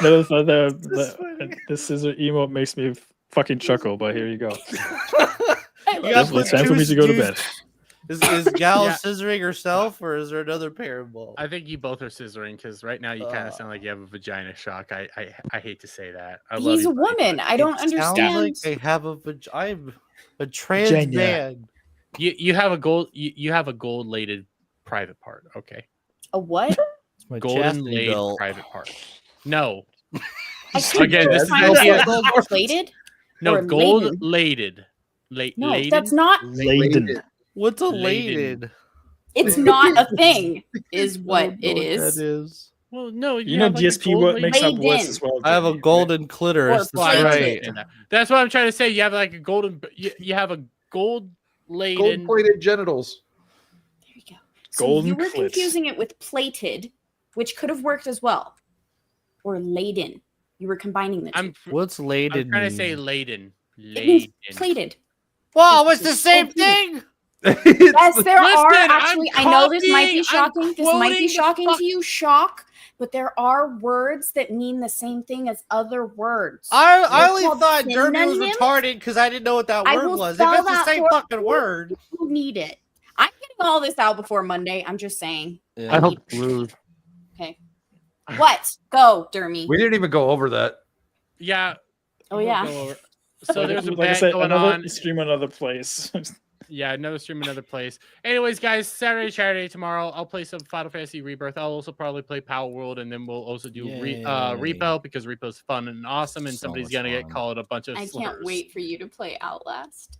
The scissor emote makes me fucking chuckle, but here you go. It's time for me to go to bed. Is Gal Yeah. scissoring herself, or is there another pair involved? I think you both are scissoring because right now you kind of sound like you have a vagina shock. I hate to say that. I love He's you, a buddy, woman. but I don't Sounds understand. like I have I'm a trans Virginia. man. You have a gold lated private part. Okay, A what? My golden chastity laid belt. private part. No. I can't Again, this is find the out gold plated. No, or gold laden? lated. No, laden? that's not. Laden. What's a Laden. laden? It's not a thing. Is I what don't know it is. That is. Well, no, You know, have, like, a DSP gold what lady- makes up words as well. I have a golden clitoris. Well, I That's understand right. that. That's what I'm trying to say. You have like a golden. You have a gold laden. Gold-plated genitals. So Golden you were clits. confusing it with plated, which could have worked as well, or laden. You were combining the two. What's laden? I'm trying to say laden. It means Laden. plated. Wow, it's the same thing. Yes, there are Listen, actually. I know this might be I'm shocking. This might be quoting the shocking fuck- to you. Shock. But there are words that mean the same thing as other words. I They're only called thought Derby was synonyms. retarded because I didn't know what that I word will was. If spell it's the that same for fucking you. word. You need it. I'm getting all this out before Monday. I'm just saying. Yeah. I hope rude. Okay. What? Go, Dermy. We didn't even go over that. Yeah. Oh, we'll yeah. go over- So there's a like I bet said, going another on. stream another place. Yeah, another stream, another place. Anyways, guys, Saturday, tomorrow, I'll play some Final Fantasy Rebirth. I'll also probably play Power World, and then we'll also do Repo because Repo's fun and awesome, and somebody's gonna get called a bunch of I slurs. can't wait for you to play Outlast.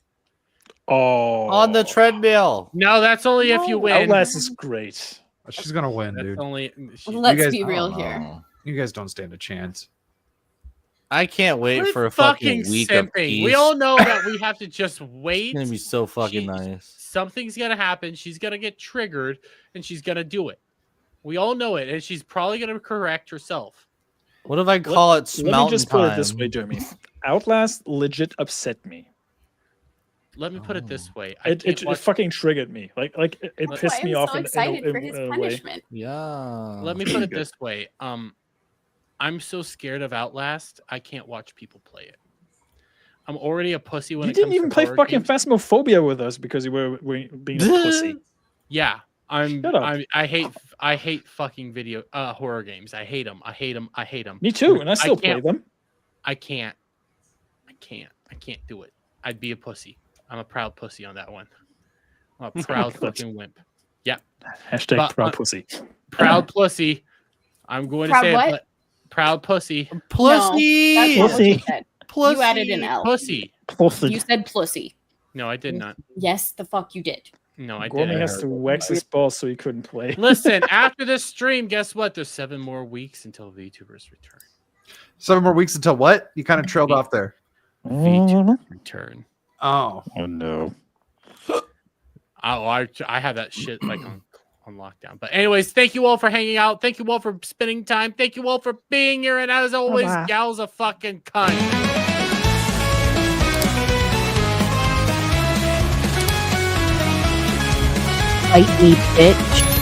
Oh, on the treadmill. No, that's only if you win. Outlast is great. She's gonna win, That's dude. only. Let's be real here. You guys don't stand a chance. I can't wait Quit for a fucking week of simping. peace. We all know that we have to just wait. It's gonna be so fucking nice. Something's gonna happen. She's gonna get triggered, and she's gonna do it. We all know it, and she's probably gonna correct herself. What if I call it Let me Smountain just put Time? it this way, Jeremy. Outlast legit upset me. Let me put it this way. It fucking triggered me. Like it That's pissed why me I'm off so in excited a for his way. punishment. Yeah. Let me put it this way. I'm so scared of Outlast. I can't watch people play it. I'm already a pussy when You it didn't comes even to play horror fucking games. Phasmophobia with us because you were being a pussy. Yeah, Shut up. I hate fucking horror games. I hate them. I hate them. I hate them. Me too, and I still play can't- them. I can't do it. I'd be a pussy. I'm a proud pussy on that one. I'm a proud fucking wimp. Yeah. Hashtag But, proud pussy. Proud pussy. I'm going to Proud say what? it. But proud pussy. Pussy. No, that's not what you Pussy. said. Pussy. You added an L. Pussy. You said plussy. No, I did not. Yes, the fuck you did. No, I Gormy didn't. has to wax his balls so he couldn't play. Listen, after this stream, guess what? There's 7 more weeks until VTubers return. 7 more weeks until what? You kind of trailed off there. VTubers return. Oh. Oh no. I have that shit like on lockdown. But anyways, thank you all for hanging out. Thank you all for spending time. Thank you all for being here. And as always, Bye-bye. Gal's a fucking cunt. Fight me, bitch.